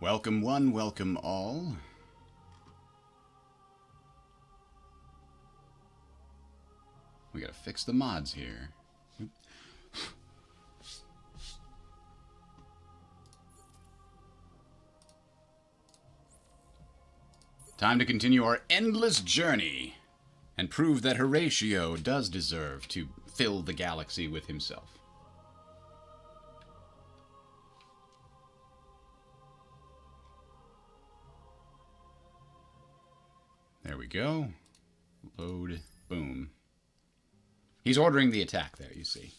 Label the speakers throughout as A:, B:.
A: Welcome one, welcome all. We gotta fix the mods here. Time to continue our endless journey and prove that Horatio does deserve to fill the galaxy with himself. There we go. Load. Boom. He's ordering the attack there, you see.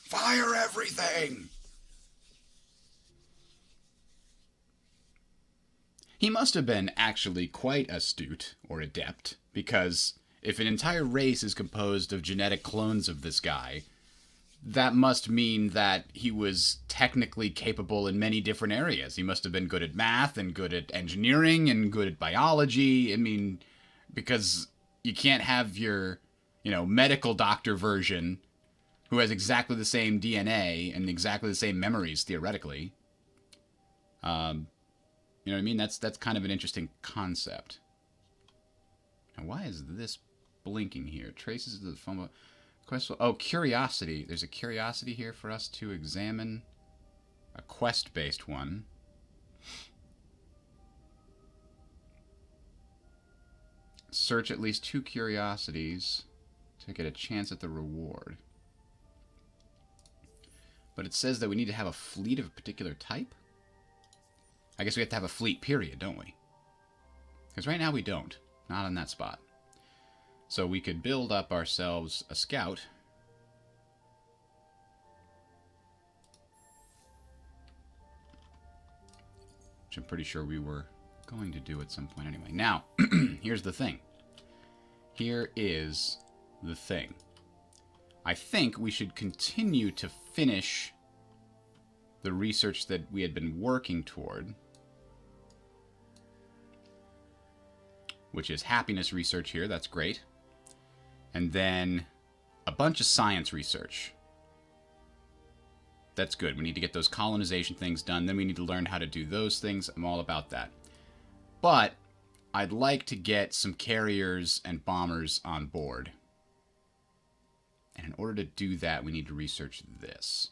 A: Fire everything! He must have been actually quite astute, or adept, because if an entire race is composed of genetic clones of this guy, that must mean that he was technically capable in many different areas. He must have been good at math and good at engineering and good at biology. I mean, because you can't have your, medical doctor version who has exactly the same DNA and exactly the same memories, theoretically. You know what I mean? That's kind of an interesting concept. Now, why is this blinking here? Traces of the phone. Oh, curiosity. There's a curiosity here for us to examine. A quest-based one. Search at least 2 curiosities to get a chance at the reward. But it says that we need to have a fleet of a particular type? I guess we have to have a fleet, period, don't we? Because right now we don't. Not on that spot. So we could build up ourselves a scout. Which I'm pretty sure we were going to do at some point anyway. Now, here's the thing. Here is the thing. I think we should continue to finish the research that we had been working toward, which is happiness research here. That's great. And then a bunch of science research. That's good. We need to get those colonization things done. Then we need to learn how to do those things. I'm all about that. But I'd like to get some carriers and bombers on board. And in order to do that, we need to research this.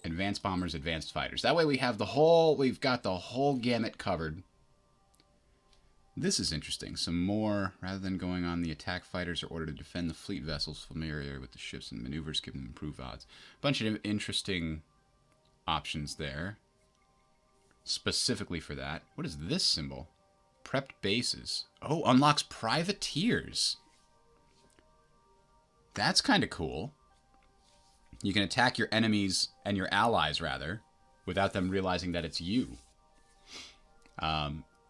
A: Advanced bombers, advanced fighters. That way we've got the whole gamut covered. This is interesting. Some more, rather than going on, the attack fighters are ordered to defend the fleet vessels familiar with the ships and maneuvers, giving them improved odds. Bunch of interesting options there. Specifically for that. What is this symbol? Prepped bases. Oh, unlocks privateers. That's kind of cool. You can attack your enemies and your allies, rather, without them realizing that it's you.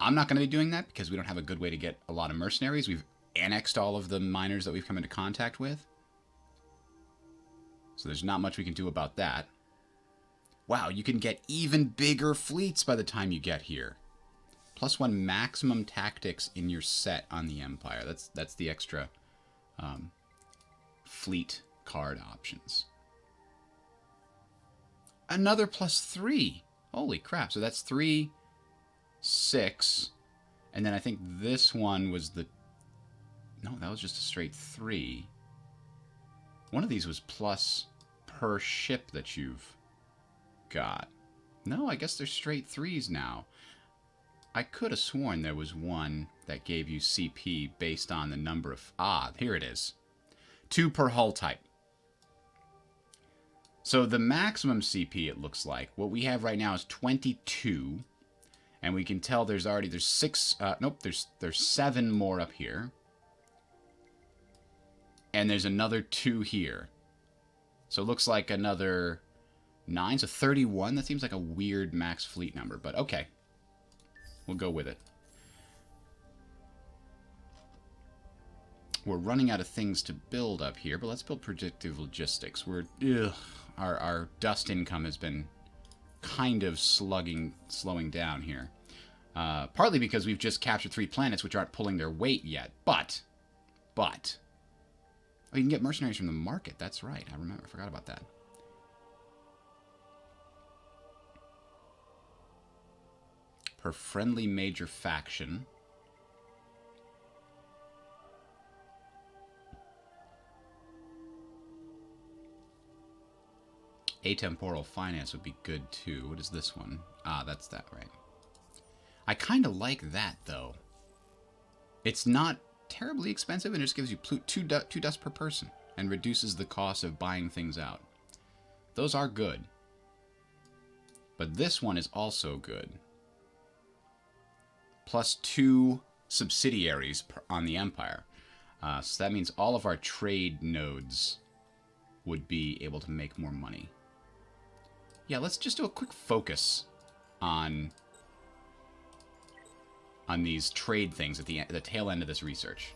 A: I'm not going to be doing that because we don't have a good way to get a lot of mercenaries. We've annexed all of the miners that we've come into contact with. So there's not much we can do about that. Wow, you can get even bigger fleets by the time you get here. +1 maximum tactics in your set on the Empire. That's the extra fleet card options. Another +3. Holy crap. So that's 3, 6. And then I think this one was the... No, that was just a straight 3. One of these was plus per ship that you've got. No, I guess they're straight 3s now. I could have sworn there was one that gave you CP based on the number of... Ah, here it is. 2 per hull type. So the maximum CP, it looks like, what we have right now is 22. And we can tell there's 6... nope, there's 7 more up here. And there's another 2 here. So it looks like another 9. So 31. That seems like a weird max fleet number, but okay. We'll go with it. We're running out of things to build up here, but let's build predictive logistics. Our dust income has been kind of slowing down here. Partly because we've just captured 3 planets which aren't pulling their weight yet. But... Oh, you can get mercenaries from the market. That's right. I forgot about that. per friendly major faction. Atemporal finance would be good too. What is this one? Ah, that's that, right. I kind of like that, though. It's not terribly expensive, and it just gives you two dust per person and reduces the cost of buying things out. Those are good. But this one is also good. Plus 2 subsidiaries on the Empire. So that means all of our trade nodes would be able to make more money. Yeah, let's just do a quick focus on these trade things at the tail end of this research.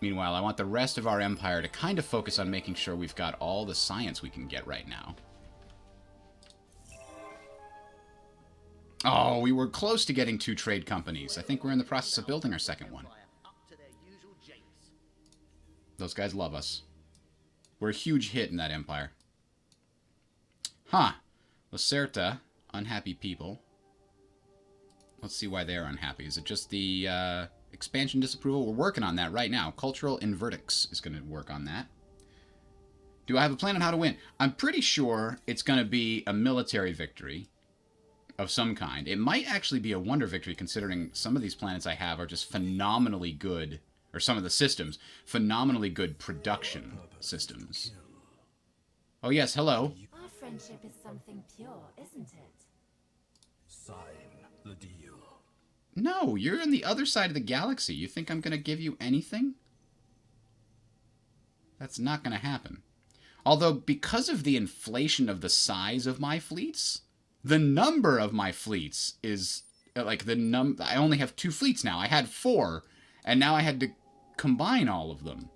A: Meanwhile, I want the rest of our empire to kind of focus on making sure we've got all the science we can get right now. Oh, we were close to getting 2 trade companies. I think we're in the process of building our second one. Those guys love us. We're a huge hit in that empire. Huh. Lacerta, unhappy people. Let's see why they're unhappy. Is it just the expansion disapproval? We're working on that right now. Cultural Inverdix is going to work on that. Do I have a plan on how to win? I'm pretty sure it's going to be a military victory of some kind. It might actually be a wonder victory, considering some of these planets I have are just phenomenally good, or some of the systems, phenomenally good production systems. Oh yes, hello.
B: Our friendship is something pure, isn't it?
C: Sign the deal.
A: No, you're on the other side of the galaxy. You think I'm going to give you anything? That's not going to happen. Although, because of the inflation of the size of my fleets, the number of my fleets is, like, I only have 2 fleets now. I had 4, and now I had to combine all of them.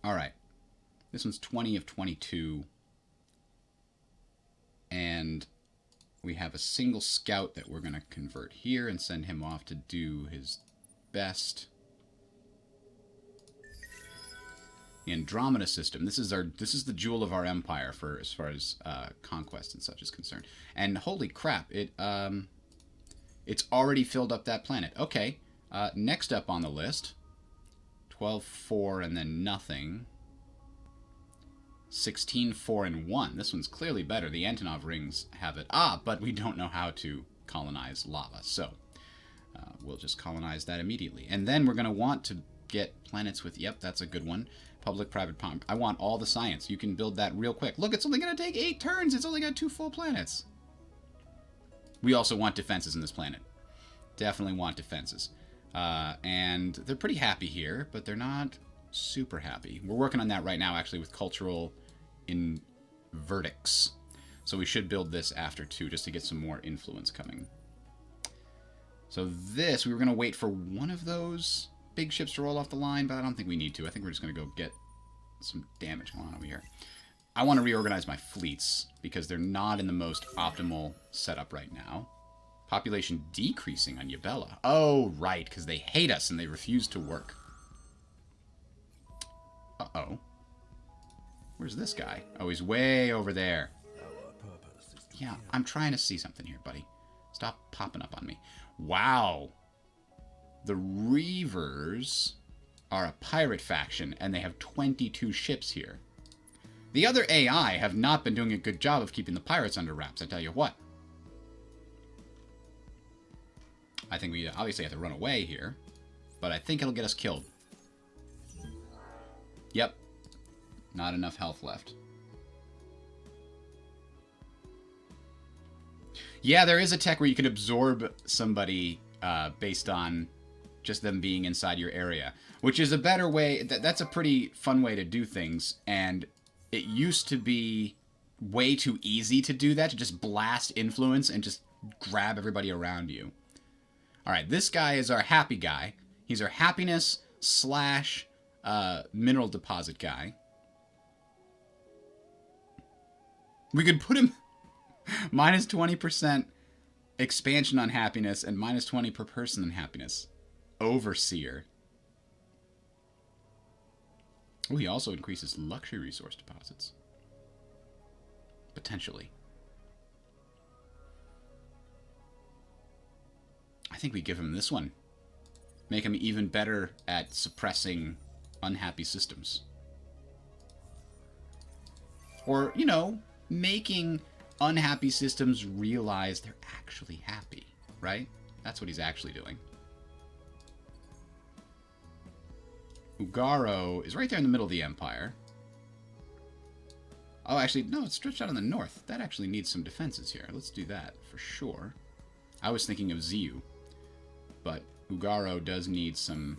A: Alright. This one's 20 of 22. And we have a single scout that we're going to convert here and send him off to do his best. The Andromeda system. This is the jewel of our empire for as far as conquest and such is concerned. And holy crap, it's already filled up that planet. Okay, next up on the list, 12-4 and then nothing. 16-4 and 1. This one's clearly better. The Antonov rings have it. But we don't know how to colonize lava, so we'll just colonize that immediately. And then we're going to want to get planets with, yep, that's a good one. Public-private pump. I want all the science. You can build that real quick. Look, it's only going to take 8 turns. It's only got 2 full planets. We also want defenses in this planet. Definitely want defenses. And they're pretty happy here, but they're not super happy. We're working on that right now, actually, with cultural Inverdix. So we should build this after, too, just to get some more influence coming. So this, we were going to wait for one of those big ships to roll off the line, but I don't think we need to. I think we're just going to go get some damage going on over here. I want to reorganize my fleets because they're not in the most optimal setup right now. Population decreasing on Yabella. Oh, right, because they hate us and they refuse to work. Uh-oh. Where's this guy? Oh, he's way over there. Yeah, I'm trying to see something here, buddy. Stop popping up on me. Wow. The Reavers are a pirate faction, and they have 22 ships here. The other AI have not been doing a good job of keeping the pirates under wraps, I tell you what. I think we obviously have to run away here, but I think it'll get us killed. Yep. Not enough health left. Yeah, there is a tech where you can absorb somebody based on just them being inside your area, which is a better way. That's a pretty fun way to do things, and it used to be way too easy to do that, to just blast influence and just grab everybody around you. All right, this guy is our happy guy. He's our happiness / mineral deposit guy. We could put him minus 20% expansion on happiness and minus 20 per person on happiness. Overseer. Oh, he also increases luxury resource deposits. Potentially. think we give him this one. Make him even better at suppressing unhappy systems. Or, you know, making unhappy systems realize they're actually happy, right? That's what he's actually doing. Ugaro is right there in the middle of the Empire. Oh, actually, no, it's stretched out in the north. That actually needs some defenses here. Let's do that for sure. I was thinking of Ziyu, but Ugaro does need some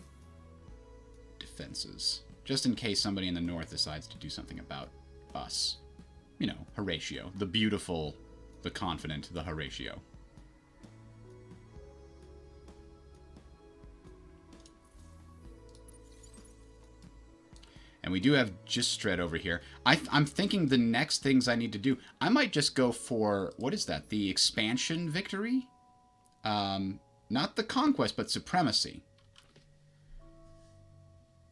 A: defenses, just in case somebody in the north decides to do something about us. You know, Horatio. The beautiful, the confident, the Horatio. And we do have Gistred over here. I'm thinking the next things I need to do, I might just go for, what is that? The expansion victory? Not the conquest, but supremacy.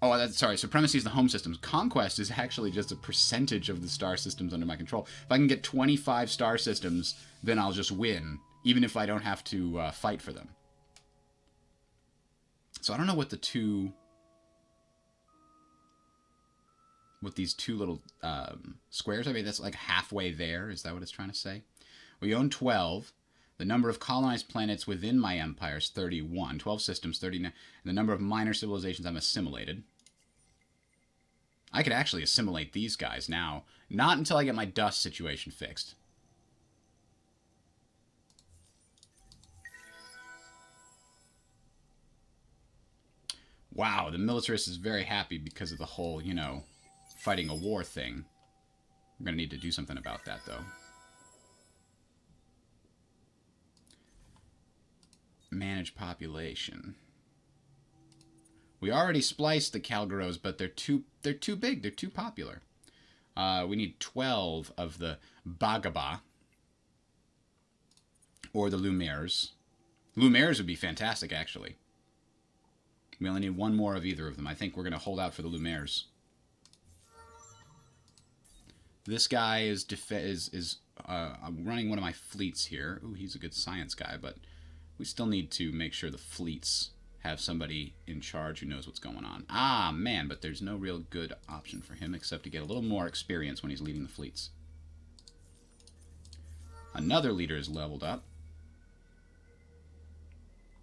A: Oh, sorry. Supremacy is the home systems. Conquest is actually just a percentage of the star systems under my control. If I can get 25 star systems, then I'll just win, even if I don't have to fight for them. So I don't know what these two little squares. I mean, that's like halfway there. Is that what it's trying to say? We own 12. The number of colonized planets within my empire is 31. 12 systems, 39. And the number of minor civilizations I'm assimilated. I could actually assimilate these guys now. Not until I get my dust situation fixed. Wow, the militarist is very happy because of the whole, you know, fighting a war thing. I'm going to need to do something about that, though. Manage population. We already spliced the Calgaros, but they're too big. They're too popular. We need 12 of the Bagaba. Or the Lumières. Lumières would be fantastic, actually. We only need one more of either of them. I think we're going to hold out for the Lumières. This guy is running one of my fleets here. Ooh, he's a good science guy, but we still need to make sure the fleets have somebody in charge who knows what's going on. Ah, man, but there's no real good option for him except to get a little more experience when he's leading the fleets. Another leader is leveled up.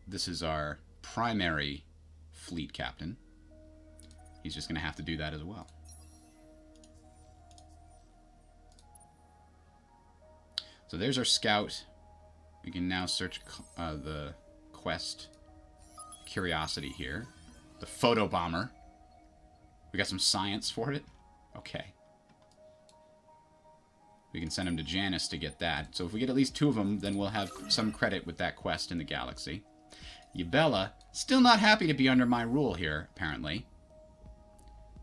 A: This is our primary fleet captain. He's just going to have to do that as well. So there's our scout. We can now search the quest curiosity here. The photo bomber. We got some science for it. Okay. We can send him to Janus to get that. So if we get at least 2 of them, then we'll have some credit with that quest in the galaxy. Yubela, still not happy to be under my rule here, apparently.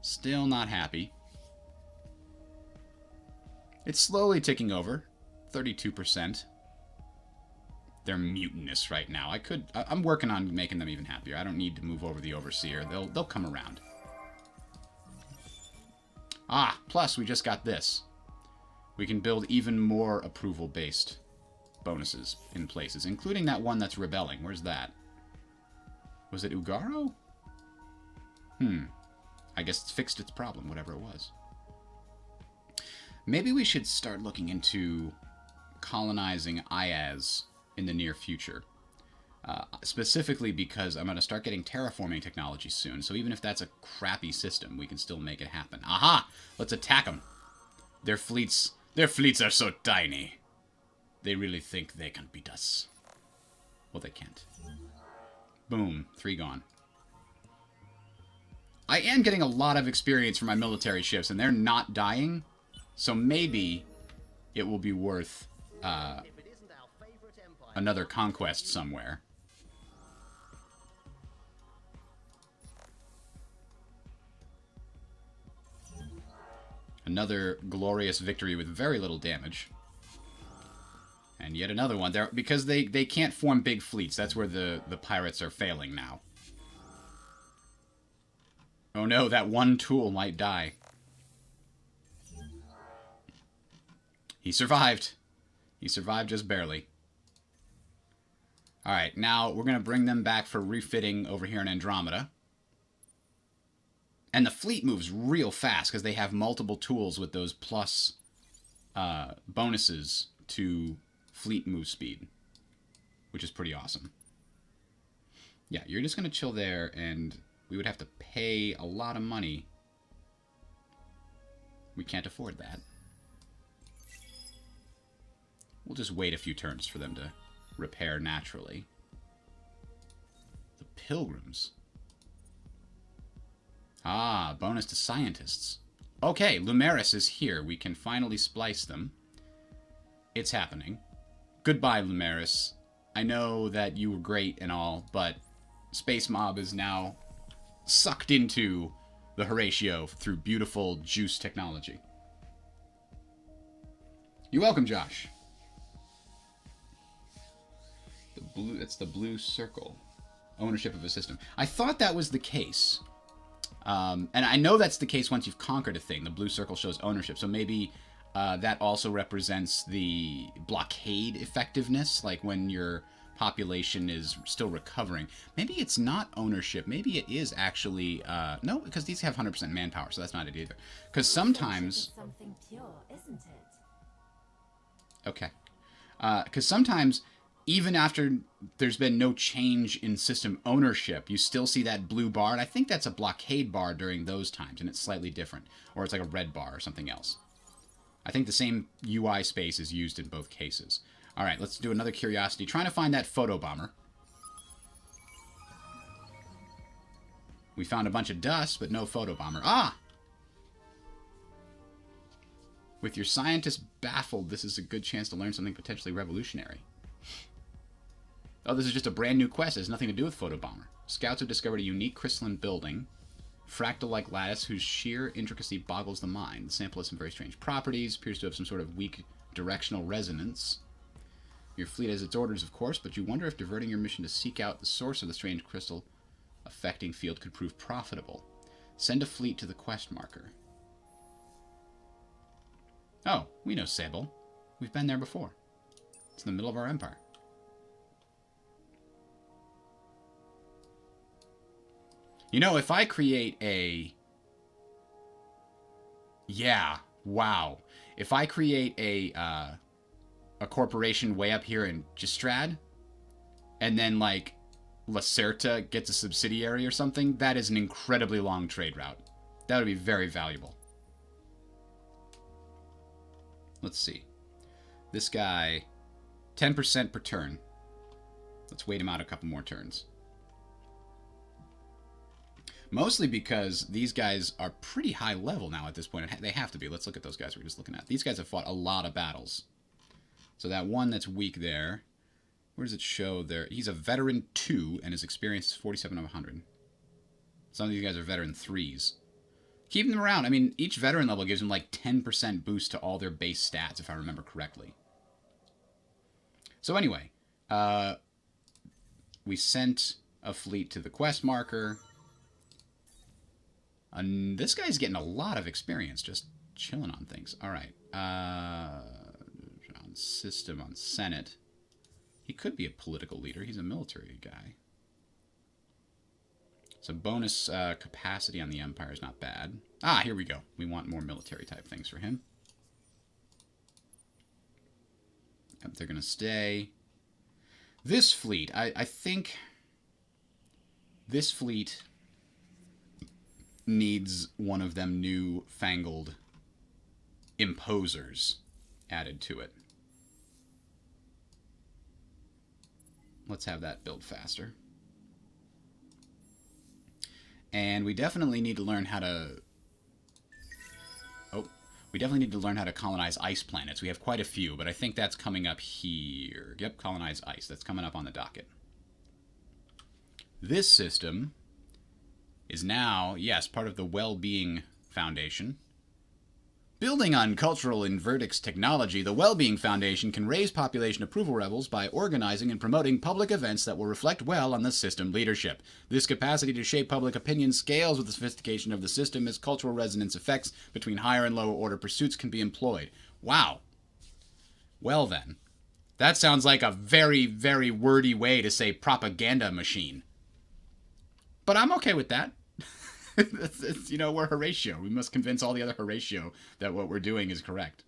A: Still not happy. It's slowly ticking over. 32%. They're mutinous right now. I'm working on making them even happier. I don't need to move over the Overseer. They'll come around. Ah, plus we just got this. We can build even more approval-based bonuses in places, including that one that's rebelling. Where's that? Was it Ugaro? I guess it's fixed its problem, whatever it was. Maybe we should start looking into colonizing Iyaz in the near future. Specifically because I'm going to start getting terraforming technology soon, so even if that's a crappy system, we can still make it happen. Aha! Let's attack them. Their fleets are so tiny. They really think they can beat us. Well, they can't. Boom. 3 gone. I am getting a lot of experience from my military ships, and they're not dying, so maybe it will be worth another conquest somewhere. Another glorious victory with very little damage. And yet another one. Because they can't form big fleets. That's where the pirates are failing now. Oh no, that one tool might die. He survived. He survived just barely. All right, now we're going to bring them back for refitting over here in Andromeda. And the fleet moves real fast because they have multiple tools with those plus bonuses to fleet move speed, which is pretty awesome. Yeah, you're just going to chill there, and we would have to pay a lot of money. We can't afford that. We'll just wait a few turns for them to repair naturally. The Pilgrims. Ah, bonus to scientists. Okay, Lumeris is here. We can finally splice them. It's happening. Goodbye, Lumeris. I know that you were great and all, but Space Mob is now sucked into the Horatio through beautiful juice technology. You're welcome, Josh. It's the blue circle. Ownership of a system. I thought that was the case. And I know that's the case once you've conquered a thing. The blue circle shows ownership. So maybe that also represents the blockade effectiveness, like when your population is still recovering. Maybe it's not ownership. Maybe it is actually... no, because these have 100% manpower, so that's not it either. Because sometimes...
B: Something pure, isn't it?
A: Okay. Because sometimes... even after there's been no change in system ownership, you still see that blue bar. And I think that's a blockade bar during those times, and it's slightly different. Or it's like a red bar or something else. I think the same UI space is used in both cases. All right, let's do another curiosity. Trying to find that photobomber. We found a bunch of dust, but no photobomber. Ah! With your scientists baffled, this is a good chance to learn something potentially revolutionary. Oh, this is just a brand new quest. It has nothing to do with Photobomber. Scouts have discovered a unique crystalline building, fractal-like lattice whose sheer intricacy boggles the mind. The sample has some very strange properties, appears to have some sort of weak directional resonance. Your fleet has its orders, of course, but you wonder if diverting your mission to seek out the source of the strange crystal affecting field could prove profitable. Send a fleet to the quest marker. Oh, we know Sable. We've been there before. It's in the middle of our empire. You know, if I create a... yeah, wow. If I create a corporation way up here in Gistrad, and then, like, Lacerta gets a subsidiary or something, that is an incredibly long trade route. That would be very valuable. Let's see. This guy, 10% per turn. Let's wait him out a couple more turns. Mostly because these guys are pretty high level now at this point. They have to be. Let's look at those guys we're just looking at. These guys have fought a lot of battles. So that one that's weak there, where does it show there? He's a veteran 2, and his experience is 47 of 100. Some of these guys are veteran 3s. Keeping them around. I mean, each veteran level gives them like 10% boost to all their base stats, if I remember correctly. So anyway, we sent a fleet to the quest marker. And this guy's getting a lot of experience just chilling on things. All right. On system, on Senate. He could be a political leader. He's a military guy. So bonus capacity on the Empire is not bad. Ah, here we go. We want more military type things for him. Yep, they're going to stay. This fleet, I think this fleet needs one of them new fangled imposers added to it. Let's have that build faster. And we definitely need to learn how to... oh, we definitely need to learn how to colonize ice planets. We have quite a few, but I think that's coming up here. Yep, colonize ice. That's coming up on the docket. This system is now, yes, part of the Well-Being Foundation. Building on cultural and verdicts technology, the Well-Being Foundation can raise population approval levels by organizing and promoting public events that will reflect well on the system leadership. This capacity to shape public opinion scales with the sophistication of the system as cultural resonance effects between higher and lower order pursuits can be employed. Wow. Well then, That sounds like a very, very wordy way to say propaganda machine. But I'm okay with that. You know, we're Horatio. We must convince all the other Horatio that what we're doing is correct.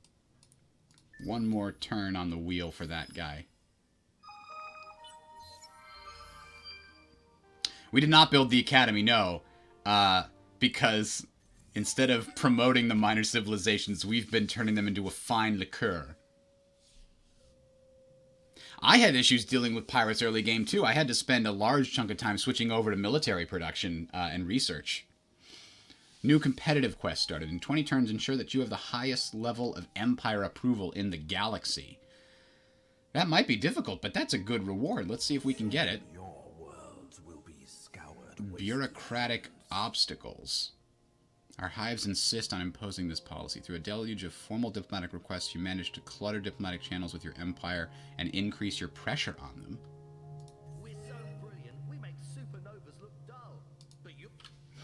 A: One more turn on the wheel for that guy. We did not build the academy, no. Because instead of promoting the minor civilizations, we've been turning them into a fine liqueur. I had issues dealing with pirates early game, too. I had to spend a large chunk of time switching over to military production and research. New competitive quest started. In 20 turns, ensure that you have the highest level of Empire approval in the galaxy. That might be difficult, but that's a good reward. Let's see if we can get it.
C: Your worlds will be scoured.
A: Bureaucratic obstacles. Our hives insist on imposing this policy. Through a deluge of formal diplomatic requests, you manage to clutter diplomatic channels with your empire and increase your pressure on them.
D: We're so brilliant, we make supernovas look dull. But you...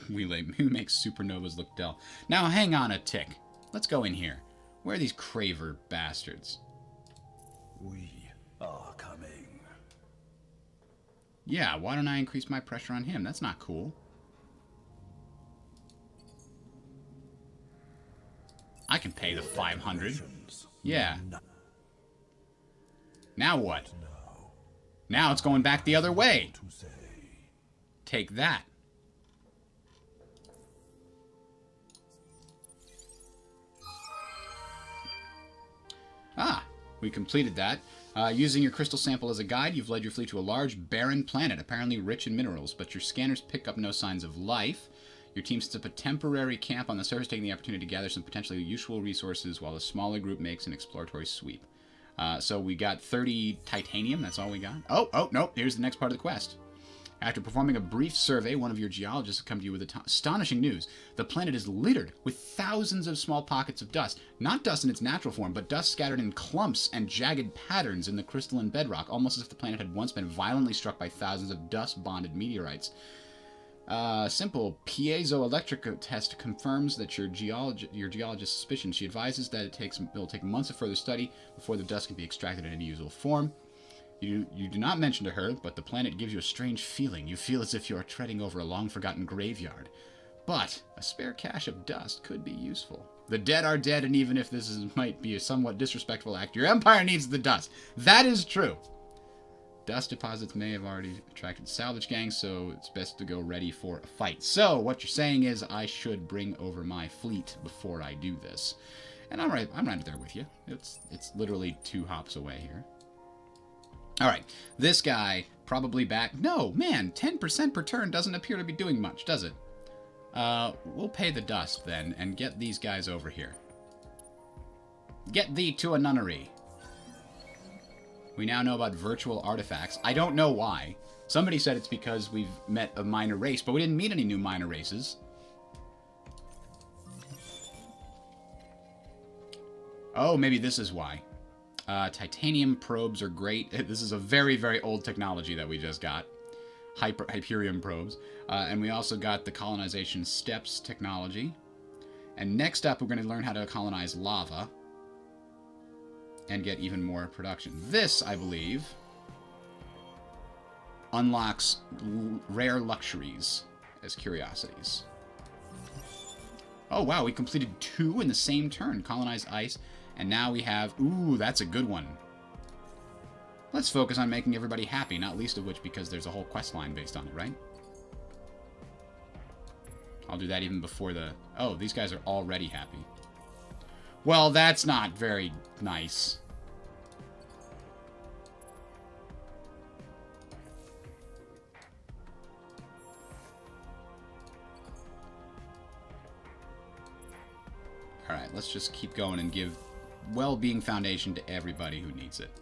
A: We make supernovas look dull. Now, hang on a tick. Let's go in here. Where are these Craver bastards?
C: We are coming.
A: Yeah, why don't I increase my pressure on him? That's not cool. I can pay the 500. Yeah. Now what? Now it's going back the other way. Take that. Ah, we completed that. Using your crystal sample as a guide, you've led your fleet to a large, barren planet, apparently rich in minerals, but your scanners pick up no signs of life. Your team sets up a temporary camp on the surface, taking the opportunity to gather some potentially useful resources while a smaller group makes an exploratory sweep. So we got 30 titanium, that's all we got. Oh, no, here's the next part of the quest. After performing a brief survey, one of your geologists will come to you with astonishing news. The planet is littered with thousands of small pockets of dust. Not dust in its natural form, but dust scattered in clumps and jagged patterns in the crystalline bedrock, almost as if the planet had once been violently struck by thousands of dust-bonded meteorites. Simple piezoelectric test confirms that your geologist's suspicion. She advises that it will take months of further study before the dust can be extracted in any usable form. You do not mention to her, but the planet gives you a strange feeling. You feel as if you are treading over a long-forgotten graveyard. But a spare cache of dust could be useful. The dead are dead, and even if might be a somewhat disrespectful act, your empire needs the dust. That is true. Dust deposits may have already attracted salvage gangs, so it's best to go ready for a fight. So, what you're saying is I should bring over my fleet before I do this. And I'm right there with you. It's literally 2 hops away here. Alright, this guy probably back... No, man, 10% per turn doesn't appear to be doing much, does it? We'll pay the dust, then, and get these guys over here. Get thee to a nunnery. We now know about virtual artifacts. I don't know why. Somebody said it's because we've met a minor race, but we didn't meet any new minor races. Oh, maybe this is why. Titanium probes are great. This is a very, very old technology that we just got. Hyperium probes. And we also got the colonization steps technology. And next up, we're going to learn how to colonize lava. And get even more production. This, I believe, unlocks rare luxuries as curiosities. Oh, wow, we completed 2 in the same turn. Colonize ice. And now we have... Ooh, that's a good one. Let's focus on making everybody happy, not least of which because there's a whole quest line based on it, right? I'll do that even before the... Oh, these guys are already happy. Well, that's not very nice. Alright, let's just keep going and give well-being foundation to everybody who needs it.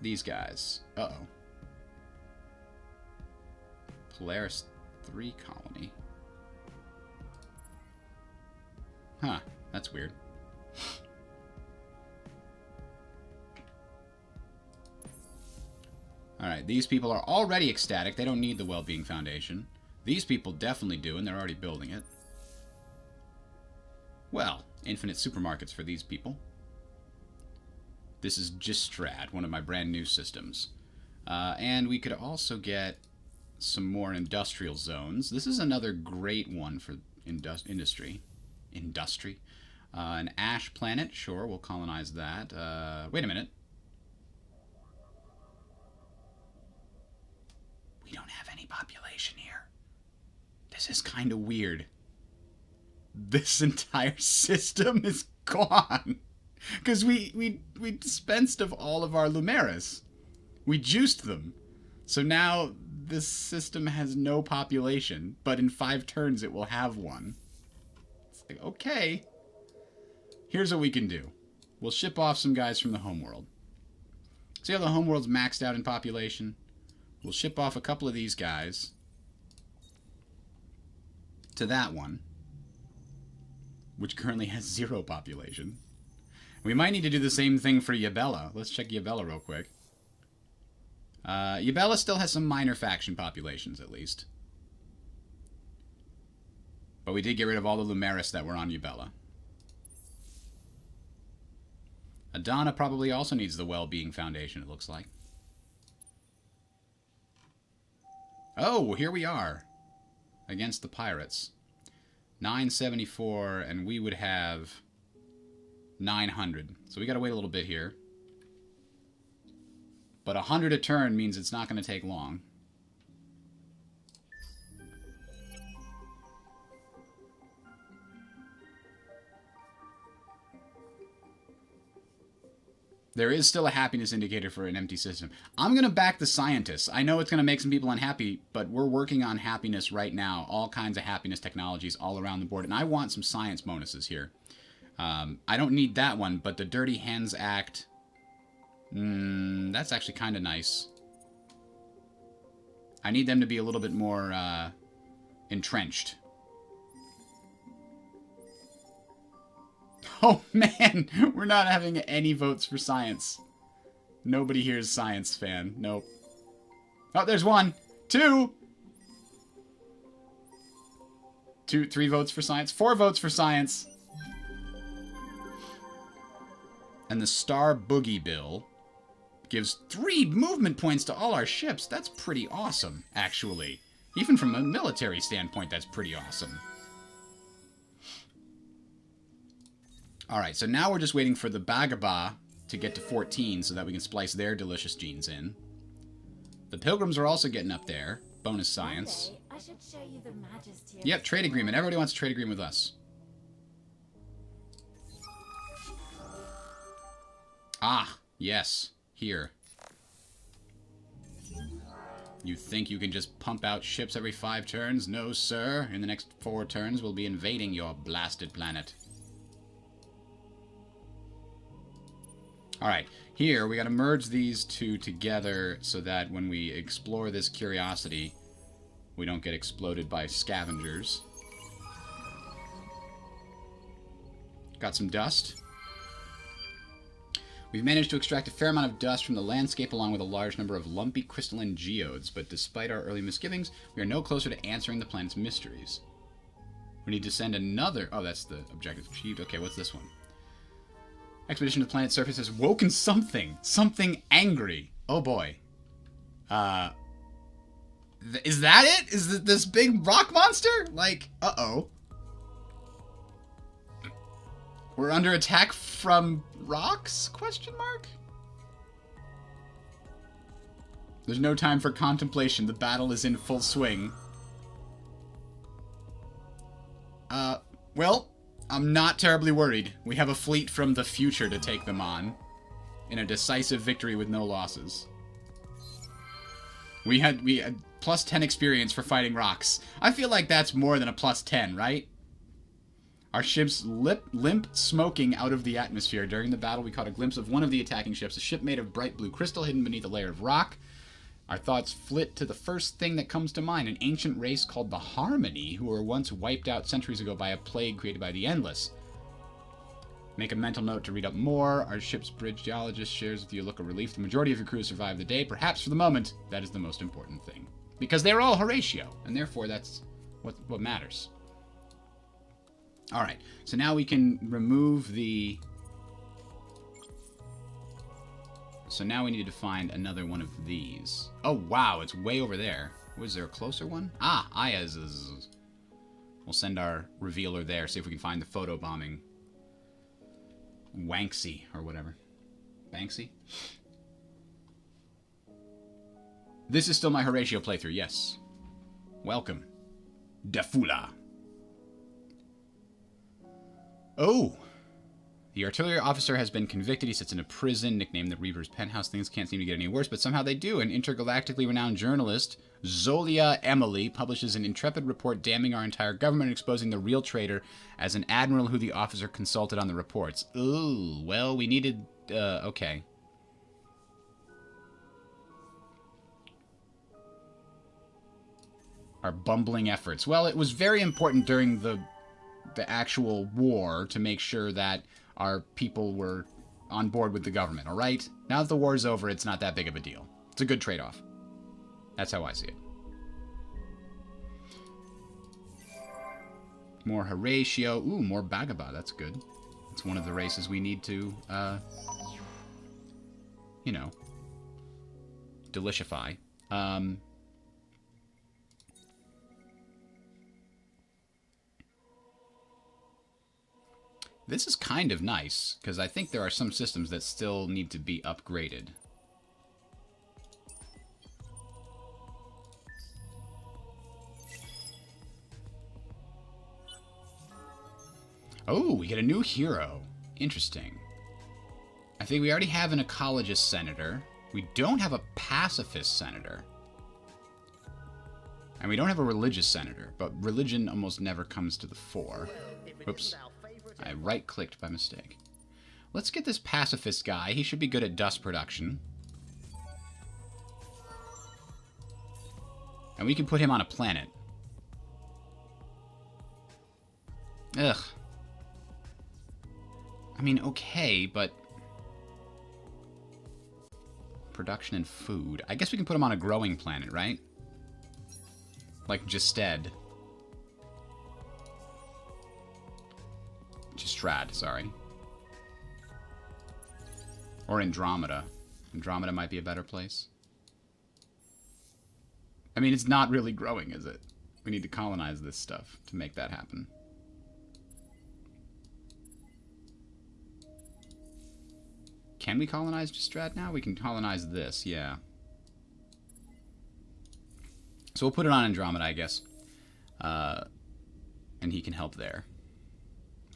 A: These guys. Uh-oh. Polaris 3 colony. Huh, that's weird. Alright, these people are already ecstatic. They don't need the well-being foundation. These people definitely do, and they're already building it. Well, infinite supermarkets for these people. This is Gistrad, one of my brand new systems. And we could also get some more industrial zones. This is another great one for industry. An ash planet, sure, we'll colonize that. Wait a minute. We don't have any population here. This is kind of weird. This entire system is gone. Because we dispensed of all of our Lumeris. We juiced them. So now this system has no population, but in 5 turns it will have one. It's like, okay. Here's what we can do. We'll ship off some guys from the homeworld. See how the homeworld's maxed out in population? We'll ship off a couple of these guys to that one, which currently has 0 population. We might need to do the same thing for Yabella. Let's check Yabella real quick. Yabella still has some minor faction populations, at least. But we did get rid of all the Lumeris that were on Yabella. Adana probably also needs the Well-Being Foundation, it looks like. Oh, here we are. Against the pirates. 974, and we would have 900. So we gotta wait a little bit here. But 100 a turn means it's not gonna take long. There is still a happiness indicator for an empty system. I'm going to back the scientists. I know it's going to make some people unhappy, but we're working on happiness right now. All kinds of happiness technologies all around the board. And I want some science bonuses here. I don't need that one, but the Dirty Hands Act... that's actually kind of nice. I need them to be a little bit more entrenched. Oh, man! We're not having any votes for science. Nobody here is science fan. Nope. Oh, there's 1. 2! 3 votes for science. 4 votes for science. And the Star Boogie Bill gives 3 movement points to all our ships. That's pretty awesome, actually. Even from a military standpoint, that's pretty awesome. Alright, so now we're just waiting for the Bagaba to get to 14 so that we can splice their delicious genes in. The Pilgrims are also getting up there. Bonus science.
B: One day, I should show you the majesty of
A: Yep, trade agreement. Everybody wants a trade agreement with us. Ah, yes. Here. You think you can just pump out ships every 5 turns? No, sir. In the next 4 turns, we'll be invading your blasted planet. Alright, here we gotta merge these 2 together so that when we explore this curiosity, we don't get exploded by scavengers. Got some dust. We've managed to extract a fair amount of dust from the landscape along with a large number of lumpy crystalline geodes, but despite our early misgivings, we are no closer to answering the planet's mysteries. We need to send another... Oh, that's the objective achieved. Okay, what's this one? Expedition to the planet's surface has woken something. Something angry. Oh boy. Is that it? Is it this big rock monster? Like, uh-oh. We're under attack from rocks? Question mark? There's no time for contemplation. The battle is in full swing. Well... I'm not terribly worried. We have a fleet from the future to take them on. In a decisive victory with no losses. We had plus 10 experience for fighting rocks. I feel like that's more than a plus 10, right? Our ships limp smoking out of the atmosphere. During the battle, we caught a glimpse of one of the attacking ships, a ship made of bright blue crystal hidden beneath a layer of rock. Our thoughts flit to the first thing that comes to mind, an ancient race called the Harmony, who were once wiped out centuries ago by a plague created by the Endless. Make a mental note to read up more. Our ship's bridge geologist shares with you a look of relief. The majority of your crew survived the day. Perhaps for the moment, that is the most important thing. Because they're all Horatio, and therefore that's what matters. Alright, so now we can remove the So now we need to find another one of these. Oh, wow, it's way over there. Was there a closer one? Ah, Aya's. We'll send our revealer there, see if we can find the photobombing Wanksy, or whatever. Banksy? This is still my Horatio playthrough, yes. Welcome. Defula. Oh! The artillery officer has been convicted. He sits in a prison, nicknamed the Reaver's Penthouse. Things can't seem to get any worse, but somehow they do. An intergalactically renowned journalist, Zolia Emily, publishes an intrepid report damning our entire government and exposing the real traitor as an admiral who the officer consulted on the reports. Ooh, well, we needed... okay. Our bumbling efforts. Well, it was very important during the actual war to make sure that our people were on board with the government, all right? Now that the war's over, it's not that big of a deal. It's a good trade-off. That's how I see it. More Horatio. Ooh, more Bagaba. That's good. It's one of the races we need to, you know, deliciify. This is kind of nice, because I think there are some systems that still need to be upgraded. Oh, we get a new hero. Interesting. I think we already have an ecologist senator. We don't have a pacifist senator. And we don't have a religious senator, but religion almost never comes to the fore. Oops. I right-clicked by mistake. Let's get this pacifist guy. He should be good at dust production. And we can put him on a planet. Ugh. I mean, okay, but... production and food. I guess we can put him on a growing planet, right? Like Gestad. Gestrad, sorry. Or Andromeda. Andromeda might be a better place. I mean, it's not really growing, is it? We need to colonize this stuff to make that happen. Can we colonize Gestrad now? We can colonize this, yeah. So we'll put it on Andromeda, I guess. And he can help there.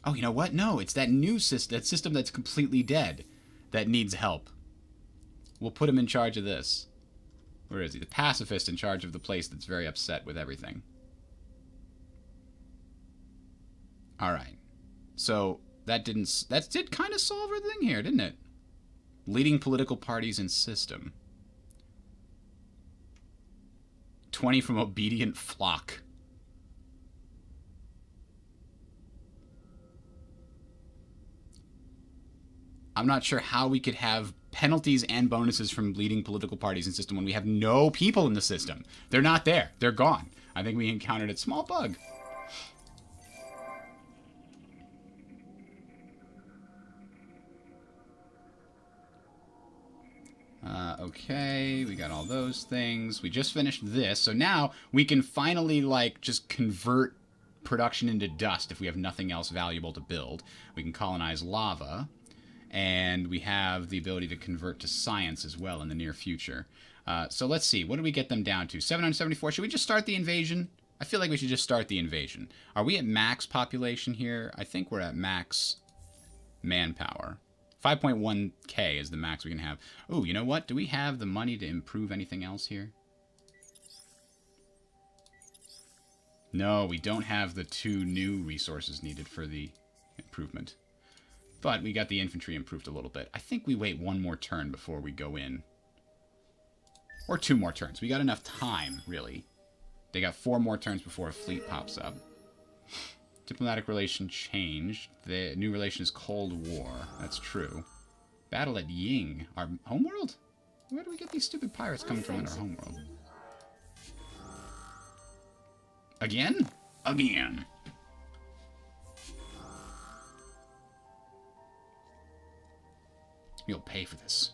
A: Oh, you know what? No, it's that new system, that system that's completely dead, that needs help. We'll put him in charge of this. Where is he? The pacifist in charge of the place that's very upset with everything. Alright. So, that did kind of solve everything here, didn't it? Leading political parties and system. 20 from obedient flock. I'm not sure how we could have penalties and bonuses from leading political parties and system when we have no people in the system. They're not there. They're gone. I think we encountered a small bug. Okay, we got all those things. We just finished this, so now we can finally, like, just convert production into dust if we have nothing else valuable to build. We can colonize lava, and we have the ability to convert to science as well in the near future. So let's see, what do we get them down to? 774. Should we just start the invasion? I feel like we should just start the invasion. Are we at max population here? I think we're at max manpower. 5.1k is the max we can have. Oh, you know what? Do we have the money to improve anything else here? No, we don't have the 2 new resources needed for the improvement. But we got the infantry improved a little bit. I think we wait 1 more turn before we go in. Or 2 more turns. We got enough time, really. They got 4 more turns before a fleet pops up. Diplomatic relation changed. The new relation is Cold War. That's true. Battle at Ying. Our homeworld? Where do we get these stupid pirates coming from in our homeworld? Again? Again. You'll pay for this.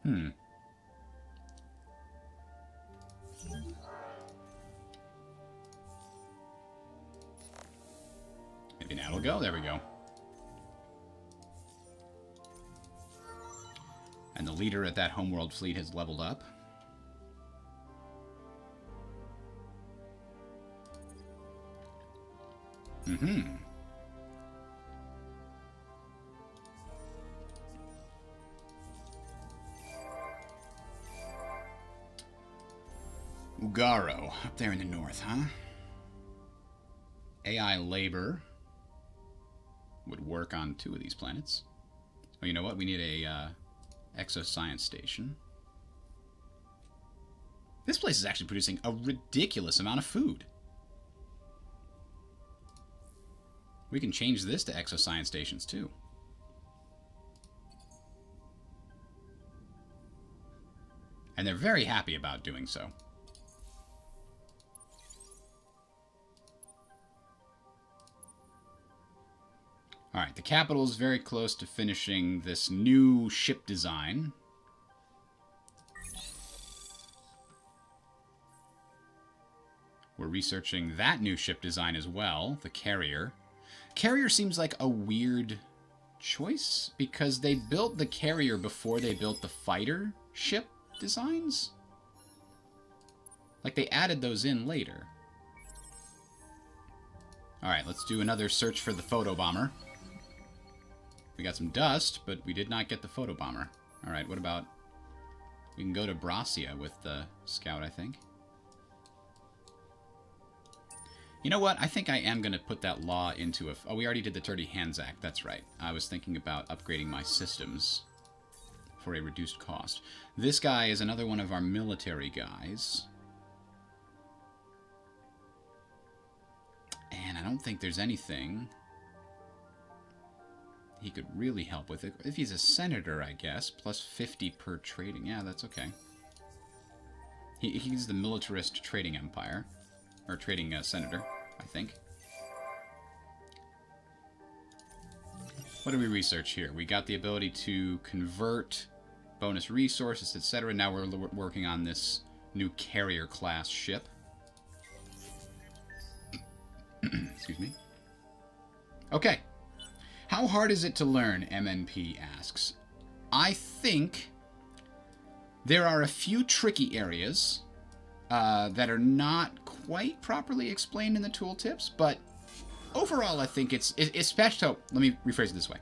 A: Hmm. Maybe now it'll go. There we go. And the leader at that homeworld fleet has leveled up. Mm-hmm. Ugaro, up there in the north, huh? AI labor would work on 2 of these planets. Oh, you know what? We need a exoscience station. This place is actually producing a ridiculous amount of food. We can change this to exoscience stations, too. And they're very happy about doing so. Alright, the capital is very close to finishing this new ship design. We're researching that new ship design as well, the carrier. Carrier seems like a weird choice, because they built the carrier before they built the fighter ship designs. Like, they added those in later. Alright, let's do another search for the photobomber. We got some dust, but we did not get the photobomber. Alright, what about... We can go to Bracia with the scout, I think. You know what? I think I am going to put that law into a... Oh, we already did the Dirty Hands Act. That's right. I was thinking about upgrading my systems for a reduced cost. This guy is another one of our military guys. And I don't think there's anything he could really help with it. If he's a senator, I guess, plus 50 per trading. Yeah, that's okay. He's the militarist trading empire. Or trading senator, I think. What do we research here? We got the ability to convert bonus resources, etc. Now we're working on this new carrier class ship. Excuse me. Okay. How hard is it to learn, MNP asks. I think there are a few tricky areas that are not quite properly explained in the tooltips, but overall I think it's especially... Oh, let me rephrase it this way.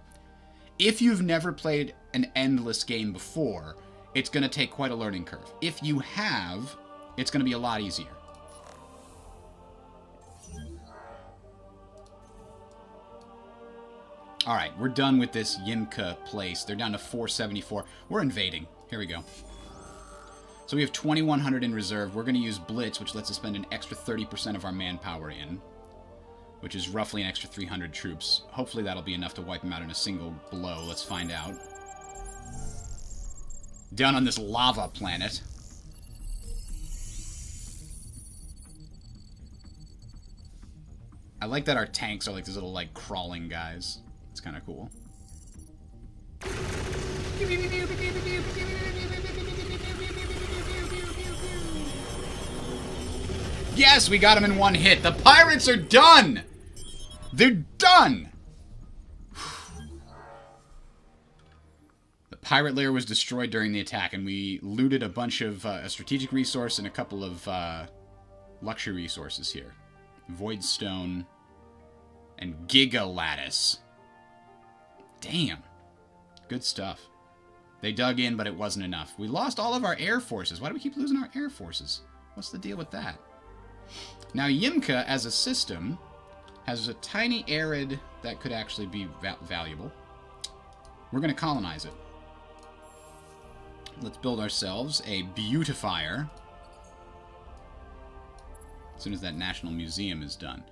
A: If you've never played an endless game before, it's going to take quite a learning curve. If you have, it's going to be a lot easier. Alright, we're done with this Yimka place. They're down to 474. We're invading. Here we go. So we have 2,100 in reserve. We're going to use Blitz, which lets us spend an extra 30% of our manpower in, which is roughly an extra 300 troops. Hopefully that'll be enough to wipe them out in a single blow. Let's find out. Down on this lava planet. I like that our tanks are like these little, like, crawling guys. It's kind of cool. Yes, we got him in one hit. The pirates are done! They're done! The pirate lair was destroyed during the attack, and we looted a bunch of a strategic resource and a couple of luxury resources here. Void Stone and Giga Lattice. Damn. Good stuff. They dug in, but it wasn't enough. We lost all of our air forces. Why do we keep losing our air forces? What's the deal with that? Now, Yimka, as a system, has a tiny arid that could actually be valuable. We're going to colonize it. Let's build ourselves a beautifier. As soon as that National Museum is done.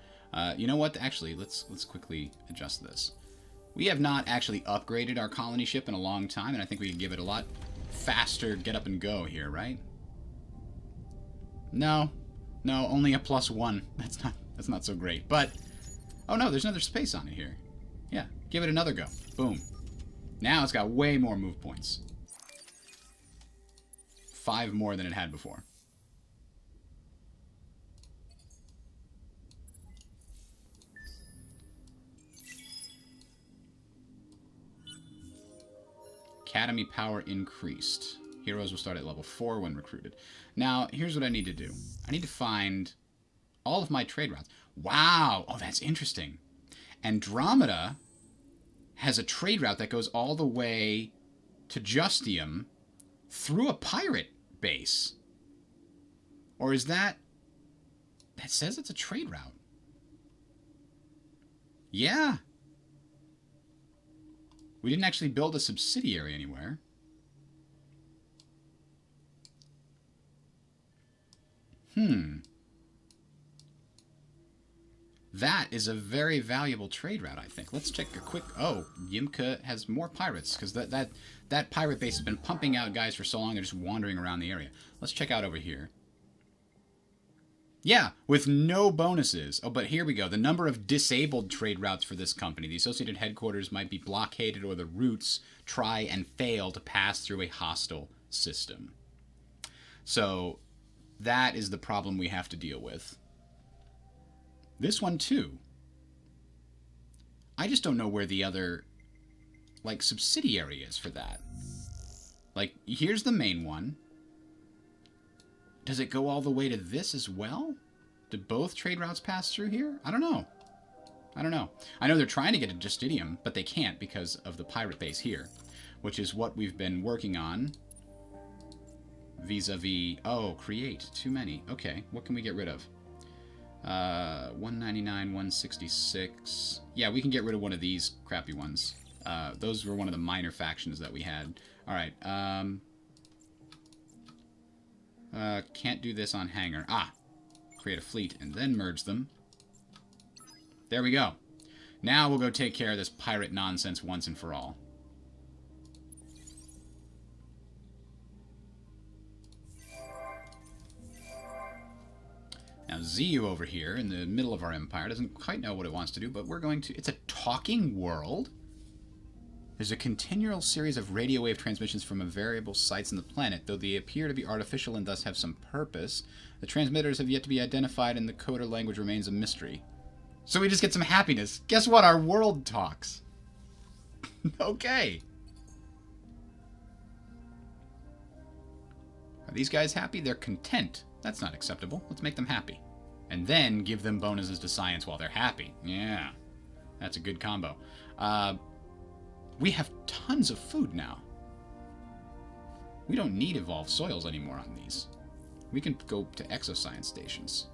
A: You know what? Actually, let's quickly adjust this. We have not actually upgraded our colony ship in a long time, and I think we can give it a lot faster get up and go here, right? No, only a +1. That's not so great. But oh no, there's another space on it here. Yeah, give it another go. Boom. Now it's got way more move points. 5 more than it had before. Academy power increased. Heroes will start at level 4 when recruited. Now, here's what I need to do. I need to find all of my trade routes. Wow! Oh, that's interesting. Andromeda has a trade route that goes all the way to Justium through a pirate base. Or is that... That says it's a trade route. Yeah. We didn't actually build a subsidiary anywhere. That is a very valuable trade route, I think. Let's check a quick... Oh, Yimka has more pirates, because that pirate base has been pumping out guys for so long, they're just wandering around the area. Let's check out over here. Yeah, with no bonuses. Oh, but here we go. The number of disabled trade routes for this company. The associated headquarters might be blockaded or the routes try and fail to pass through a hostile system. So that is the problem we have to deal with. This one too. I just don't know where the other, like, subsidiary is for that. Like, here's the main one. Does it go all the way to this as well? Do both trade routes pass through here? I don't know. I don't know. I know they're trying to get to Justidium, but they can't because of the pirate base here, which is what we've been working on vis-a-vis... Oh, create. Too many. Okay, what can we get rid of? 199, 166. Yeah, we can get rid of one of these crappy ones. Those were one of the minor factions that we had. Alright, can't do this on hangar. Ah! Create a fleet and then merge them. There we go. Now we'll go take care of this pirate nonsense once and for all. Now ZU over here in the middle of our empire doesn't quite know what it wants to do, but we're going to... It's a talking world? There's a continual series of radio wave transmissions from variable sites on the planet. Though they appear to be artificial and thus have some purpose, the transmitters have yet to be identified and the code or language remains a mystery. So we just get some happiness. Guess what? Our world talks. Okay. Are these guys happy? They're content. That's not acceptable. Let's make them happy. And then give them bonuses to science while they're happy. Yeah. That's a good combo. We have tons of food now. We don't need evolved soils anymore on these. We can go to exoscience stations.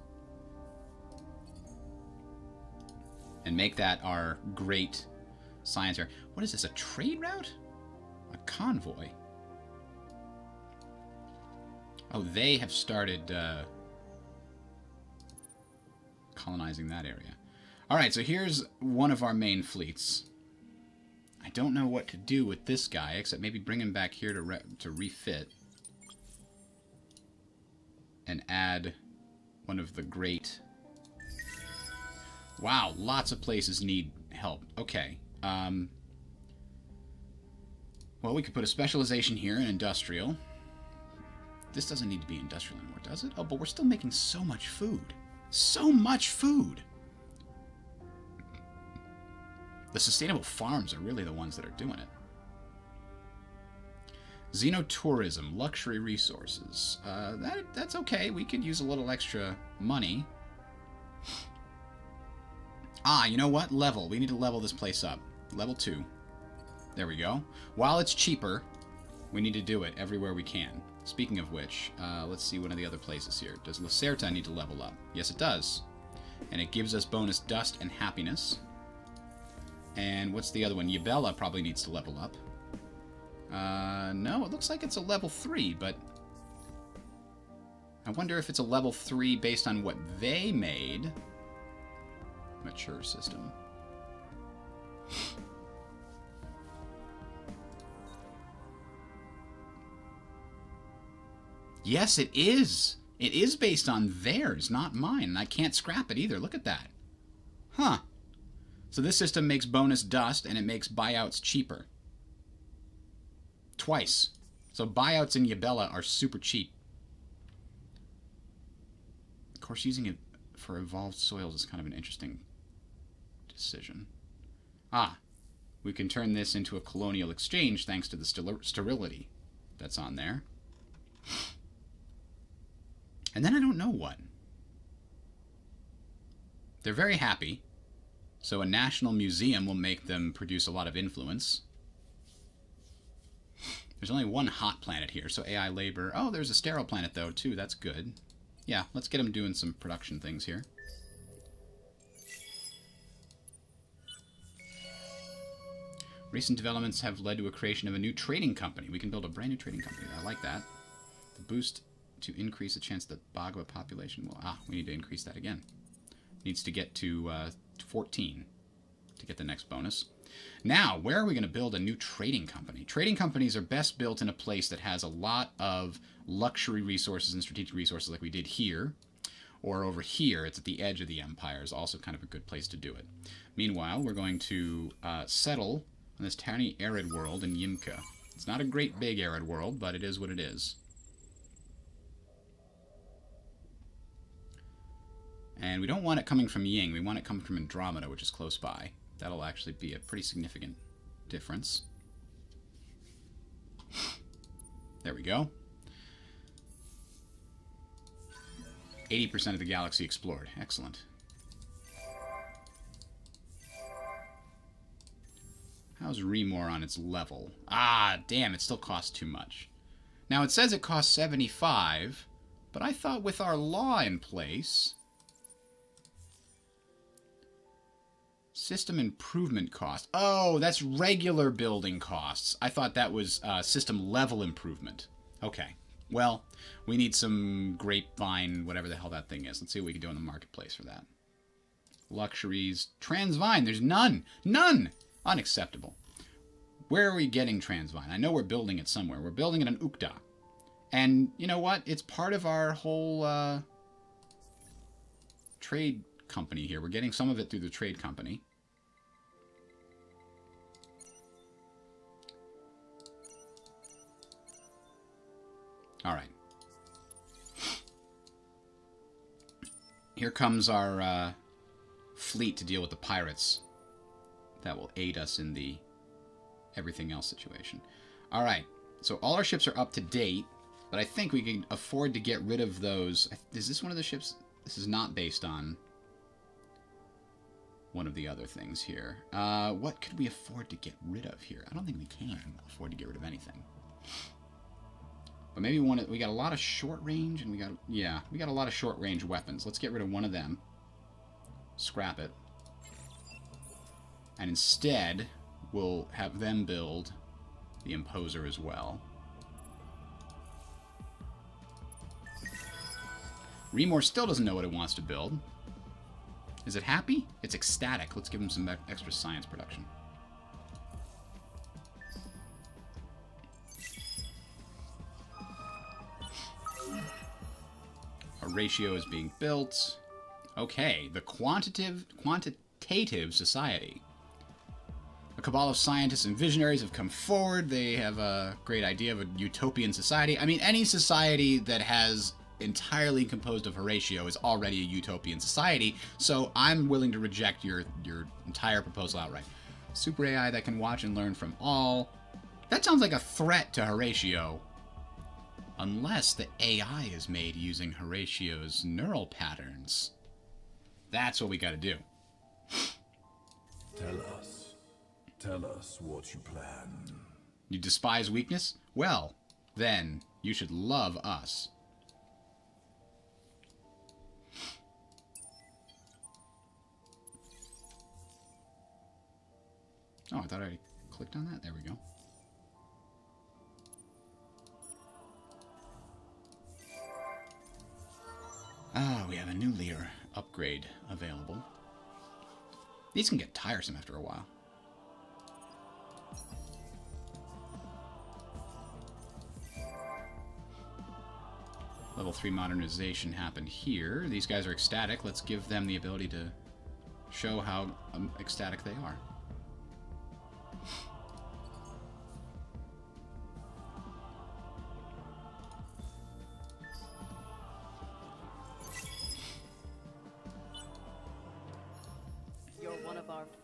A: And make that our great science area. What is this, a trade route? A convoy? Oh, they have started colonizing that area. Alright, so here's one of our main fleets. I don't know what to do with this guy, except maybe bring him back here to refit. And add one of the great... Wow, lots of places need help. Okay. Well, we could put a specialization here in industrial. This doesn't need to be industrial anymore, does it? Oh, but we're still making so much food. So much food! The sustainable farms are really the ones that are doing it. Xenotourism, luxury resources. That's okay. We could use a little extra money. Ah, you know what? Level. We need to level this place up. Level 2. There we go. While it's cheaper, we need to do it everywhere we can. Speaking of which, let's see one of the other places here. Does Lacerta need to level up? Yes, it does. And it gives us bonus dust and happiness. And what's the other one? Yabella probably needs to level up. No, it looks like it's a level 3, but... I wonder if it's a level 3 based on what they made. Mature system. Yes, it is. It is based on theirs, not mine. And I can't scrap it either. Look at that. Huh. So this system makes bonus dust, and it makes buyouts cheaper. Twice. So buyouts in Yabella are super cheap. Of course, using it for evolved soils is kind of an interesting decision. Ah, we can turn this into a colonial exchange thanks to the sterility that's on there. And then I don't know what. They're very happy, so a national museum will make them produce a lot of influence. There's only one hot planet here, so AI labor. Oh, there's a sterile planet, though, too. That's good. Yeah, let's get them doing some production things here. Recent developments have led to a creation of a new trading company. We can build a brand new trading company. I like that. The boost to increase the chance that Bagua population will... Ah, we need to increase that again. Needs to get to 14 to get the next bonus. Now, where are we going to build a new trading company? Trading companies are best built in a place that has a lot of luxury resources and strategic resources like we did here. Or over here, it's at the edge of the empire, is also kind of a good place to do it. Meanwhile, we're going to settle on this tiny arid world in Yimka. It's not a great big arid world, but it is what it is. And we don't want it coming from Ying. We want it coming from Andromeda, which is close by. That'll actually be a pretty significant difference. There we go. 80% of the galaxy explored. Excellent. How's Remor on its level? Ah, damn, it still costs too much. Now, it says it costs 75, but I thought with our law in place... System improvement cost. Oh, that's regular building costs. I thought that was system level improvement. Okay. Well, we need some grapevine, whatever the hell that thing is. Let's see what we can do in the marketplace for that. Luxuries. Transvine. There's none. None! Unacceptable. Where are we getting Transvine? I know we're building it somewhere. We're building it on Ukda. And you know what? It's part of our whole trade company here. We're getting some of it through the trade company. All right. Here comes our fleet to deal with the pirates. That will aid us in the everything else situation. All right. So all our ships are up to date, but I think we can afford to get rid of those. Is this one of the ships? This is not based on one of the other things here. What could we afford to get rid of here? I don't think we can afford to get rid of anything. But maybe we got a lot of short range, and we got a lot of short range weapons. Let's get rid of one of them. Scrap it. And instead, we'll have them build the Imposer as well. Remor still doesn't know what it wants to build. Is it happy? It's ecstatic. Let's give him some extra science production. A ratio is being built. Okay, the quantitative society. A cabal of scientists and visionaries have come forward. They have a great idea of a utopian society. I mean, any society that has entirely composed of Horatio is already a utopian society, so I'm willing to reject your entire proposal outright. Super AI that can watch and learn from all. That sounds like a threat to Horatio. Unless the AI is made using Horatio's neural patterns. That's what we gotta do.
C: Tell us what you plan.
A: You despise weakness? Well, then you should love us. Oh, I thought I already clicked on that. There we go. Ah, we have a new Lear upgrade available. These can get tiresome after a while. Level 3 modernization happened here. These guys are ecstatic. Let's give them the ability to show how ecstatic they are.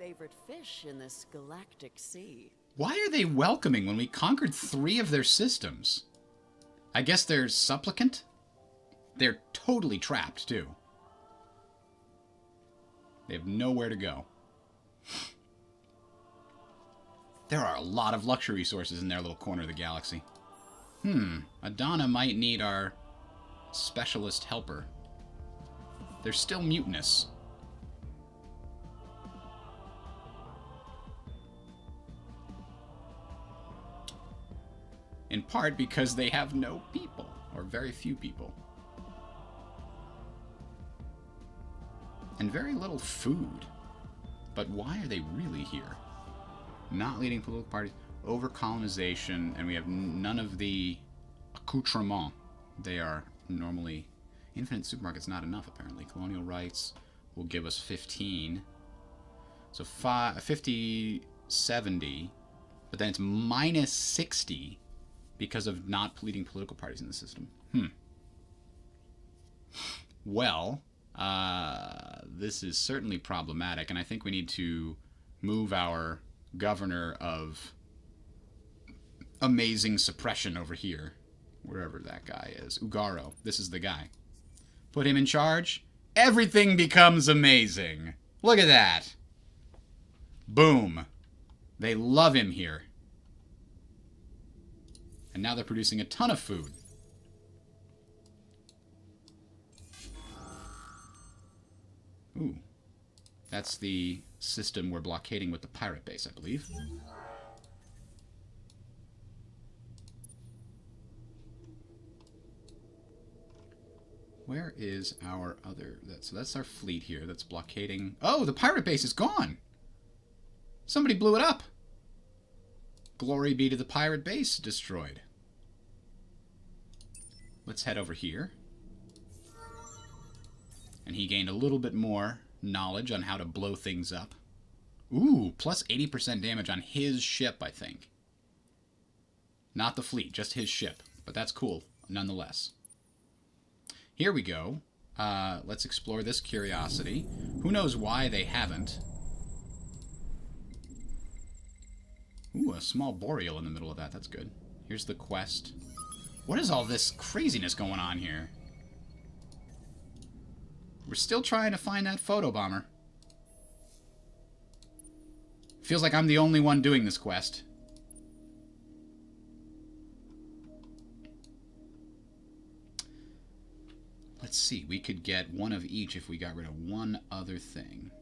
E: favorite fish in this galactic sea.
A: Why are they welcoming when we conquered 3 of their systems? I guess they're supplicant? They're totally trapped, too. They have nowhere to go. There are a lot of luxury resources in their little corner of the galaxy. Adana might need our specialist helper. They're still mutinous. In part because they have no people, or very few people. And very little food. But why are they really here? Not leading political parties, over-colonization, and we have none of the accoutrement. They are normally... Infinite supermarket's not enough, apparently. Colonial rights will give us 15. So 50, 70. But then it's minus 60 because of not leading political parties in the system. Well, this is certainly problematic, and I think we need to move our governor of amazing suppression over here, wherever that guy is. Ugaro. This is the guy. Put him in charge. Everything becomes amazing. Look at that. Boom. They love him here. And now they're producing a ton of food. Ooh. That's the system we're blockading with the pirate base, I believe. Where is our other... So that's our fleet here that's blockading... Oh, the pirate base is gone! Somebody blew it up! Glory be to the pirate base destroyed. Let's head over here. And he gained a little bit more knowledge on how to blow things up. Ooh, plus 80% damage on his ship, I think. Not the fleet, just his ship. But that's cool, nonetheless. Here we go. Let's explore this curiosity. Who knows why they haven't? Ooh, a small boreal in the middle of that. That's good. Here's the quest. What is all this craziness going on here? We're still trying to find that photobomber. Feels like I'm the only one doing this quest. Let's see. We could get one of each if we got rid of one other thing.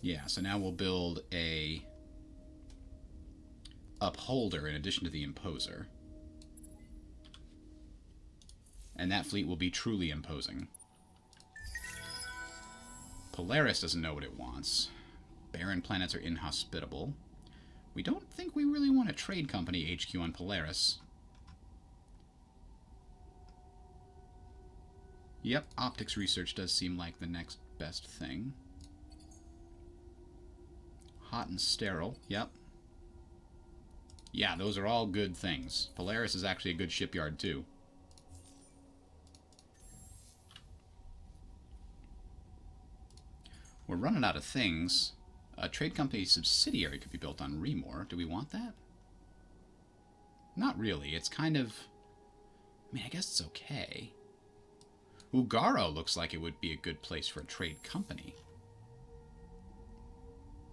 A: Yeah, so now we'll build a upholder in addition to the imposer. And that fleet will be truly imposing. Polaris doesn't know what it wants. Barren planets are inhospitable. We don't think we really want a trade company HQ on Polaris. Yep, optics research does seem like the next best thing. Hot and sterile, yep. Yeah, those are all good things. Polaris is actually a good shipyard, too. We're running out of things. A trade company subsidiary could be built on Remor. Do we want that? Not really. It's kind of... I mean, I guess it's okay. Ugaro looks like it would be a good place for a trade company.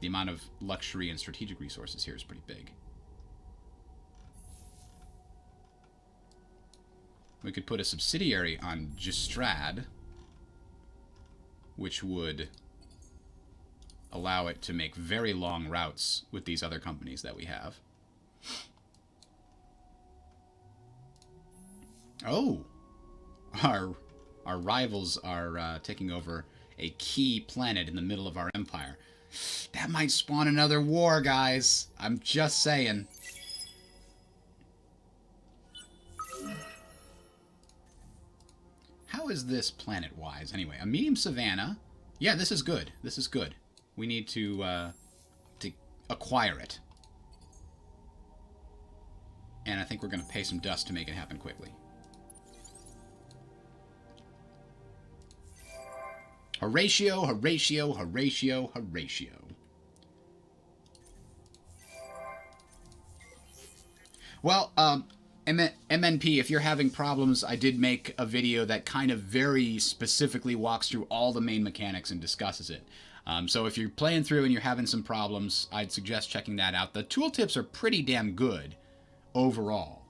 A: The amount of luxury and strategic resources here is pretty big. We could put a subsidiary on Gistrad, which would allow it to make very long routes with these other companies that we have. Oh! Our rivals are taking over a key planet in the middle of our empire. That might spawn another war, guys. I'm just saying. How is this planet-wise? Anyway, a medium savanna. Yeah, this is good. This is good. We need to acquire it. And I think we're going to pay some dust to make it happen quickly. Horatio, Horatio, Horatio, Horatio. Well, MNP, if you're having problems, I did make a video that kind of very specifically walks through all the main mechanics and discusses it. So if you're playing through and you're having some problems, I'd suggest checking that out. The tooltips are pretty damn good overall.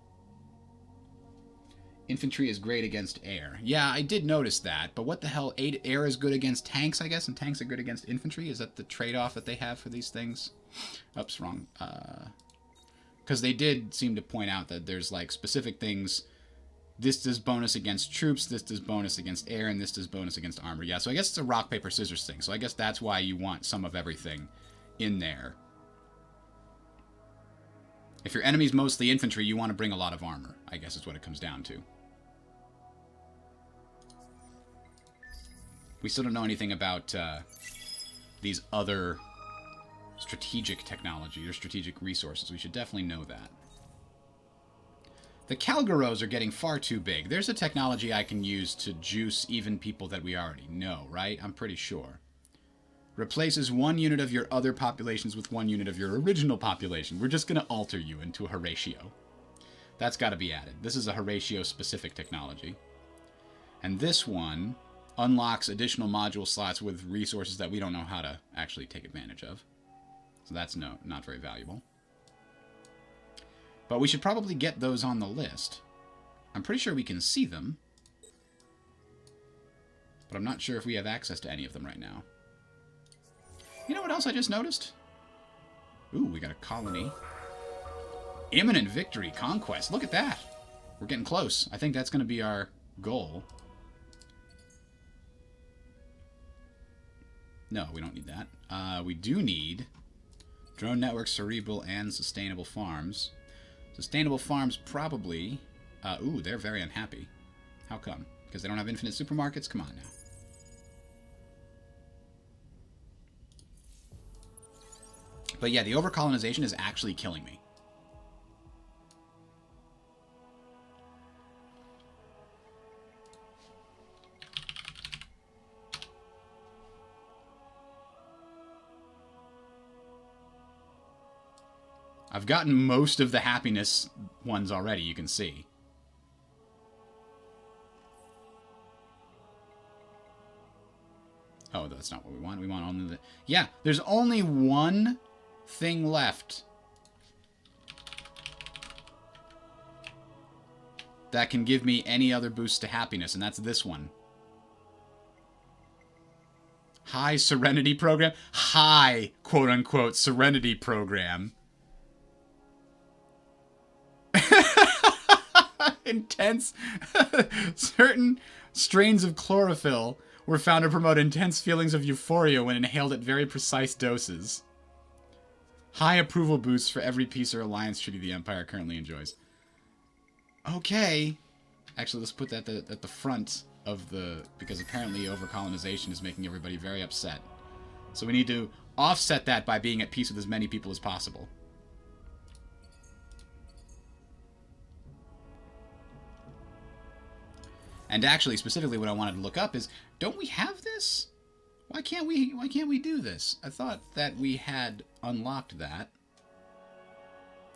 A: Infantry is great against air. Yeah, I did notice that, but what the hell? Air is good against tanks, I guess, and tanks are good against infantry? Is that the trade-off that they have for these things? Oops, wrong. Because they did seem to point out that there's, like, specific things. This does bonus against troops, this does bonus against air, and this does bonus against armor. Yeah, so I guess it's a rock, paper, scissors thing. So I guess that's why you want some of everything in there. If your enemy's mostly infantry, you want to bring a lot of armor, I guess is what it comes down to. We still don't know anything about these other strategic technology or strategic resources. We should definitely know that. The Calgaros are getting far too big. There's a technology I can use to juice even people that we already know, right? I'm pretty sure. Replaces 1 unit of your other populations with 1 unit of your original population. We're just going to alter you into a Horatio. That's got to be added. This is a Horatio-specific technology. And this one unlocks additional module slots with resources that we don't know how to actually take advantage of. So that's not very valuable. But we should probably get those on the list. I'm pretty sure we can see them. But I'm not sure if we have access to any of them right now. You know what else I just noticed? Ooh, we got a colony. Imminent victory, conquest. Look at that. We're getting close. I think that's going to be our goal. No, we don't need that. We do need drone network, cerebral, and sustainable farms. Sustainable farms probably... ooh, they're very unhappy. How come? Because they don't have infinite supermarkets? Come on now. But yeah, the overcolonization is actually killing me. I've gotten most of the happiness ones already, you can see. Oh, that's not what we want. We want only the... Yeah, there's only one thing left that can give me any other boost to happiness, and that's this one. High Serenity Program? High, quote-unquote, Serenity Program. Intense. Certain strains of chlorophyll were found to promote intense feelings of euphoria when inhaled at very precise doses. High approval boosts for every peace or alliance treaty the Empire currently enjoys. Okay. Actually, let's put that at the front of the... Because apparently overcolonization is making everybody very upset. So we need to offset that by being at peace with as many people as possible. And actually, specifically what I wanted to look up is, don't we have this? Why can't we do this? I thought that we had unlocked that.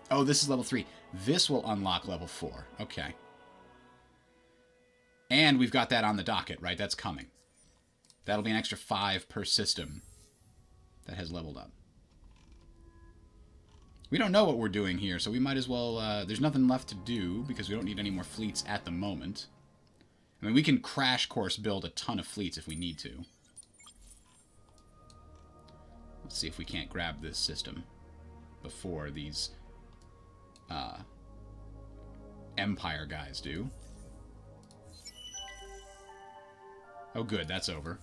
A: Oh, this is level 3. This will unlock level 4. Okay. And we've got that on the docket, right? That's coming. That'll be an extra 5 per system that has leveled up. We don't know what we're doing here, so we might as well... there's nothing left to do, because we don't need any more fleets at the moment. I mean, we can crash course build a ton of fleets if we need to. Let's see if we can't grab this system before these Empire guys do. Oh, good. That's over.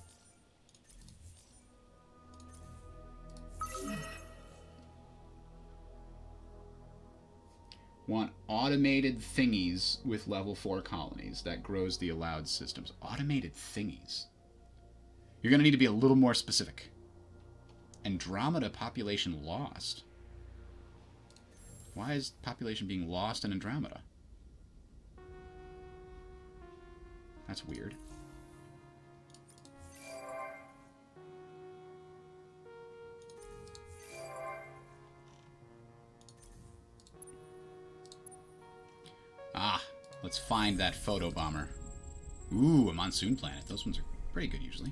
A: Want automated thingies with level 4 colonies. That grows the allowed systems. Automated thingies. You're going to need to be a little more specific. Andromeda population lost. Why is population being lost in Andromeda? That's weird. Let's find that photo bomber. Ooh, a monsoon planet. Those ones are pretty good usually.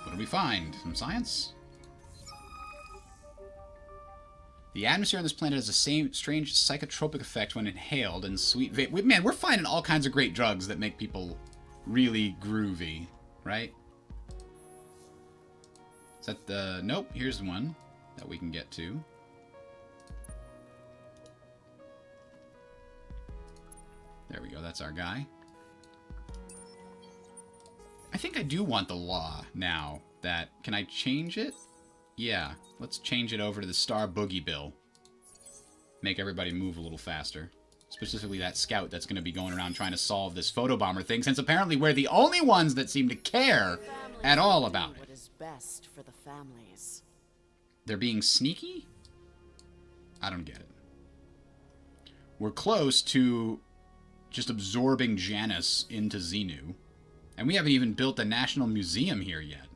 A: What do we find? Some science? The atmosphere on this planet has the same strange psychotropic effect when inhaled and sweet vape. Man, we're finding all kinds of great drugs that make people really groovy, right? Is that the... Nope, here's one that we can get to. There we go, that's our guy. I think I do want the law now. That... Can I change it? Yeah, let's change it over to the Star Boogie Bill. Make everybody move a little faster. Specifically that scout that's going to be going around trying to solve this photobomber thing, since apparently we're the only ones that seem to care at all about it.
E: What is best for the families?
A: They're being sneaky? I don't get it. We're close to just absorbing Janus into Xenu. And we haven't even built a national museum here yet.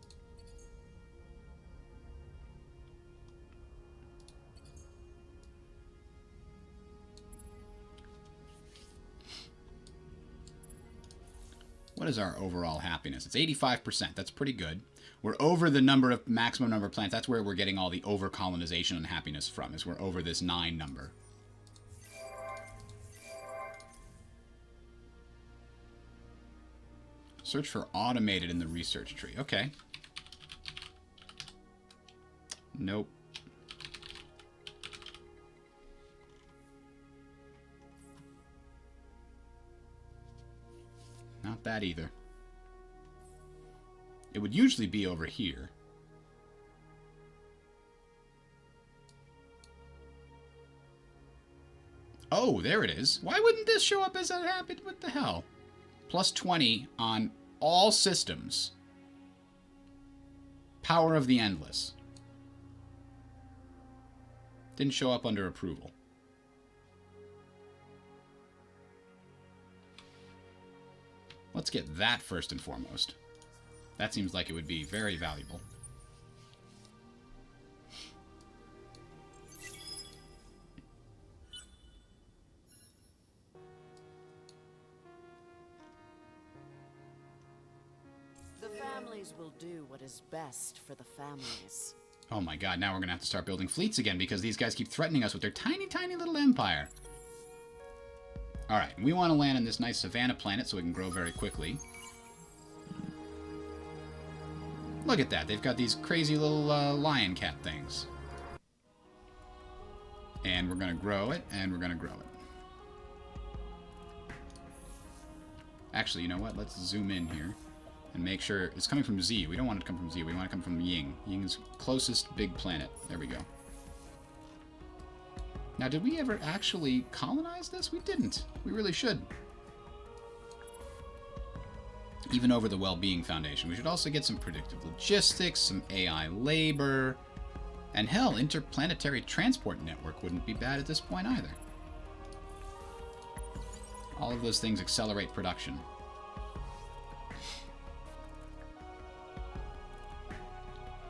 A: What is our overall happiness? It's 85%. That's pretty good. We're over the maximum number of planets. That's where we're getting all the over-colonization and happiness from, is we're over this 9 number. Search for automated in the research tree. Okay. Nope. Not that either. It would usually be over here. Oh, there it is. Why wouldn't this show up as a happy? What the hell? Plus 20 on all systems. Power of the Endless. Didn't show up under approval. Let's get that first and foremost. That seems like it would be very valuable.
E: The families will do what is best for the families.
A: Oh my god, now we're going to have to start building fleets again because these guys keep threatening us with their tiny, tiny little empire. Alright, we want to land on this nice savannah planet so we can grow very quickly. Look at that, they've got these crazy little lion cat things. And we're going to grow it, and we're going to grow it. Actually, you know what? Let's zoom in here and make sure it's coming from Z. We don't want it to come from Z, we want it to come from Ying. Ying's closest big planet. There we go. Now, did we ever actually colonize this? We didn't. We really should. Even over the Well-Being Foundation. We should also get some predictive logistics, some AI labor, and hell, interplanetary transport network wouldn't be bad at this point either. All of those things accelerate production.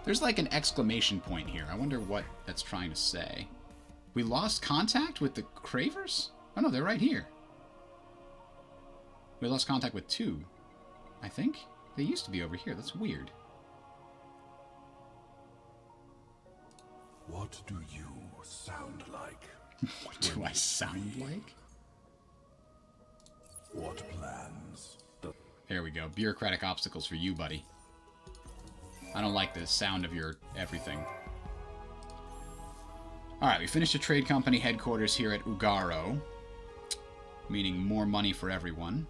A: There's like an exclamation point here. I wonder what that's trying to say. We lost contact with the Cravers? Oh no, they're right here. We lost contact with 2, I think. They used to be over here. That's weird.
C: What do you sound like?
A: What do I sound like?
C: What plans?
A: There we go. Bureaucratic obstacles for you, buddy. I don't like the sound of your everything. Alright, we finished a trade company headquarters here at Ugaro, meaning more money for everyone.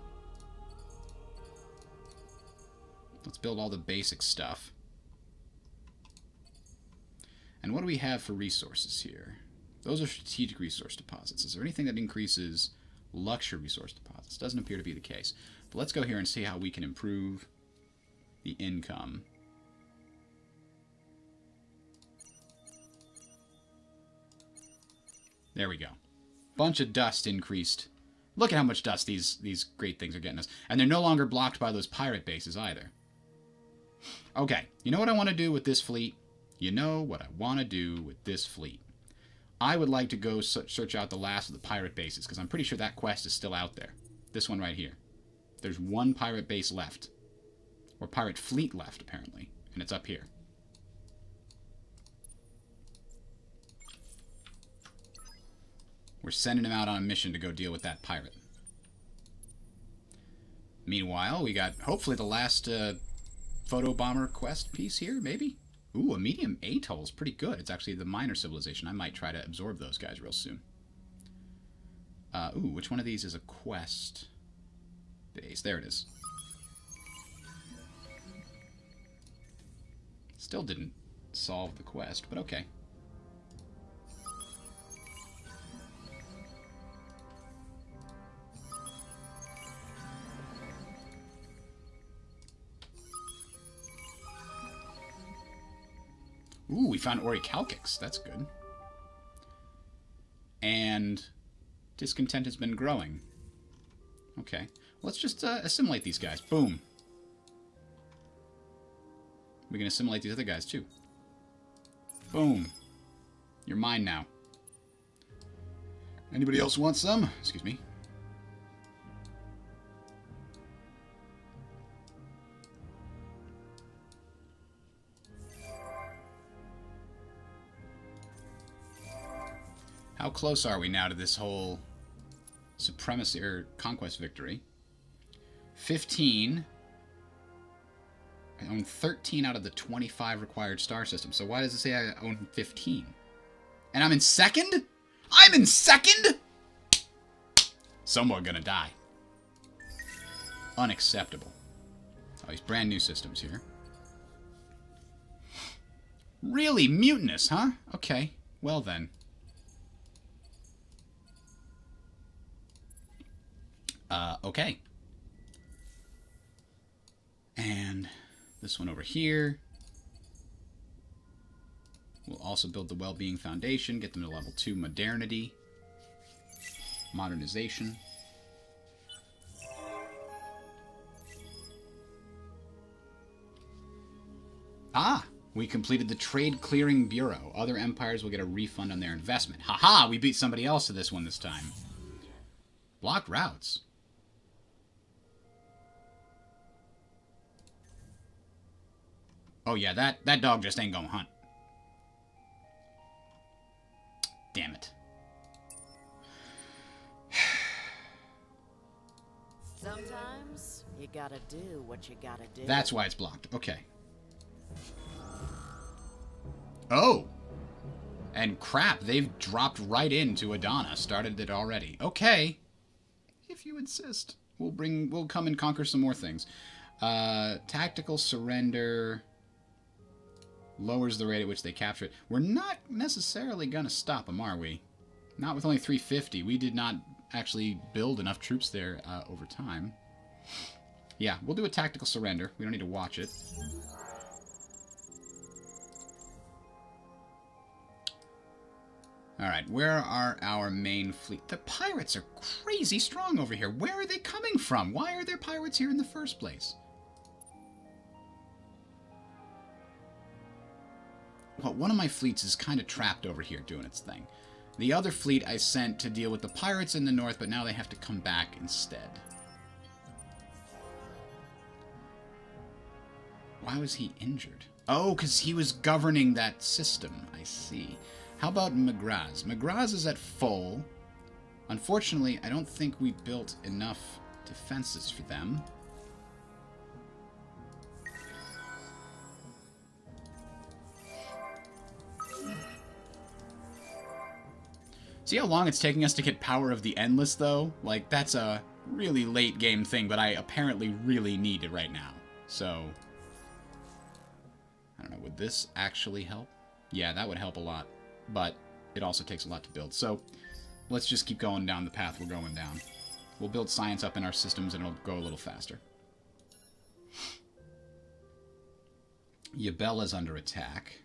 A: Let's build all the basic stuff. And what do we have for resources here? Those are strategic resource deposits. Is there anything that increases luxury resource deposits? Doesn't appear to be the case. But let's go here and see how we can improve the income. There we go. Bunch of dust increased. Look at how much dust these great things are getting us. And they're no longer blocked by those pirate bases either. Okay, you know what I want to do with this fleet? You know what I want to do with this fleet? I would like to go search out the last of the pirate bases, because I'm pretty sure that quest is still out there. This one right here. There's one pirate base left. Or pirate fleet left, apparently. And it's up here. We're sending him out on a mission to go deal with that pirate. Meanwhile, we got, hopefully, the last photo bomber quest piece here, maybe? Ooh, a medium atoll is pretty good. It's actually the minor civilization. I might try to absorb those guys real soon. Ooh, which one of these is a quest base? There it is. Still didn't solve the quest, but okay. Ooh, we found Orichalcix. That's good. And discontent has been growing. Okay. Let's just assimilate these guys. Boom. We can assimilate these other guys, too. Boom. You're mine now. Anybody else want some? Excuse me. How close are we now to this whole supremacy or conquest victory? 15. I own 13 out of the 25 required star systems. So why does it say I own 15? And I'm in second? I'm in second? Someone gonna die. Unacceptable. Oh, these brand new systems here. Really? Mutinous, huh? Okay. Well then. Okay. And this one over here. We'll also build the Well-Being Foundation, get them to level 2 modernity. Modernization. Ah! We completed the Trade Clearing Bureau. Other empires will get a refund on their investment. Haha! We beat somebody else to this one this time. Blocked routes. Oh yeah, that dog just ain't gonna hunt. Damn it.
E: Sometimes you gotta do what you gotta do.
A: That's why it's blocked. Okay. Oh! And crap, they've dropped right into Adana. Started it already. Okay. If you insist. We'll come and conquer some more things. Tactical surrender lowers the rate at which they capture it. We're not necessarily gonna stop them, are we? Not with only 350. We did not actually build enough troops there over time. Yeah, we'll do a tactical surrender. We don't need to watch it. Alright, where are our main fleet? The pirates are crazy strong over here. Where are they coming from? Why are there pirates here in the first place? Well, one of my fleets is kind of trapped over here doing its thing. The other fleet I sent to deal with the pirates in the north, but now they have to come back instead. Why was he injured? Oh, because he was governing that system. I see. How about Magraz? Magraz is at full. Unfortunately, I don't think we built enough defenses for them. See how long it's taking us to get Power of the Endless, though? Like, that's a really late game thing, but I apparently really need it right now. So, I don't know, would this actually help? Yeah, that would help a lot, but it also takes a lot to build. So, let's just keep going down the path we're going down. We'll build science up in our systems and it'll go a little faster. Yabella's under attack.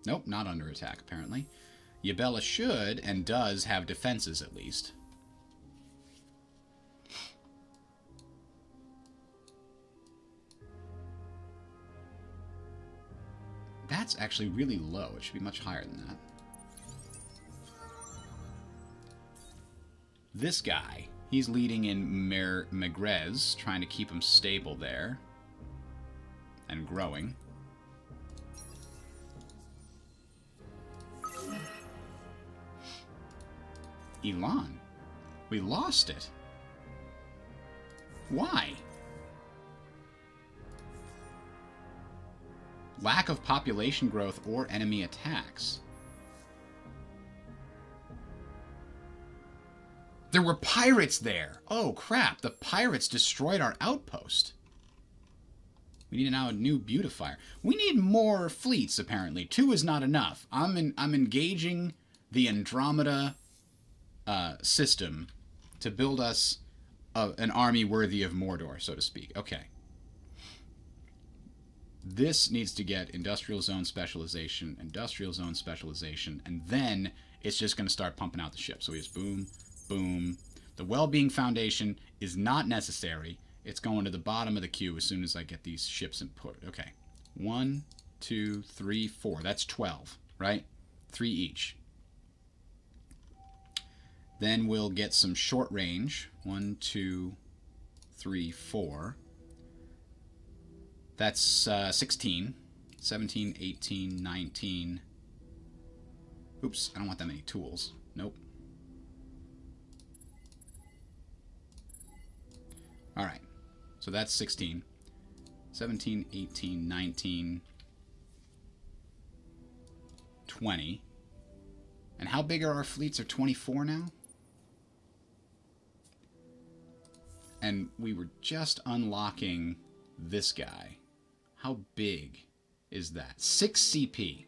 A: Nope, not under attack, apparently. Yabella should, and does, have defenses, at least. That's actually really low. It should be much higher than that. This guy, he's leading in Megrez, trying to keep him stable there. And growing. Elan. We lost it. Why? Lack of population growth or enemy attacks. There were pirates there. Oh, crap. The pirates destroyed our outpost. We need now a new beautifier. We need more fleets, apparently. 2 is not enough. I'm engaging the Andromeda system to build us an army worthy of Mordor, so to speak. Okay. This needs to get industrial zone specialization, and then it's just going to start pumping out the ships. So we just boom, boom. The well-being foundation is not necessary. It's going to the bottom of the queue as soon as I get these ships input. Okay. 1, 2, 3, 4. That's 12, right? 3 each. Then we'll get some short range. 1, 2, 3, 4. That's 16. 17, 18, 19. Oops, I don't want that many tools. Nope. Alright. So that's 16. 17, 18, 19, 20. And how big are our fleets? Are 24 now? And we were just unlocking this guy. How big is that? 6 CP.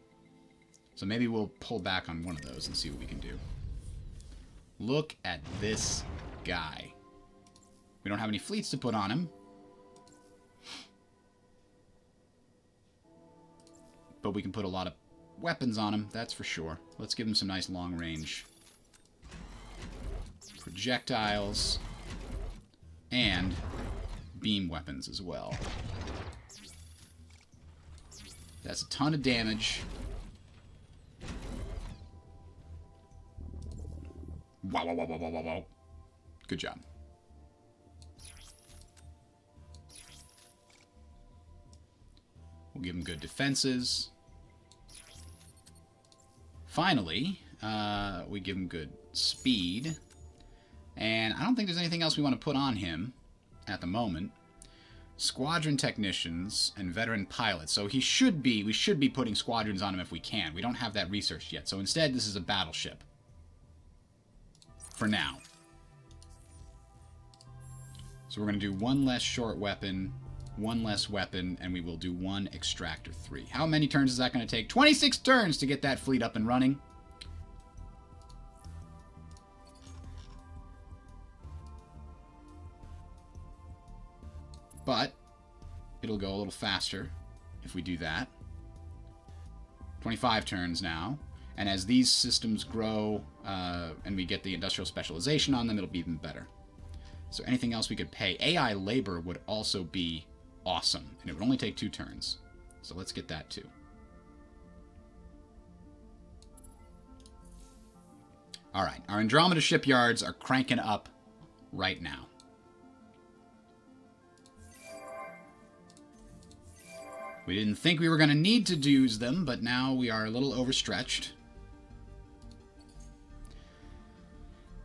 A: So maybe we'll pull back on one of those and see what we can do. Look at this guy. We don't have any fleets to put on him. But we can put a lot of weapons on him, that's for sure. Let's give him some nice long range projectiles and beam weapons as well. That's a ton of damage. Wow, wow, wow, wow, wow, wow, wow. Good job. We'll give him good defenses. Finally, we give him good speed. And I don't think there's anything else we want to put on him at the moment. Squadron technicians and veteran pilots. So we should be putting squadrons on him if we can. We don't have that researched yet. So instead, this is a battleship. For now. So we're going to do 1 less short weapon, 1 less weapon, and we will do 1 extractor 3. How many turns is that going to take? 26 turns to get that fleet up and running. But it'll go a little faster if we do that. 25 turns now. And as these systems grow and we get the industrial specialization on them, it'll be even better. So anything else we could pay? AI labor would also be awesome. And it would only take 2 turns. So let's get that too. Alright, our Andromeda shipyards are cranking up right now. We didn't think we were going to need to use them, but now we are a little overstretched.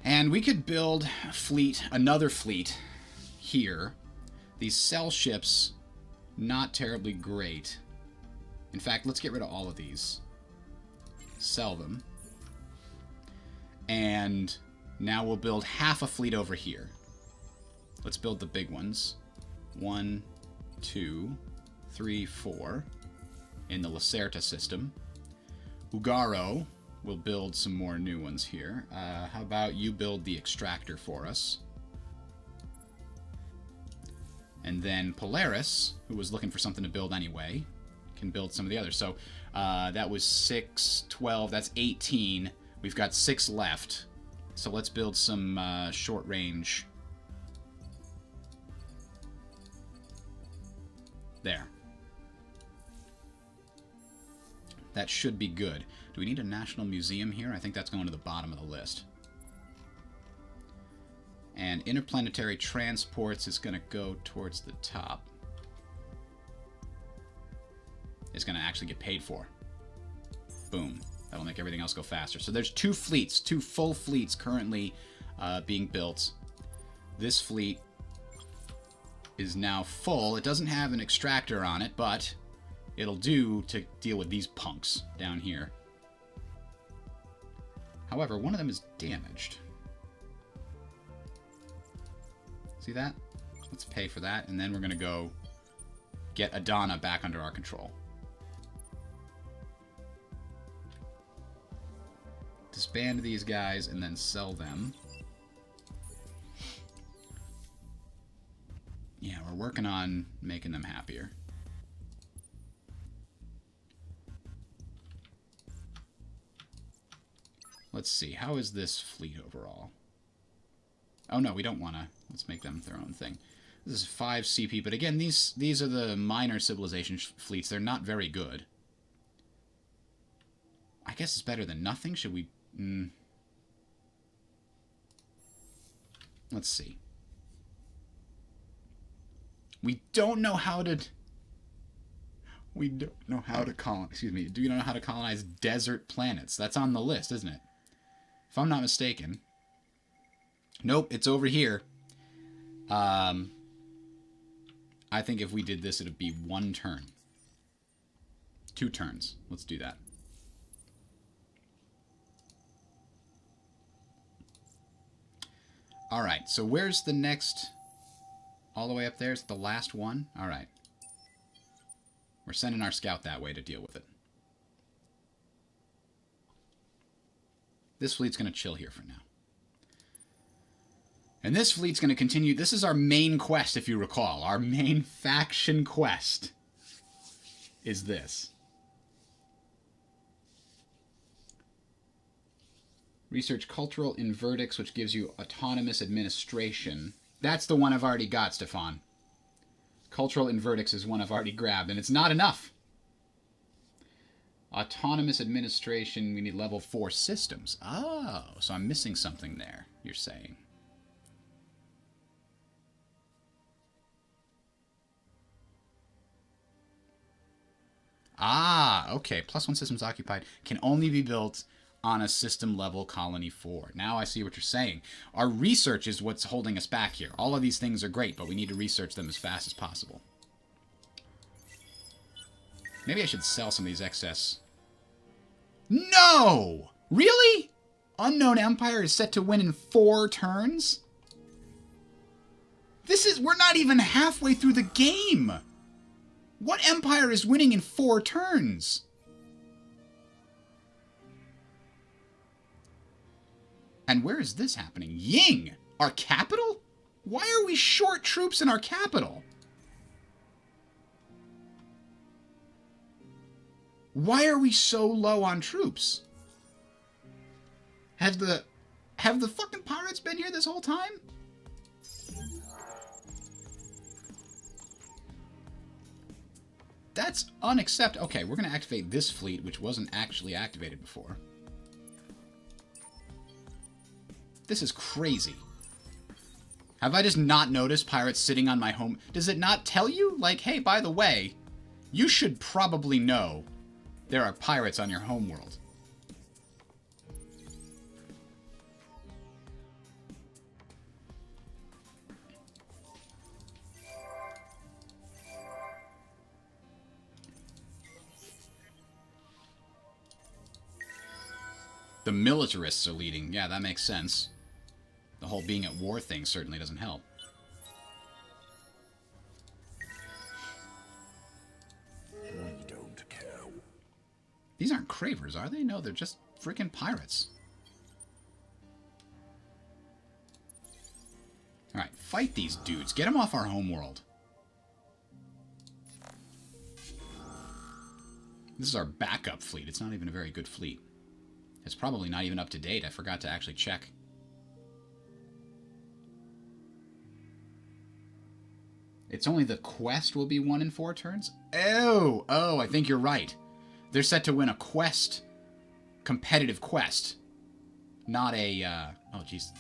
A: And we could build a fleet, another fleet, here. These cell ships, not terribly great. In fact, let's get rid of all of these. Sell them. And now we'll build half a fleet over here. Let's build the big ones. 1, 2, 3, 4 in the Lacerta system. Ugaro will build some more new ones here. How about you build the extractor for us? And then Polaris, who was looking for something to build anyway, can build some of the others. So that was 6, 12, that's 18. We've got 6 left. So let's build some short range. There. That should be good. Do we need a national museum here? I think that's going to the bottom of the list. And interplanetary transports is going to go towards the top. It's going to actually get paid for. Boom. That'll make everything else go faster. So there's 2 fleets, 2 full fleets currently being built. This fleet is now full. It doesn't have an extractor on it, but it'll do to deal with these punks down here. However, one of them is damaged. See that? Let's pay for that, and then we're going to go get Adana back under our control. Disband these guys and then sell them. Yeah, we're working on making them happier. Let's see, how is this fleet overall? Oh no, we don't want to. Let's make them their own thing. This is 5 CP, but again, these are the minor civilization fleets. They're not very good. I guess it's better than nothing. Should we... Let's see. We don't know how to... We don't know how to colonize... Excuse me. Do you know how to colonize desert planets? That's on the list, isn't it? If I'm not mistaken. Nope, it's over here. I think if we did this, it would be 1 turn. 2 turns. Let's do that. Alright, so where's the next... All the way up there? Is it the last one? Alright. We're sending our scout that way to deal with it. This fleet's going to chill here for now. And this fleet's going to continue. This is our main quest, if you recall. Our main faction quest is this. Research cultural inverdicts, which gives you autonomous administration. That's the one I've already got, Stefan. Cultural inverdicts is one I've already grabbed, and it's not enough. Autonomous administration, we need level 4 systems. Oh, so I'm missing something there, you're saying. Ah, okay. +1 systems occupied can only be built on a system level colony 4. Now I see what you're saying. Our research is what's holding us back here. All of these things are great, but we need to research them as fast as possible. Maybe I should sell some of these excess. No! Really? Unknown Empire is set to win in 4 turns? We're not even halfway through the game. What empire is winning in 4 turns? And where is this happening? Ying! Our capital? Why are we short troops in our capital? Why are we so low on troops? Have the fucking pirates been here this whole time? That's unacceptable. Okay, we're going to activate this fleet, which wasn't actually activated before. This is crazy. Have I just not noticed pirates sitting on my home? Does it not tell you? Like, hey, by the way, you should probably know there are pirates on your homeworld. The militarists are leading. Yeah, that makes sense. The whole being at war thing certainly doesn't help.
C: We don't care.
A: These aren't cravers, are they? No, they're just freaking pirates. Alright, fight these dudes. Get them off our homeworld. This is our backup fleet. It's not even a very good fleet. It's probably not even up to date. I forgot to actually check. It's only the quest will be 1 in 4 turns? Oh, I think you're right. They're set to win a quest, competitive quest, not a, oh jeez.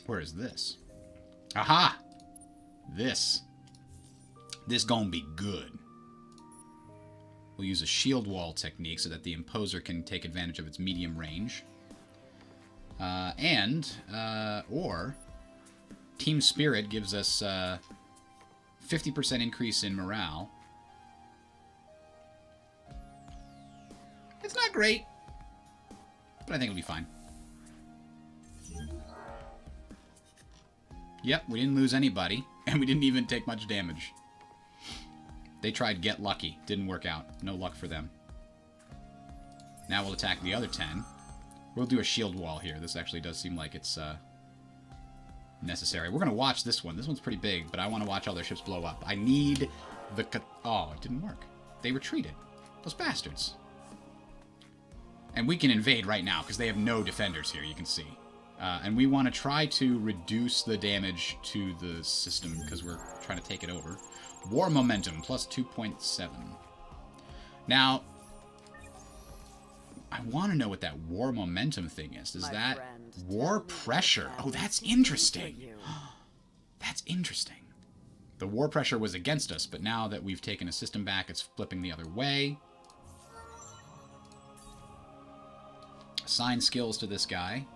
A: Where is this? Aha! This gonna be good. We'll use a shield wall technique so that the Imposer can take advantage of its medium range. Or Team Spirit gives us 50% increase in morale. It's not great, but I think it'll be fine. Yep, we didn't lose anybody, and we didn't even take much damage. They tried Get Lucky. Didn't work out. No luck for them. Now we'll attack the other 10. We'll do a shield wall here. This actually does seem like it's necessary. We're going to watch this one. This one's pretty big, but I want to watch all their ships blow up. I need the... Oh, it didn't work. They retreated. Those bastards. And we can invade right now, because they have no defenders here, you can see. And we want to try to reduce the damage to the system, because we're trying to take it over. War Momentum, plus 2.7. Now, I want to know what that War Momentum thing is. Is that War Pressure? Oh, that's interesting. That's interesting. The War Pressure was against us, but now that we've taken a system back, it's flipping the other way. Assign skills to this guy.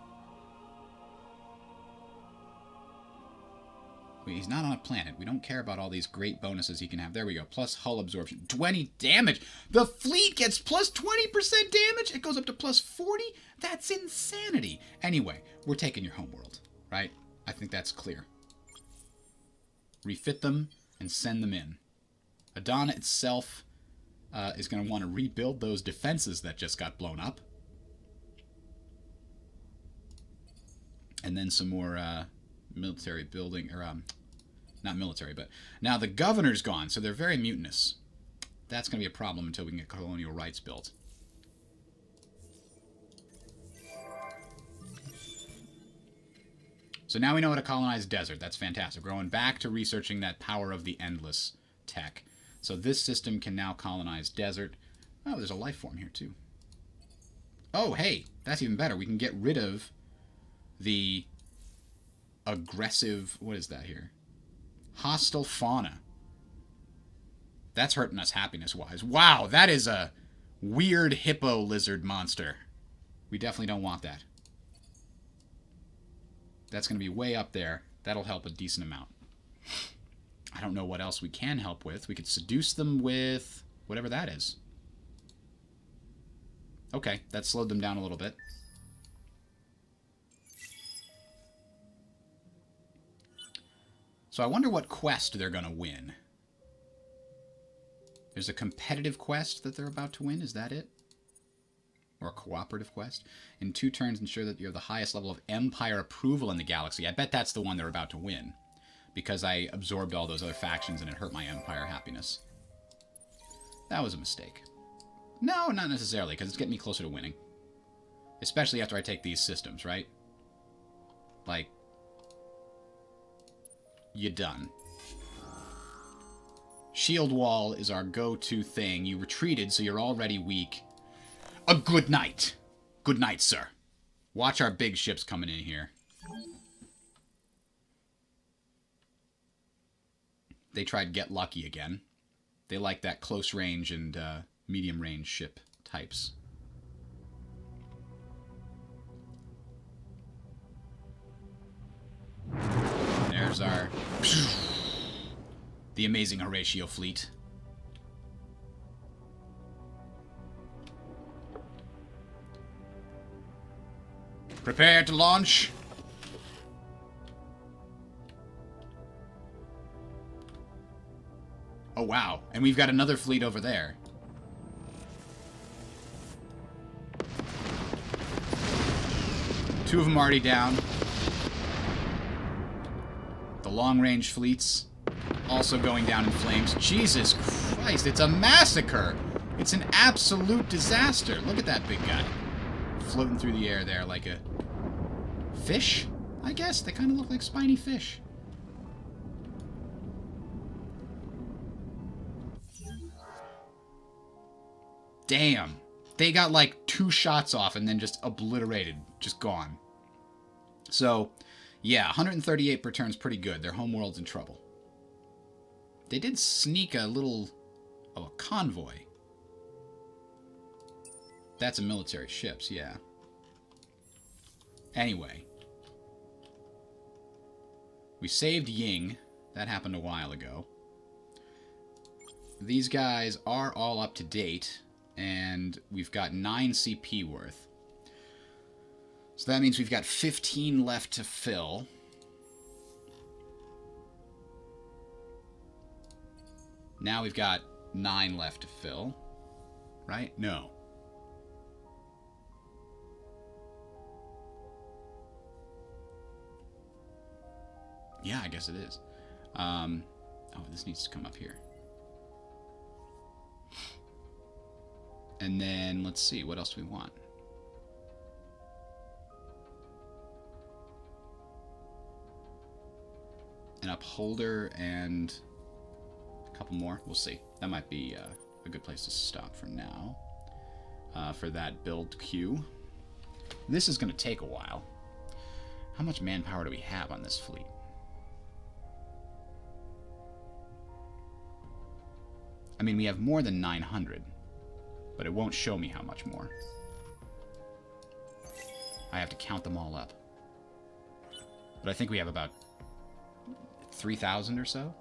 A: He's not on a planet. We don't care about all these great bonuses he can have. There we go. Plus hull absorption. 20 damage. The fleet gets plus 20% damage. It goes up to plus 40. That's insanity. Anyway, we're taking your homeworld, right? I think that's clear. Refit them and send them in. Adana itself is going to want to rebuild those defenses that just got blown up. And then some more... military building, or not military, but now the governor's gone, so they're very mutinous. That's going to be a problem until we can get colonial rights built. So now we know how to colonize desert. That's fantastic. We're going back to researching that Power of the Endless tech. So this system can now colonize desert. Oh, there's a life form here too. Oh, hey, that's even better. We can get rid of the aggressive, what is that here? Hostile fauna. That's hurting us happiness-wise. Wow, that is a weird hippo lizard monster. We definitely don't want that. That's going to be way up there. That'll help a decent amount. I don't know what else we can help with. We could seduce them with whatever that is. Okay, that slowed them down a little bit. So I wonder what quest they're going to win. There's a competitive quest that they're about to win. Is that it? Or a cooperative quest? In 2 turns, ensure that you have the highest level of Empire approval in the galaxy. I bet that's the one they're about to win. Because I absorbed all those other factions and it hurt my Empire happiness. That was a mistake. No, not necessarily, because it's getting me closer to winning. Especially after I take these systems, right? Like... you're done. Shield wall is our go-to thing. You retreated, so you're already weak. A good night. Good night, sir. Watch our big ships coming in here. They tried Get Lucky again. They like that close range and medium range ship types. There's our... the amazing Horatio fleet. Prepare to launch. Oh, wow. And we've got another fleet over there. Two of them already down. The long-range fleets also going down in flames. Jesus Christ, it's a massacre. It's an absolute disaster. Look at that big guy. floating through the air there like a fish, I guess. They kind of look like spiny fish. Damn. They got like 2 shots off and then just obliterated. Just gone. So, yeah, 138 per turn's pretty good. Their homeworld's in trouble. They did sneak a little... Oh, a convoy. That's a military ships, yeah. Anyway. We saved Ying. That happened a while ago. These guys are all up to date. And we've got 9 CP worth. So that means we've got 15 left to fill. Now we've got 9 left to fill. Right? No. Yeah, I guess it is. Oh, this needs to come up here. And then, let's see, what else do we want? An upholder and a couple more. We'll see. That might be a good place to stop for now. For that build queue. This is going to take a while. How much manpower do we have on this fleet? I mean, we have more than 900. But it won't show me how much more. I have to count them all up. But I think we have about 3,000 or so.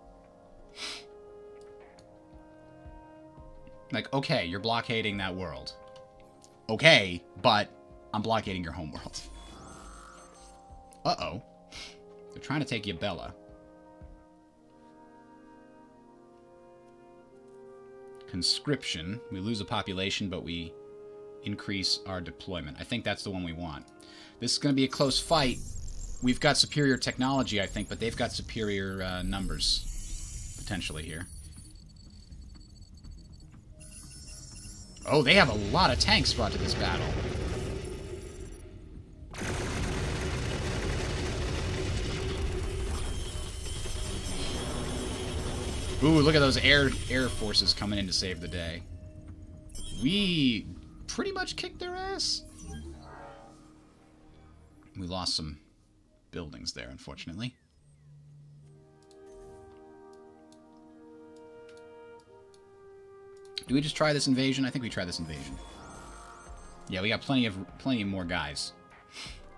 A: Like, okay, you're blockading that world. Okay, but I'm blockading your homeworld. Uh-oh. They're trying to take Yabella. Conscription. We lose a population, but we increase our deployment. I think that's the one we want. This is going to be a close fight. We've got superior technology, I think, but they've got superior numbers, potentially, here. Oh, they have a lot of tanks brought to this battle. Ooh, look at those air forces coming in to save the day. We pretty much kicked their ass. We lost some buildings there, unfortunately. Do we just try this invasion? I think we try this invasion. Yeah, we got plenty more guys.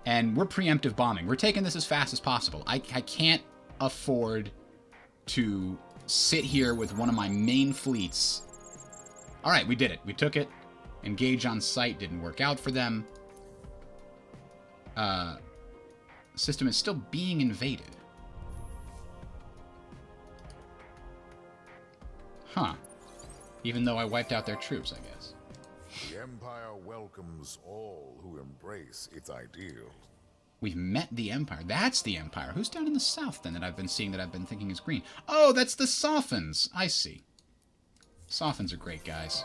A: And we're preemptive bombing. We're taking this as fast as possible. I can't afford to sit here with one of my main fleets. Alright, we did it. We took it. Engage on site didn't work out for them. The system is still being invaded. Huh. Even though I wiped out their troops, I guess.
C: The Empire welcomes all who embrace its ideals.
A: We've met the Empire. That's the Empire. Who's down in the south, then, that I've been seeing that I've been thinking is green? Oh, that's the Sophons. I see. Sophons are great guys.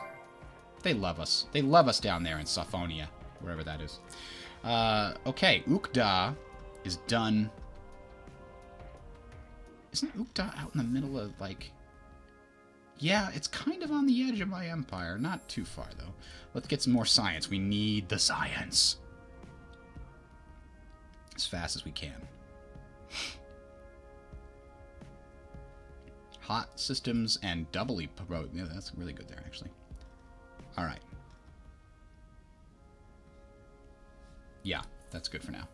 A: They love us. They love us down there in Sophonia, wherever that is. Okay, Ukda is done. Isn't Ukda out in the middle of, like... Yeah, it's kind of on the edge of my empire. Not too far, though. Let's get some more science. We need the science. As fast as we can. Hot systems and doubly... Yeah, that's really good there, actually. Alright. Yeah, that's good for now.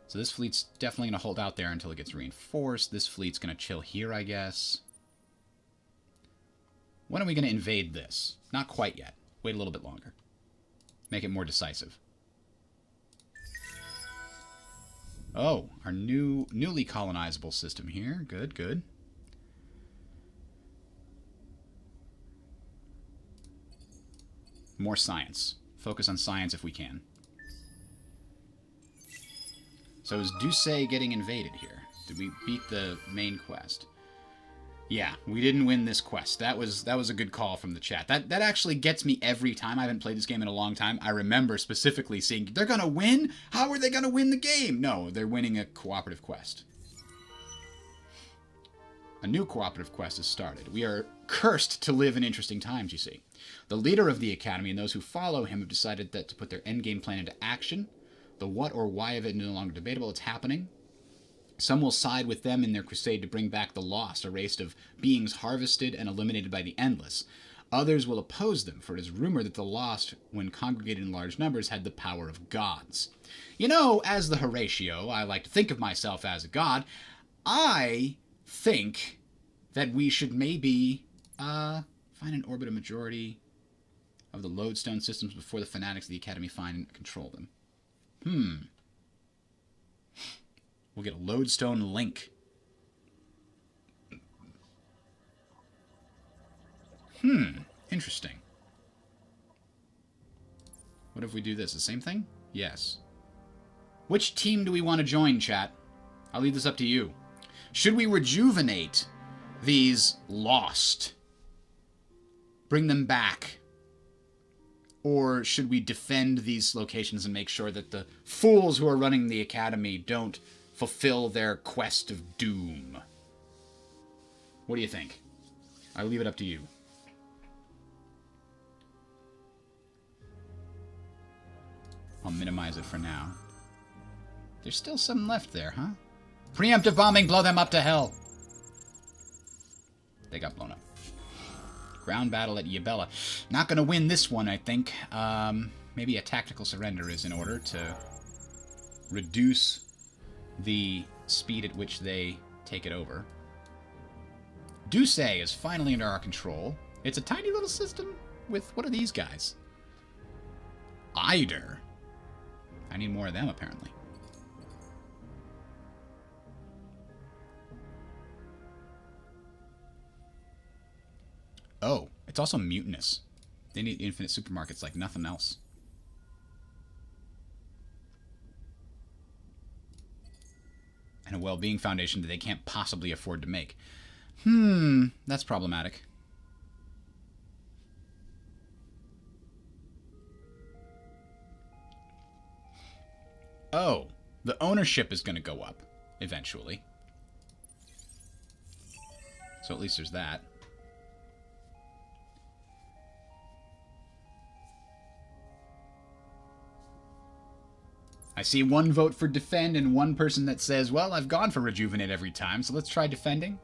A: So this fleet's definitely going to hold out there until it gets reinforced. This fleet's going to chill here, I guess. When are we going to invade this? Not quite yet. Wait a little bit longer. Make it more decisive. Oh, our newly colonizable system here. Good, good. More science. Focus on science if we can. So is Duce getting invaded here? Did we beat the main quest? Yeah, we didn't win this quest. That was a good call from the chat. That actually gets me every time. I haven't played this game in a long time. I remember specifically seeing, they're going to win? How are they going to win the game? No, they're winning a cooperative quest. A new cooperative quest has started. We are cursed to live in interesting times, you see. The leader of the Academy and those who follow him have decided that to put their endgame plan into action. The what or why of it is no longer debatable. It's happening. Some will side with them in their crusade to bring back the lost, a race of beings harvested and eliminated by the endless. Others will oppose them, for it is rumored that the lost, when congregated in large numbers, had the power of gods. You know, as the Horatio, I like to think of myself as a god. I think that we should maybe find and orbit a majority of the lodestone systems before the fanatics of the Academy find and control them. We'll get a lodestone link. Interesting. What if we do this? The same thing? Yes. Which team do we want to join, chat? I'll leave this up to you. Should we rejuvenate these lost? Bring them back? Or should we defend these locations and make sure that the fools who are running the Academy don't fulfill their quest of doom? What do you think? I leave it up to you. I'll minimize it for now. There's still some left there, huh? Preemptive bombing, blow them up to hell. They got blown up. Ground battle at Yabella. Not going to win this one, I think. Maybe a tactical surrender is in order to reduce the speed at which they take it over. Duce is finally under our control. It's a tiny little system with, what are these guys? Eider. I need more of them, apparently. Oh, it's also mutinous. They need infinite supermarkets like nothing else. And a well-being foundation that they can't possibly afford to make. That's problematic. Oh, the ownership is going to go up eventually. So at least there's that. I see one vote for defend and one person that says, well, I've gone for rejuvenate every time, so let's try defending.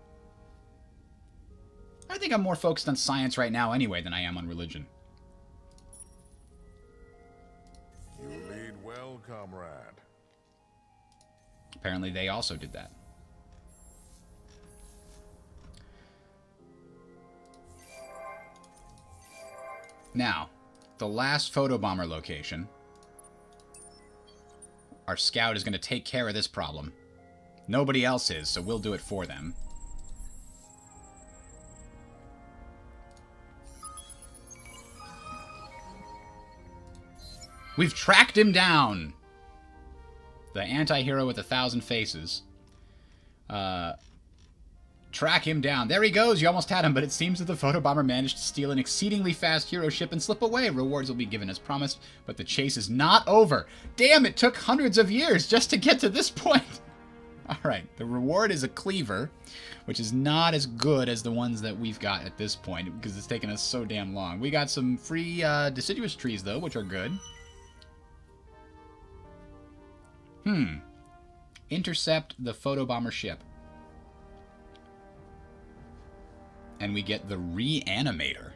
A: I think I'm more focused on science right now anyway than I am on religion.
C: You lead well, comrade.
A: Apparently they also did that. Now, the last photobomber location. Our scout is going to take care of this problem. Nobody else is, so we'll do it for them. We've tracked him down! The anti-hero with 1,000 faces. Track him down. There he goes! You almost had him, but it seems that the photobomber managed to steal an exceedingly fast hero ship and slip away. Rewards will be given as promised, but the chase is not over. Damn, it took hundreds of years just to get to this point! Alright, the reward is a cleaver, which is not as good as the ones that we've got at this point, because it's taken us so damn long. We got some free deciduous trees, though, which are good. Intercept the photobomber ship. And we get the Reanimator.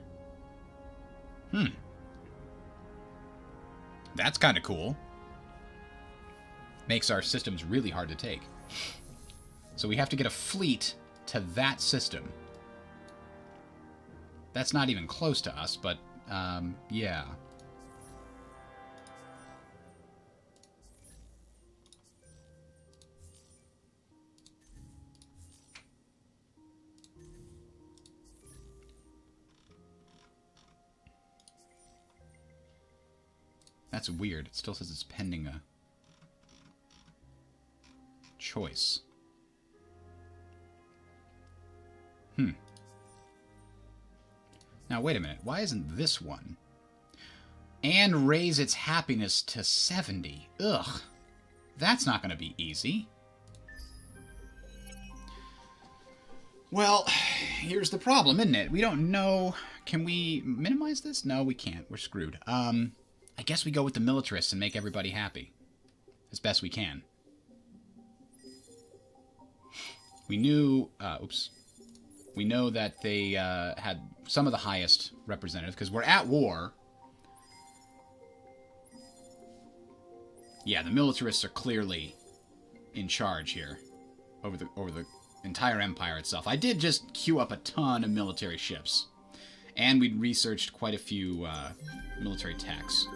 A: That's kind of cool. Makes our systems really hard to take. So we have to get a fleet to that system. That's not even close to us, but, yeah. That's weird. It still says it's pending a choice. Now, wait a minute. Why isn't this one? And raise its happiness to 70. Ugh. That's not going to be easy. Well, here's the problem, isn't it? We don't know... Can we minimize this? No, we can't. We're screwed. I guess we go with the militarists and make everybody happy. As best we can. We knew... oops. We know that they had some of the highest representatives, because we're at war. Yeah, the militarists are clearly in charge here over the entire empire itself. I did just queue up a ton of military ships. And we'd researched quite a few military techs.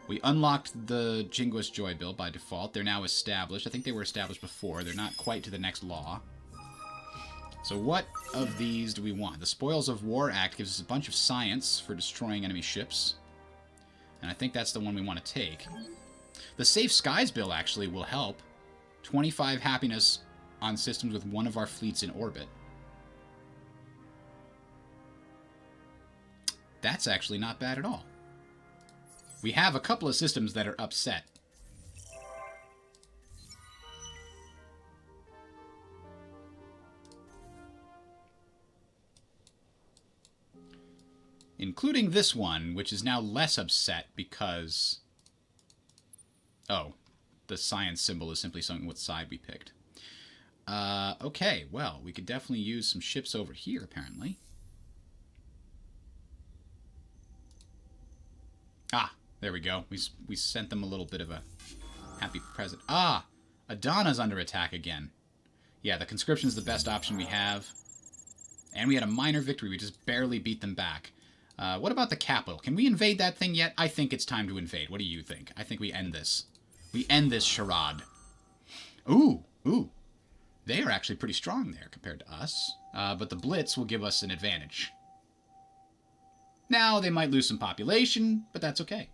A: We unlocked the Jingoist Joy Bill by default. They're now established. I think they were established before. They're not quite to the next law. So what of these do we want? The Spoils of War Act gives us a bunch of science for destroying enemy ships. And I think that's the one we want to take. The Safe Skies Bill actually will help. 25 happiness on systems with one of our fleets in orbit. That's actually not bad at all. We have a couple of systems that are upset. Including this one, which is now less upset because... Oh, the science symbol is simply something what side we picked. Okay, well, we could definitely use some ships over here, apparently. Ah, there we go. We sent them a little bit of a happy present. Ah, Adana's under attack again. Yeah, the conscription's the best option we have. And we had a minor victory. We just barely beat them back. What about the capital? Can we invade that thing yet? I think it's time to invade. What do you think? I think we end this. We end this charade. Ooh. They are actually pretty strong there compared to us. But the Blitz will give us an advantage. Now, they might lose some population, but that's okay.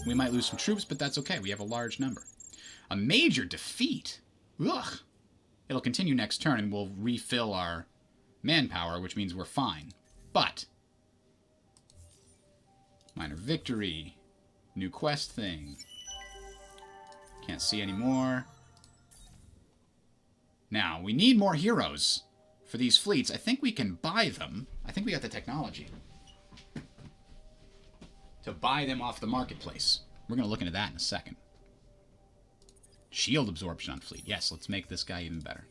A: We might lose some troops, but that's okay. We have a large number. A major defeat? Ugh. It'll continue next turn, and we'll refill our manpower, which means we're fine. But... minor victory. New quest thing. Can't see anymore. Now, we need more heroes for these fleets. I think we can buy them. I think we got the technology to buy them off the marketplace. We're going to look into that in a second. Shield absorption on fleet. Yes, let's make this guy even better.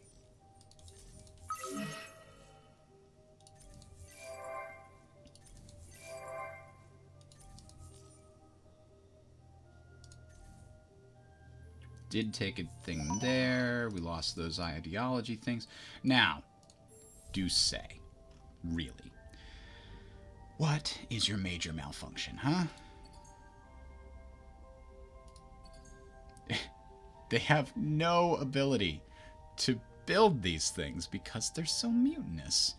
A: Did take a thing there. We lost those ideology things. Now, do say, really, what is your major malfunction, huh? They have no ability to build these things because they're so mutinous.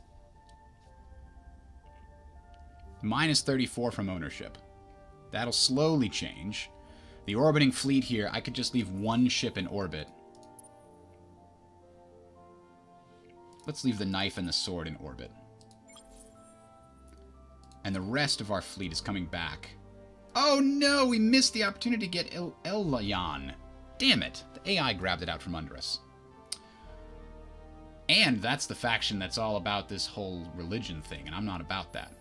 A: Minus 34 from ownership. That'll slowly change. The orbiting fleet here, I could just leave one ship in orbit. Let's leave the knife and the sword in orbit. And the rest of our fleet is coming back. Oh no, we missed the opportunity to get Elayan. Damn it, the AI grabbed it out from under us. And that's the faction that's all about this whole religion thing, and I'm not about that.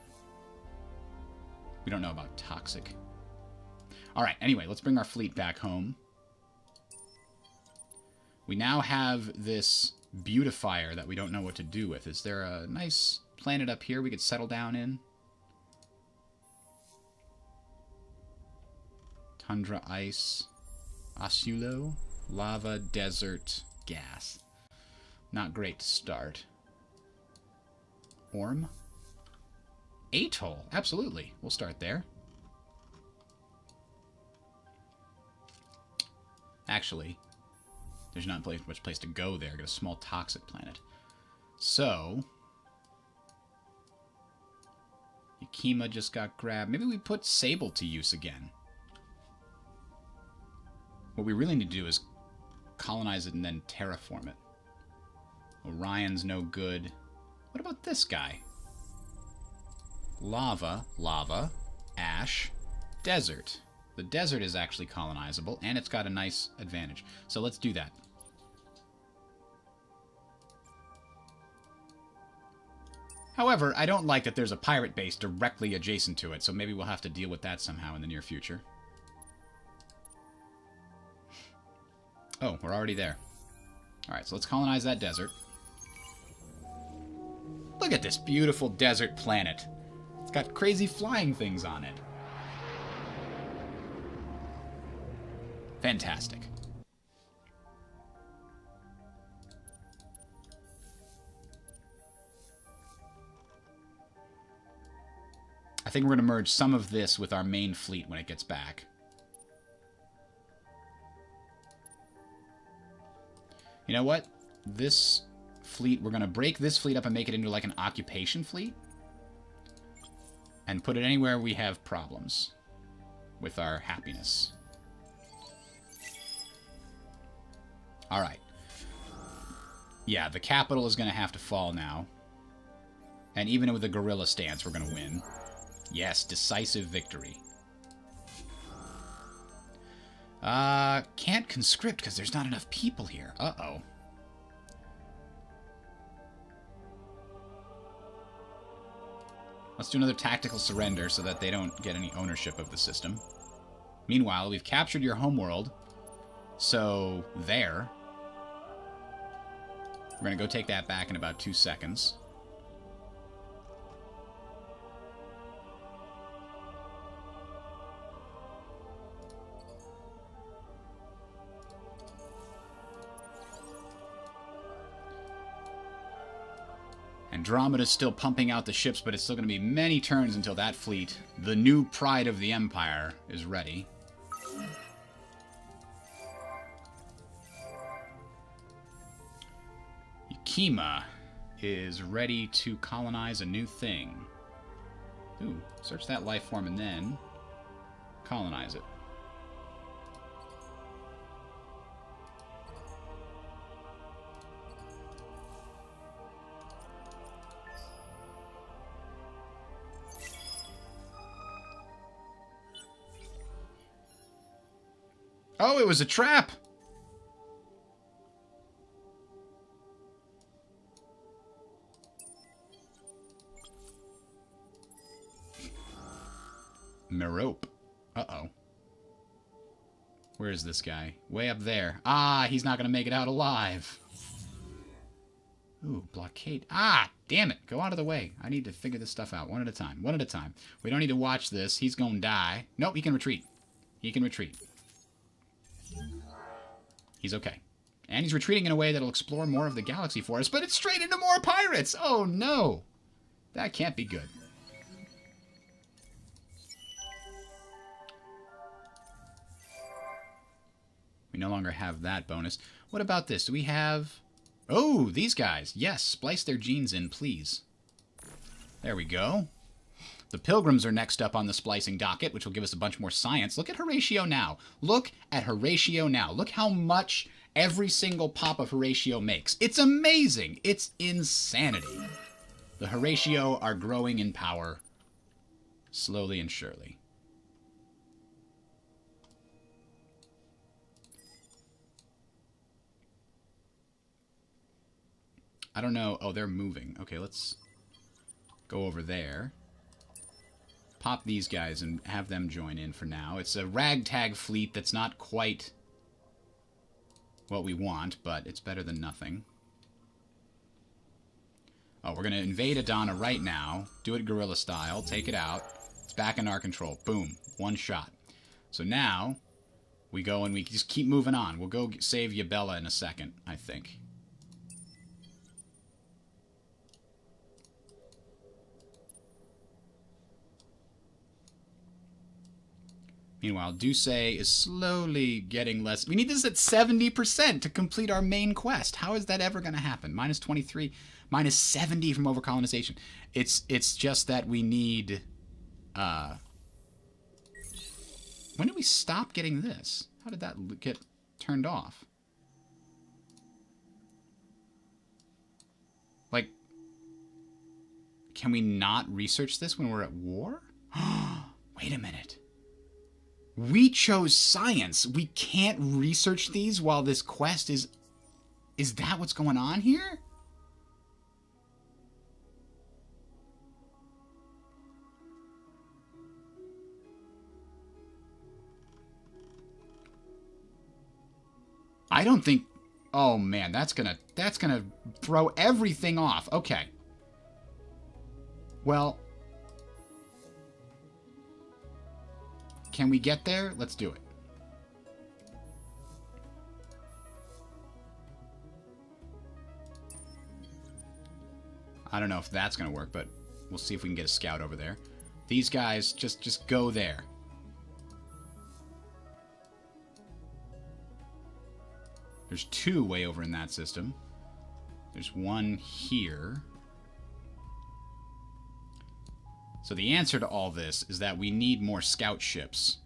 A: We don't know about toxic. Alright, anyway, let's bring our fleet back home. We now have this beautifier that we don't know what to do with. Is there a nice planet up here we could settle down in? Tundra, ice, Asulo, lava, desert, gas. Not great to start. Orm? Atoll, absolutely. We'll start there. Actually, there's not much place to go there. Got a small toxic planet. So, Yakima just got grabbed. Maybe we put Sable to use again. What we really need to do is colonize it and then terraform it. Orion's no good. What about this guy? Lava, lava, ash, desert. The desert is actually colonizable, and it's got a nice advantage. So let's do that. However, I don't like that there's a pirate base directly adjacent to it, so maybe we'll have to deal with that somehow in the near future. Oh, we're already there. Alright, so let's colonize that desert. Look at this beautiful desert planet. It's got crazy flying things on it. Fantastic. I think we're going to merge some of this with our main fleet when it gets back. You know what? This fleet, we're going to break this fleet up and make it into like an occupation fleet. And put it anywhere we have problems with our happiness. Alright. Yeah, the capital is going to have to fall now. And even with a guerrilla stance, we're going to win. Yes, decisive victory. Can't conscript because there's not enough people here. Uh-oh. Let's do another tactical surrender so that they don't get any ownership of the system. Meanwhile, we've captured your homeworld. So, there. We're going to go take that back in about 2 seconds. Andromeda's still pumping out the ships, but it's still going to be many turns until that fleet, the new pride of the Empire, is ready. Yakima is ready to colonize a new thing. Ooh, search that life form and then colonize it. Oh, it was a trap! Merope. Uh-oh. Where is this guy? Way up there. Ah, he's not going to make it out alive. Ooh, blockade. Ah, damn it. Go out of the way. I need to figure this stuff out one at a time. One at a time. We don't need to watch this. He's going to die. Nope, he can retreat. He can retreat. He's okay. And he's retreating in a way that'll explore more of the galaxy for us, but it's straight into more pirates! Oh, no! That can't be good. We no longer have that bonus. What about this? Do we have... Oh, these guys. Yes, splice their genes in, please. There we go. The Pilgrims are next up on the splicing docket, which will give us a bunch more science. Look at Horatio now. Look at Horatio now. Look how much every single pop of Horatio makes. It's amazing. It's insanity. The Horatio are growing in power slowly and surely. I don't know. Oh, they're moving. Okay, let's go over there. Pop these guys and have them join in for now. It's a ragtag fleet that's not quite what we want, but it's better than nothing. Oh, we're going to invade Adana right now. Do it guerrilla style. Take it out. It's back in our control. Boom. One shot. So now we go and we just keep moving on. We'll go save Yabella in a second, I think. Meanwhile, Duce is slowly getting less. We need this at 70% to complete our main quest. How is that ever going to happen? Minus 23, minus 70 from overcolonization. It's just that we need... When did we stop getting this? How did that get turned off? Like, Can we not research this when we're at war? Wait a minute. We chose science. We can't research these while this quest is... Is that what's going on here? I don't think... Oh, man, that's gonna throw everything off. Okay. Well... Can we get there? Let's do it. I don't know if that's going to work, but we'll see if we can get a scout over there. These guys, just go there. There's two way over in that system. There's one here. So the answer to all this is that we need more scout ships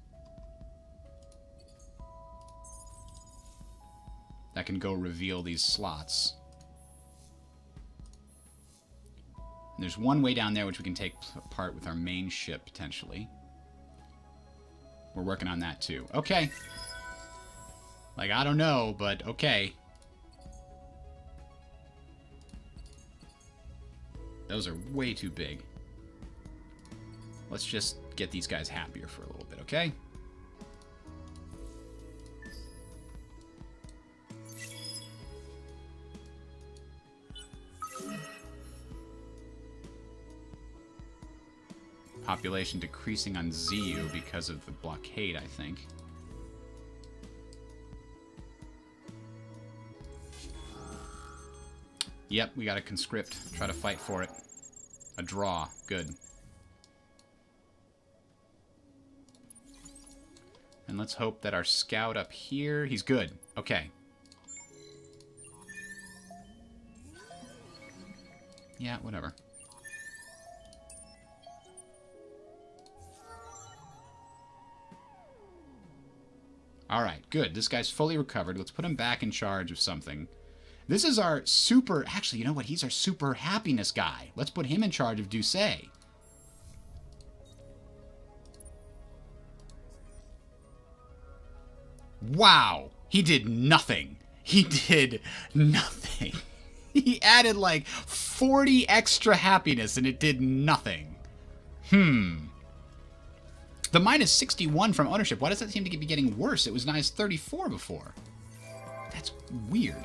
A: that can go reveal these slots. And there's one way down there which we can take apart with our main ship, potentially. We're working on that, too. Okay. Like, I don't know, but okay. Those are way too big. Let's just get these guys happier for a little bit, okay? Population decreasing on ZU because of the blockade, I think. Yep, we got a conscript. Try to fight for it. A draw. Good. And let's hope that our scout up here... He's good. Okay. Yeah, whatever. Alright, good. This guy's fully recovered. Let's put him back in charge of something. This is our super... Actually, you know what? He's our super happiness guy. Let's put him in charge of Doucet. Wow. He did nothing. He did nothing. He added like 40 extra happiness and it did nothing. The minus 61 from ownership. Why does that seem to be getting worse? It was minus 34 before. That's weird.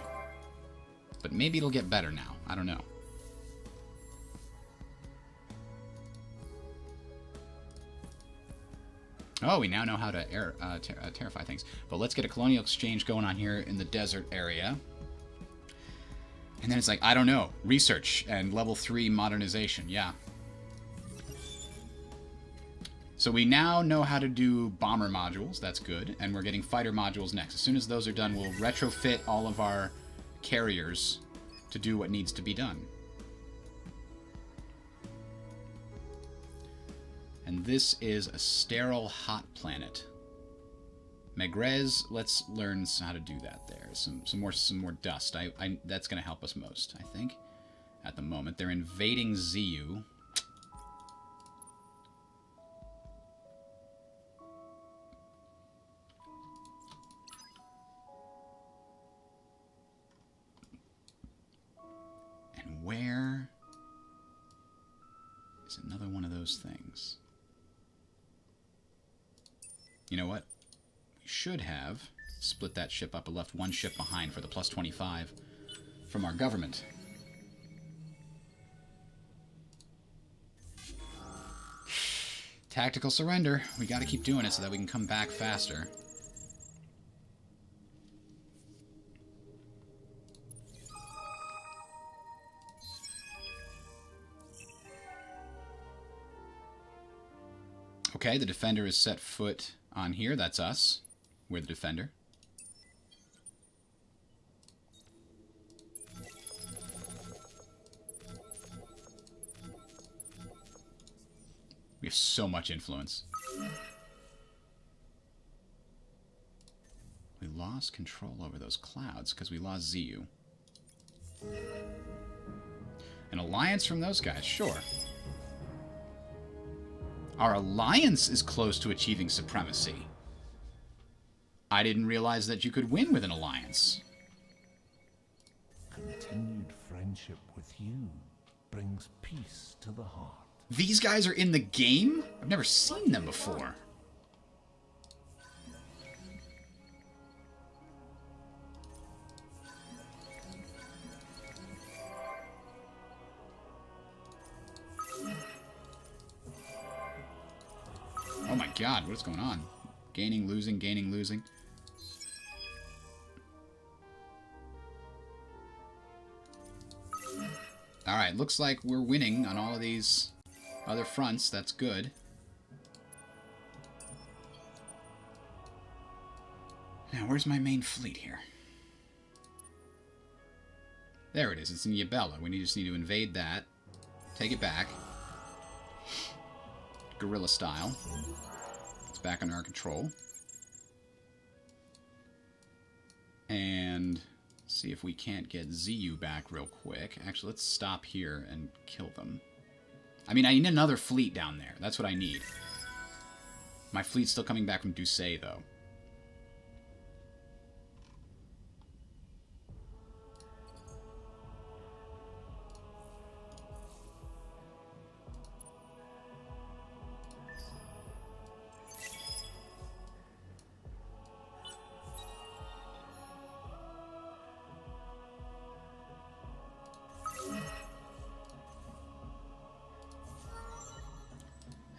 A: But maybe it'll get better now. I don't know. Oh, we now know how to terrify things. But let's get a colonial exchange going on here in the desert area. And then it's like, I don't know. Research and level 3 modernization. Yeah. So we now know how to do bomber modules. That's good. And we're getting fighter modules next. As soon as those are done, we'll retrofit all of our carriers to do what needs to be done. And this is a sterile hot planet. Megrez, let's learn how to do that there. Some more dust. That's going to help us most, I think. At the moment, they're invading ZU. And where is another one of those things? You know what? We should have split that ship up and left one ship behind for the plus 25 from our government. Tactical surrender. We got to keep doing it so that we can come back faster. Okay, the defender is set foot on here. That's us. We're the defender. We have so much influence. We lost control over those clouds because we lost ZU. An alliance from those guys, sure. Our alliance is close to achieving supremacy. I didn't realize that you could win with an alliance.
F: Continued friendship with you brings peace to the heart.
A: These guys are in the game? I've never seen them before. Oh my god, what is going on? Gaining, losing, gaining, losing. Alright, looks like we're winning on all of these other fronts. That's good. Now, where's my main fleet here? There it is. It's in Yabella. We just need to invade that. Take it back. Guerrilla style. It's back under our control. And see if we can't get ZU back real quick. Actually, let's stop here and kill them. I mean, I need another fleet down there. That's what I need. My fleet's still coming back from Doucet, though.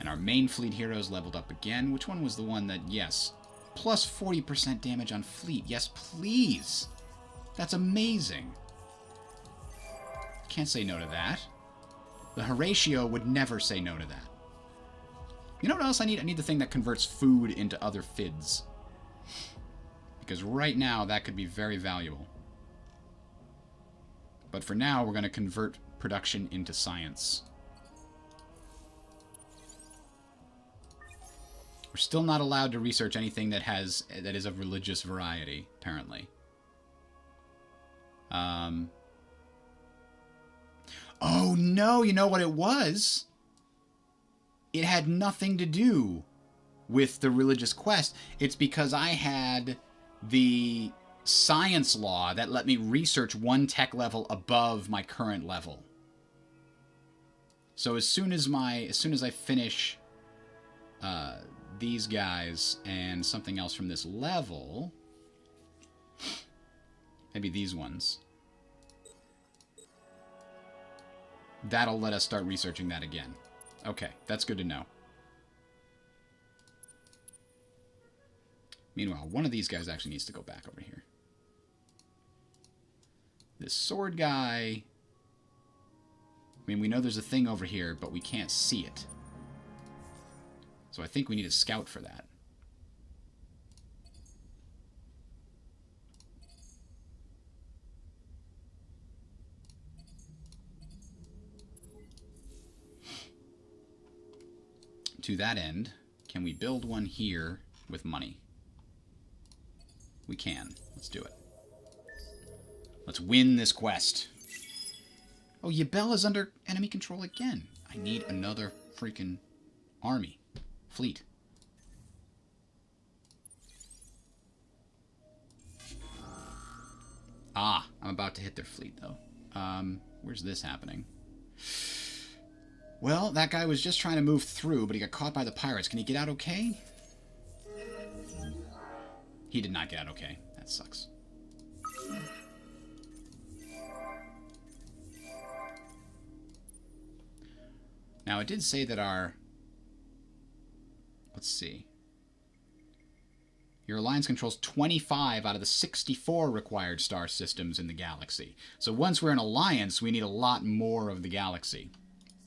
A: And our main fleet heroes leveled up again. Which one was the one that, yes, plus 40% damage on fleet. Yes, please. That's amazing. Can't say no to that. The Horatio would never say no to that. You know what else I need? I need the thing that converts food into other FIDs. Because right now, that could be very valuable. But for now, we're going to convert production into science. We're still not allowed to research anything that is of religious variety, apparently. Oh no, you know what it was? It had nothing to do with the religious quest. It's because I had the science law that let me research one tech level above my current level. So as soon as I finish these guys and something else from this level, maybe these ones, that'll let us start researching that again. Okay, that's good to know. Meanwhile, one of these guys actually needs to go back over here. This sword guy, I mean, we know there's a thing over here, but we can't see it. So I think we need a scout for that. To that end, can we build one here with money? We can. Let's do it. Let's win this quest. Oh, Yabella's under enemy control again. I need another freaking army. Fleet. Ah, I'm about to hit their fleet, though. Where's this happening? Well, that guy was just trying to move through, but he got caught by the pirates. Can he get out okay? He did not get out okay. That sucks. Now, it did say that our... Let's see. Your alliance controls 25 out of the 64 required star systems in the galaxy. So once we're an alliance, we need a lot more of the galaxy.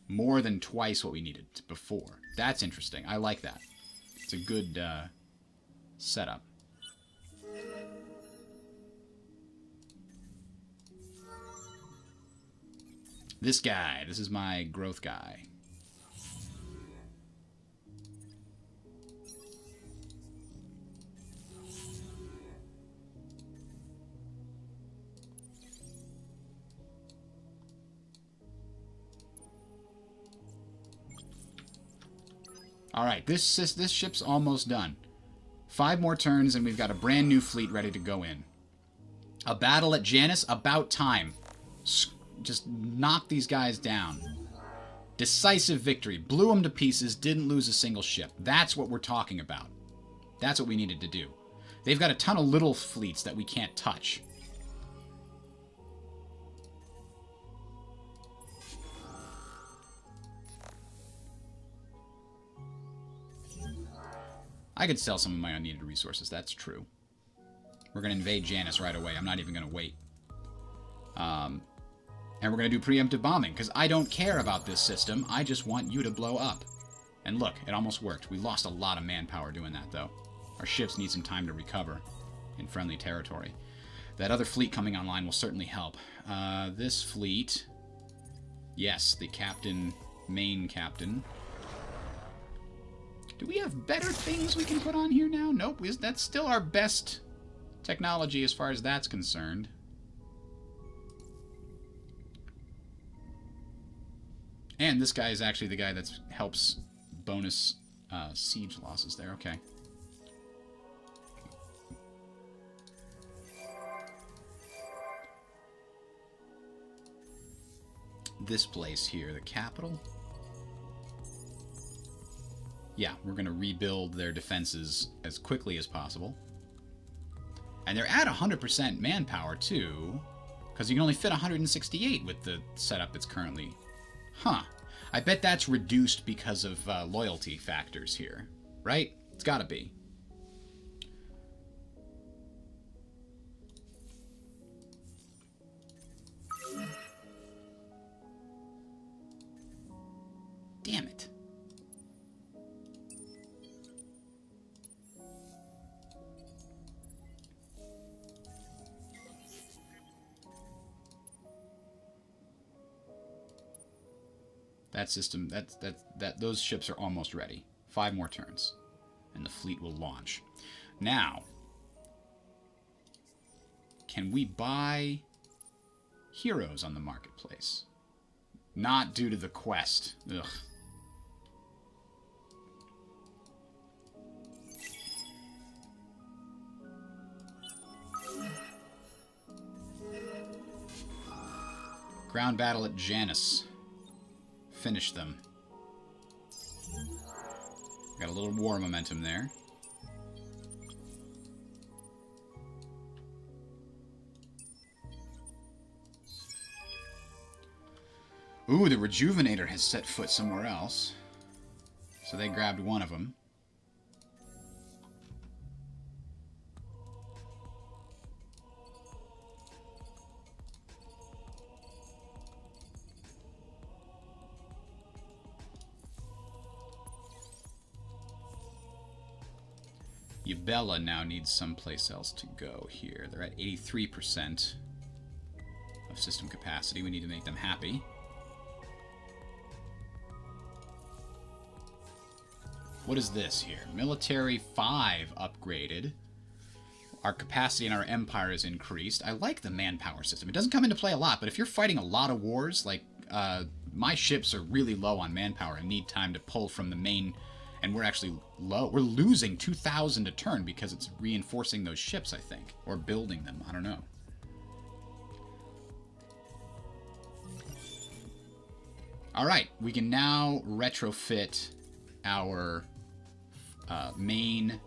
A: More than twice what we needed before. That's interesting. I like that. It's a good setup. This guy. This is my growth guy. Alright, this ship's almost done. 5 more turns and we've got a brand new fleet ready to go in. A battle at Janus, about time. Just knock these guys down. Decisive victory. Blew them to pieces, didn't lose a single ship. That's what we're talking about. That's what we needed to do. They've got a ton of little fleets that we can't touch. I could sell some of my unneeded resources, that's true. We're going to invade Janus right away. I'm not even going to wait. And we're going to do preemptive bombing, because I don't care about this system. I just want you to blow up. And look, it almost worked. We lost a lot of manpower doing that, though. Our ships need some time to recover in friendly territory. That other fleet coming online will certainly help. This fleet... Yes, the captain, main captain... Do we have better things we can put on here now? Nope, that's still our best technology as far as that's concerned. And this guy is actually the guy that helps bonus siege losses there. Okay. This place here, the capital... Yeah, we're going to rebuild their defenses as quickly as possible. And they're at 100% manpower, too. Because you can only fit 168 with the setup that's currently... Huh. I bet that's reduced because of loyalty factors here. Right? It's got to be. Damn it. That system, those ships are almost ready. 5 more turns, and the fleet will launch. Now, can we buy heroes on the marketplace? Not due to the quest. Ugh. Ground battle at Janus. Finish them. Got a little war momentum there. Ooh, the Rejuvenator has set foot somewhere else. So they grabbed one of them. Yubella now needs someplace else to go here. They're at 83% of system capacity. We need to make them happy. What is this here? Military 5 upgraded. Our capacity in our empire is increased. I like the manpower system. It doesn't come into play a lot, but if you're fighting a lot of wars, like my ships are really low on manpower and need time to pull from the main... And we're actually low. We're losing 2,000 a turn because it's reinforcing those ships, I think. Or building them. I don't know. Alright, we can now retrofit our main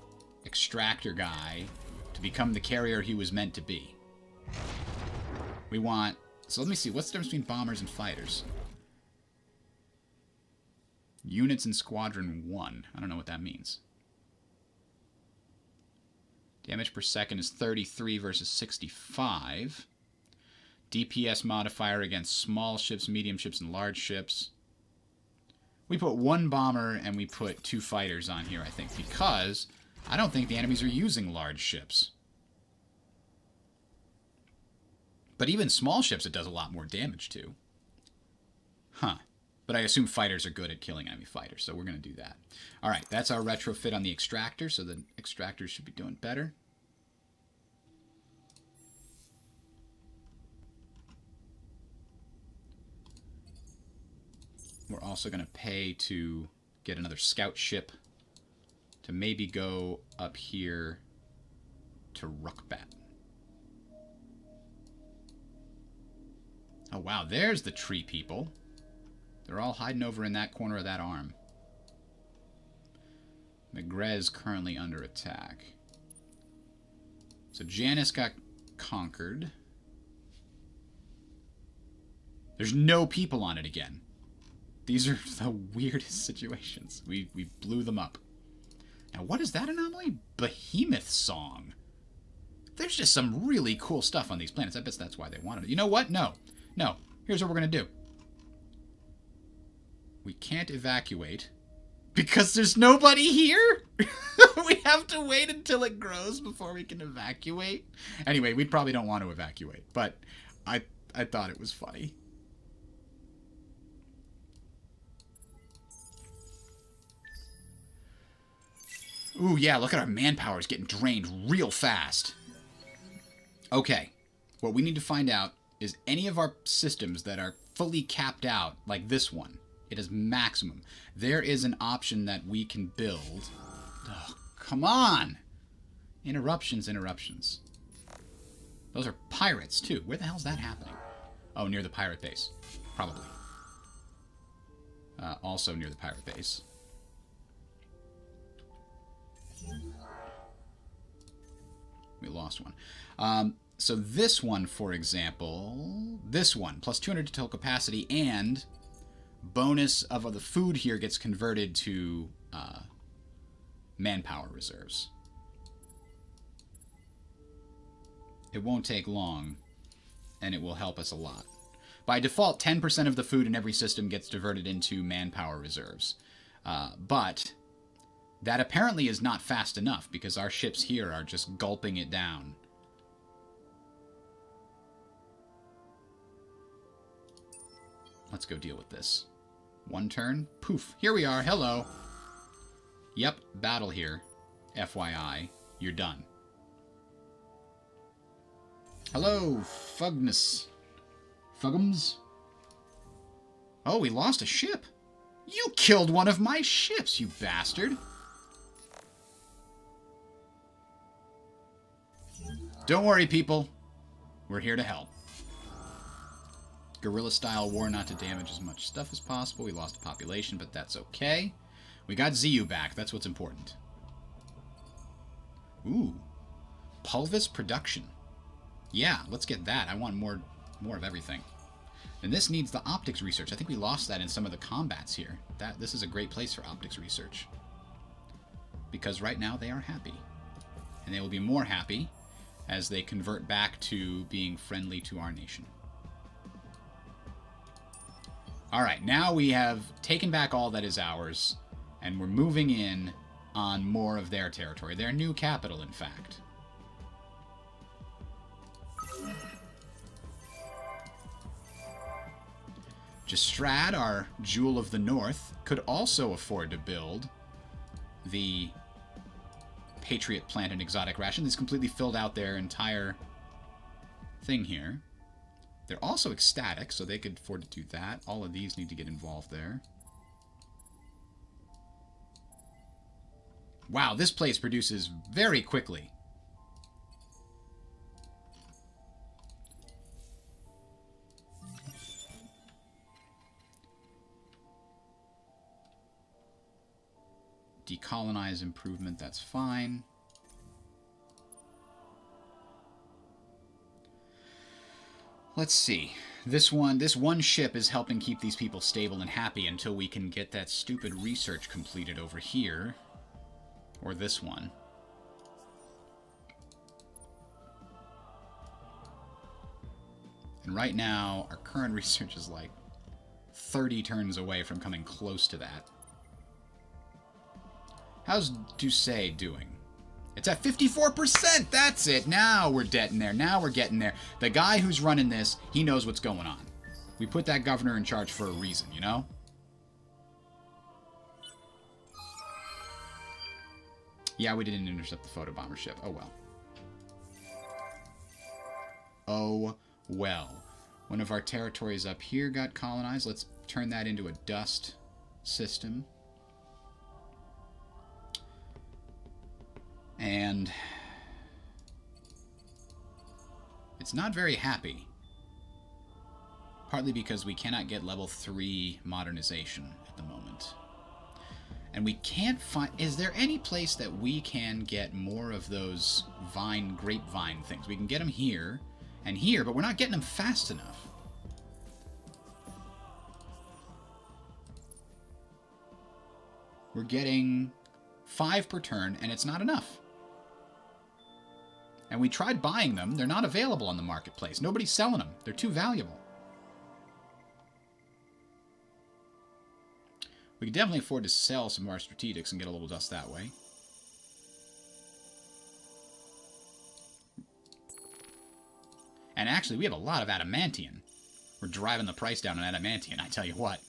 A: extractor guy to become the carrier he was meant to be. We want... So let me see. What's the difference between bombers and fighters? Units in Squadron 1. I don't know what that means. Damage per second is 33 versus 65. DPS modifier against small ships, medium ships, and large ships. We put 1 bomber and we put 2 fighters on here, I think, because I don't think the enemies are using large ships. But even small ships it does a lot more damage to. Huh. But I assume fighters are good at killing enemy fighters, so we're going to do that. Alright, that's our retrofit on the extractor, so the extractors should be doing better. We're also going to pay to get another scout ship to maybe go up here to Rukbat. Oh, wow. There's the tree people. They're all hiding over in that corner of that arm. Magrez currently under attack. So Janus got conquered. There's no people on it again. These are the weirdest situations. We blew them up. Now, what is that anomaly? Behemoth Song. There's just some really cool stuff on these planets. I bet that's why they wanted it. You know what? No. No. Here's what we're going to do. We can't evacuate because there's nobody here. We have to wait until it grows before we can evacuate. Anyway, we probably don't want to evacuate, but I thought it was funny. Ooh, yeah, look at our manpower is getting drained real fast. Okay, what we need to find out is any of our systems that are fully capped out, like this one. It is maximum. There is an option that we can build. Oh, come on! Interruptions, interruptions. Those are pirates, too. Where the hell's that happening? Oh, near the pirate base. Probably. Also near the pirate base. We lost one. So this one, for example, this one, plus 200 to total capacity, and bonus of the food here gets converted to manpower reserves. It won't take long, and it will help us a lot. By default, 10% of the food in every system gets diverted into manpower reserves. But that apparently is not fast enough, because our ships here are just gulping it down. Let's go deal with this. One turn. Poof. Here we are. Hello. Yep. Battle here. FYI. You're done. Hello, Fugnus. Fuggums? Oh, we lost a ship. You killed one of my ships, you bastard. Don't worry, people. We're here to help. Guerrilla-style war, not to damage as much stuff as possible. We lost a population, but that's okay. We got Ziyu back. That's what's important. Ooh. Pulvis production. Yeah, let's get that. I want more of everything. And this needs the optics research. I think we lost that in some of the combats here. This is a great place for optics research. Because right now they are happy. And they will be more happy as they convert back to being friendly to our nation. Alright, now we have taken back all that is ours, and we're moving in on more of their territory. Their new capital, in fact. Jastrad, our Jewel of the North, could also afford to build the Patriot Plant and Exotic Ration. This completely filled out their entire thing here. They're also ecstatic, so they could afford to do that. All of these need to get involved there. Wow, this place produces very quickly. Decolonize improvement, that's fine. Let's see. This one ship is helping keep these people stable and happy until we can get that stupid research completed over here. Or this one. And right now, our current research is like 30 turns away from coming close to that. How's Doucet doing? It's at 54%! That's it! Now we're getting there. Now we're getting there. The guy who's running this, he knows what's going on. We put that governor in charge for a reason, you know? Yeah, we didn't intercept the photobomber ship. Oh well. Oh well. One of our territories up here got colonized. Let's turn that into a dust system. And it's not very happy. Partly because we cannot get level 3 modernization at the moment. And we can't find... Is there any place that we can get more of those grapevine things? We can get them here and here, but we're not getting them fast enough. We're getting 5 per turn, and it's not enough. And we tried buying them. They're not available on the marketplace. Nobody's selling them. They're too valuable. We can definitely afford to sell some of our strategics and get a little dust that way. And actually, we have a lot of adamantium. We're driving the price down on adamantium, I tell you what.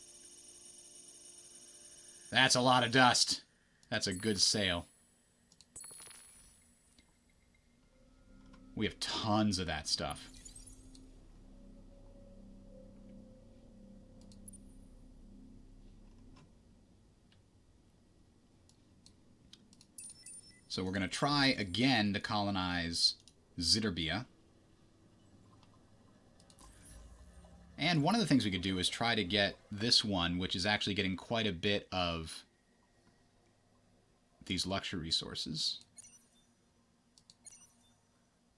A: That's a lot of dust. That's a good sale. We have tons of that stuff. So we're going to try again to colonize Zitterbia. And one of the things we could do is try to get this one, which is actually getting quite a bit of these luxury resources.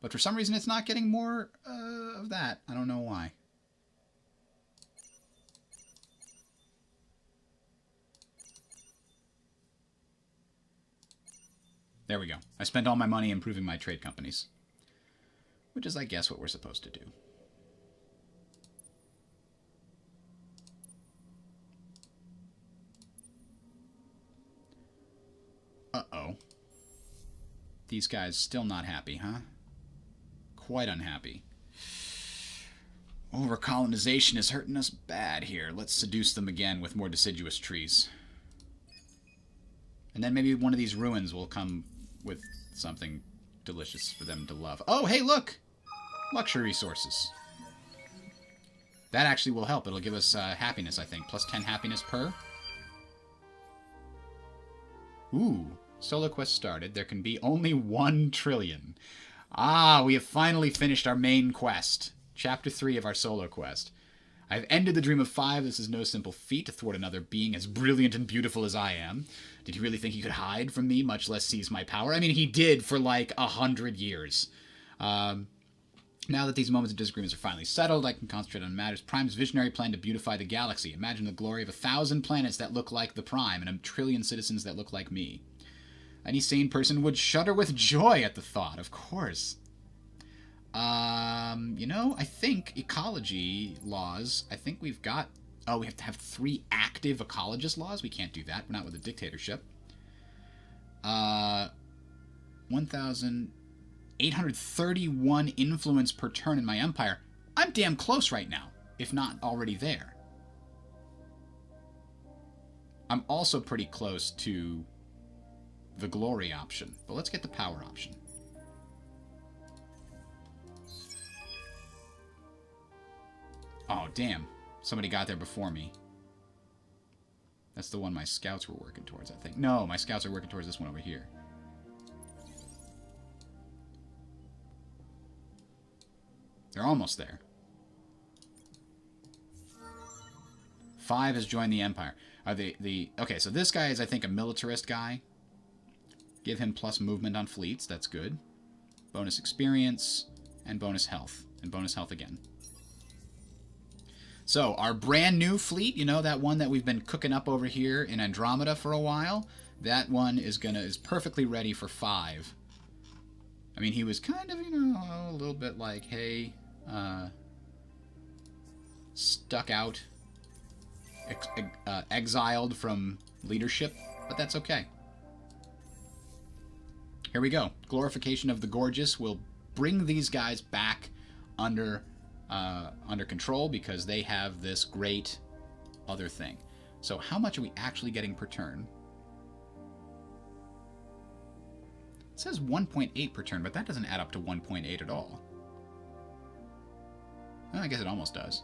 A: But for some reason it's not getting more of that. I don't know why. There we go. I spent all my money improving my trade companies. Which is, I guess, what we're supposed to do. Uh-oh. These guys still not happy, huh? Quite unhappy. Over-colonization is hurting us bad here. Let's seduce them again with more deciduous trees. And then maybe one of these ruins will come with something delicious for them to love. Oh, hey, look! Luxury resources. That actually will help. It'll give us happiness, I think. Plus 10 happiness per. Ooh. Solo quest started. There can be only 1 trillion. Ah, we have finally finished our main quest. Chapter 3 of our solo quest. I've ended the dream of 5. This is no simple feat to thwart another being as brilliant and beautiful as I am. Did he really think he could hide from me, much less seize my power? I mean, he did for like 100 years. Now that these moments of disagreements are finally settled, I can concentrate on matters. Prime's visionary plan to beautify the galaxy. Imagine the glory of 1,000 planets that look like the Prime and 1 trillion citizens that look like me. Any sane person would shudder with joy at the thought, of course. You know, I think ecology laws, I think we've got... Oh, we have to have 3 active ecologist laws? We can't do that. We're not with a dictatorship. 1,831 influence per turn in my empire. I'm damn close right now, if not already there. I'm also pretty close to the glory option, but let's get the power option. Oh, damn. Somebody got there before me. That's the one my scouts were working towards, I think. No, my scouts are working towards this one over here. They're almost there. 5 has joined the Empire. Are okay, so this guy is, I think, a militarist guy. Give him plus movement on fleets. That's good. Bonus experience and bonus health. And bonus health again. So, our brand new fleet, you know, that one that we've been cooking up over here in Andromeda for a while, that one is perfectly ready for 5. I mean, he was kind of, you know, a little bit like, hey, stuck out, exiled from leadership, but that's okay. Here we go. Glorification of the Gorgeous will bring these guys back under control because they have this great other thing. So how much are we actually getting per turn? It says 1.8 per turn, but that doesn't add up to 1.8 at all. Well, I guess it almost does.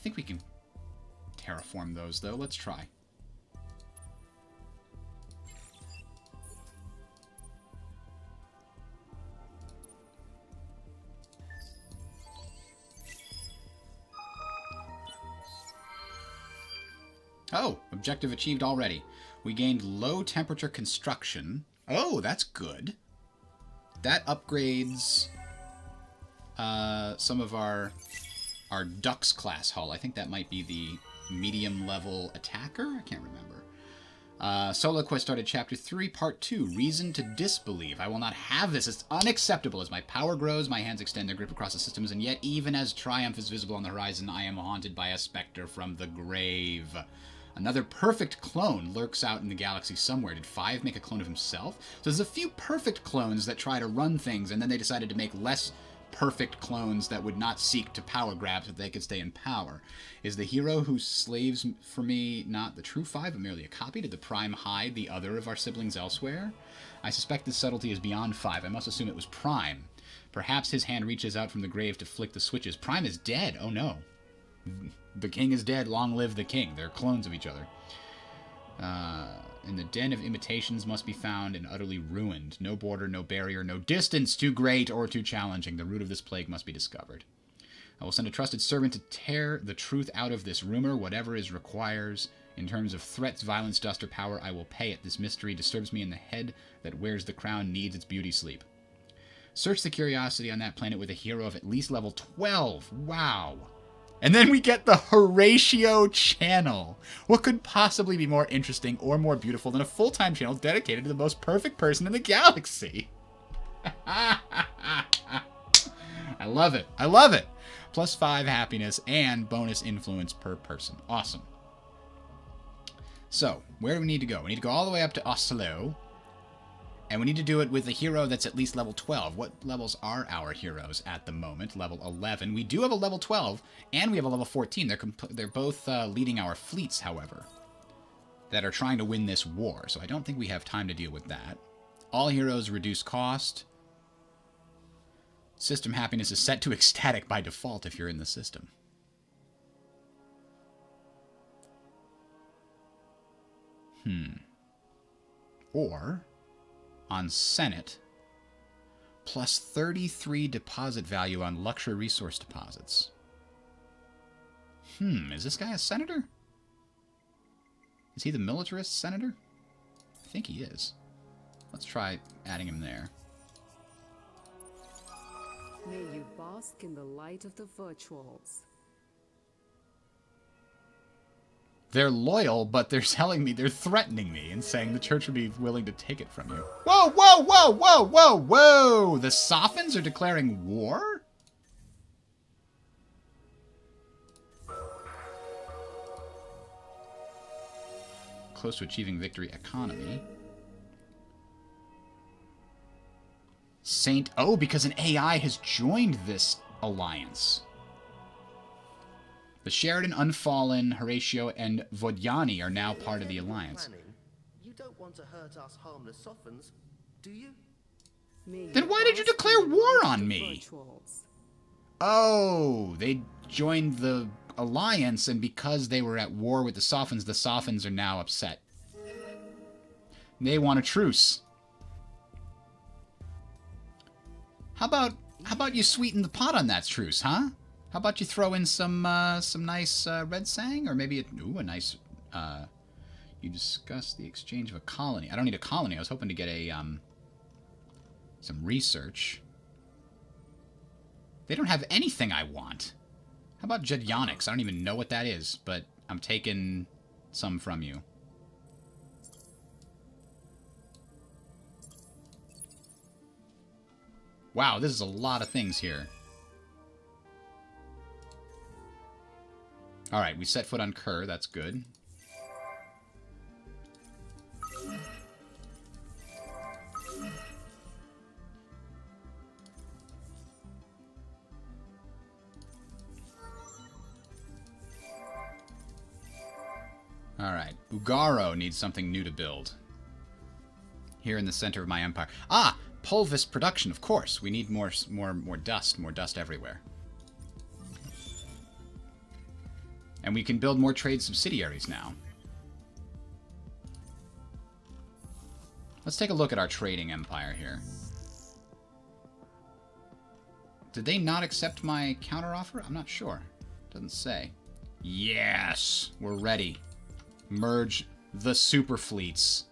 A: think we can terraform those, though. Let's try. Oh, objective achieved already. We gained low temperature construction. Oh, that's good. That upgrades some of our Dux class hull. I think that might be the medium level attacker. I can't remember. Solo Quest started Chapter 3, Part 2, Reason to Disbelieve. I will not have this. It's unacceptable. As my power grows, my hands extend their grip across the systems, and yet even as triumph is visible on the horizon, I am haunted by a specter from the grave. Another perfect clone lurks out in the galaxy somewhere. Did Five make a clone of himself? So there's a few perfect clones that try to run things, and then they decided to make less perfect clones that would not seek to power grab so that they could stay in power. Is the hero who slaves for me not the true Five, but merely a copy? Did the Prime hide the other of our siblings elsewhere? I suspect this subtlety is beyond Five. I must assume it was Prime. Perhaps his hand reaches out from the grave to flick the switches. Prime is dead. Oh no. The king is dead. Long live the king. They're clones of each other. And the den of imitations must be found and utterly ruined. No border, no barrier, no distance too great or too challenging. The root of this plague must be discovered. I will send a trusted servant to tear the truth out of this rumor, whatever is requires. In terms of threats, violence, dust, or power, I will pay it. This mystery disturbs me, and the head that wears the crown needs its beauty sleep. Search the curiosity on that planet with a hero of at least level 12. Wow. And then we get the Horatio channel. What could possibly be more interesting or more beautiful than a full-time channel dedicated to the most perfect person in the galaxy? I love it. I love it. +5 happiness and bonus influence per person. Awesome. So, where do we need to go? We need to go all the way up to Oslo. And we need to do it with a hero that's at least level 12. What levels are our heroes at the moment? Level 11. We do have a level 12, and we have a level 14. They're both leading our fleets, however, that are trying to win this war. So I don't think we have time to deal with that. All heroes reduce cost. System happiness is set to ecstatic by default if you're in the system. Or on Senate, plus 33 deposit value on luxury resource deposits. Is this guy a senator? Is he the militarist senator? I think he is. Let's try adding him there.
G: May you bask in the light of the virtuals.
A: They're loyal, but they're telling me, they're threatening me and saying the church would be willing to take it from you. Whoa, whoa, whoa, whoa, whoa, whoa! The Sophons are declaring war? Close to achieving victory economy. Oh, because an AI has joined this alliance. The Sheridan, Unfallen, Horatio, and Vodjani are now part of the alliance.
D: You don't want to hurt us harmless Sophons, do you?
A: Then why did you declare war on me? Oh, they joined the alliance, and because they were at war with the Sophons are now upset. They want a truce. How about you sweeten the pot on that truce, huh? How about you throw in some nice red sang, or maybe a nice. You discuss the exchange of a colony. I don't need a colony. I was hoping to get a some research. They don't have anything I want. How about Jedionics? I don't even know what that is, but I'm taking some from you. Wow, this is a lot of things here. Alright, we set foot on Kerr. That's good. Alright, Ugaro needs something new to build. Here in the center of my empire. Ah! Pulvis production, of course. We need more dust everywhere. And we can build more trade subsidiaries now. Let's take a look at our trading empire here. Did they not accept my counteroffer? I'm not sure. Doesn't say. Yes! We're ready. Merge the super fleets.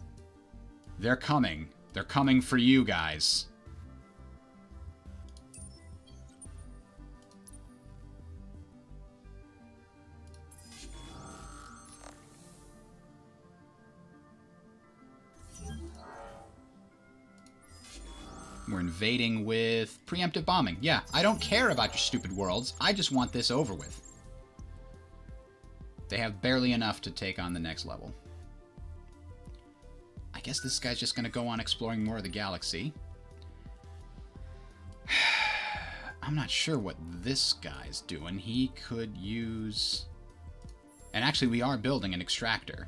A: They're coming. They're coming for you guys. We're invading with preemptive bombing. Yeah, I don't care about your stupid worlds. I just want this over with. They have barely enough to take on the next level. I guess this guy's just going to go on exploring more of the galaxy. I'm not sure what this guy's doing. He could use... And actually, we are building an extractor.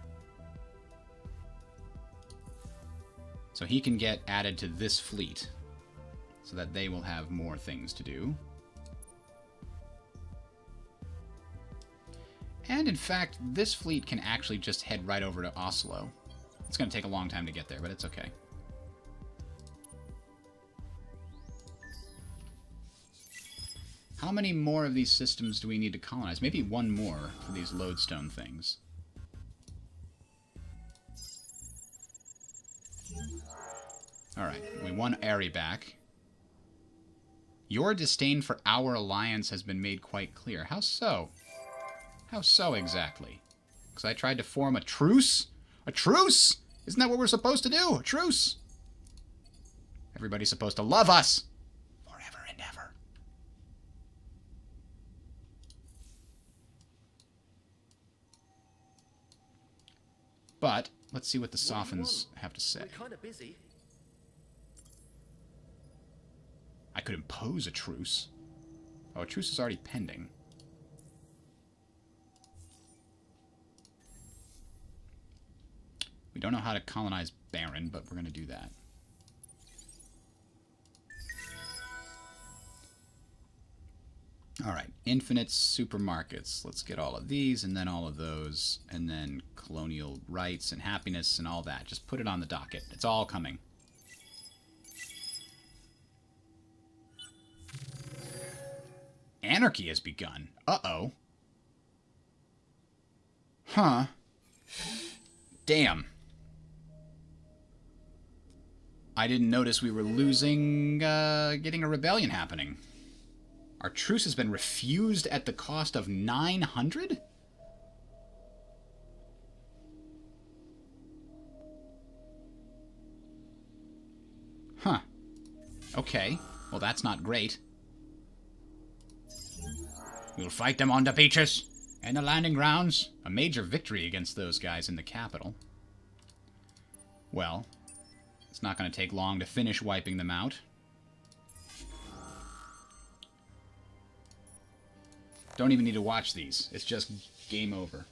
A: So he can get added to this fleet, so that they will have more things to do. And in fact, this fleet can actually just head right over to Oslo. It's going to take a long time to get there, but it's okay. How many more of these systems do we need to colonize? Maybe one more for these lodestone things. Alright, we won Aerie back. Your disdain for our alliance has been made quite clear. How so? How so exactly? Because I tried to form a truce? A truce? Isn't that what we're supposed to do? A truce? Everybody's supposed to love us. Forever and ever. But, let's see what the Softens have to say.
D: We're kind of busy.
A: I could impose a truce. Oh, a truce is already pending. We don't know how to colonize Baron, but we're going to do that. Alright, infinite supermarkets. Let's get all of these, and then all of those, and then colonial rights and happiness and all that. Just put it on the docket. It's all coming. Anarchy has begun. Uh-oh. Huh. Damn. I didn't notice we were losing, getting a rebellion happening. Our truce has been refused at the cost of 900? Huh. Okay. Well, that's not great. We'll fight them on the beaches and the landing grounds. A major victory against those guys in the capital. Well, it's not going to take long to finish wiping them out. Don't even need to watch these. It's just game over.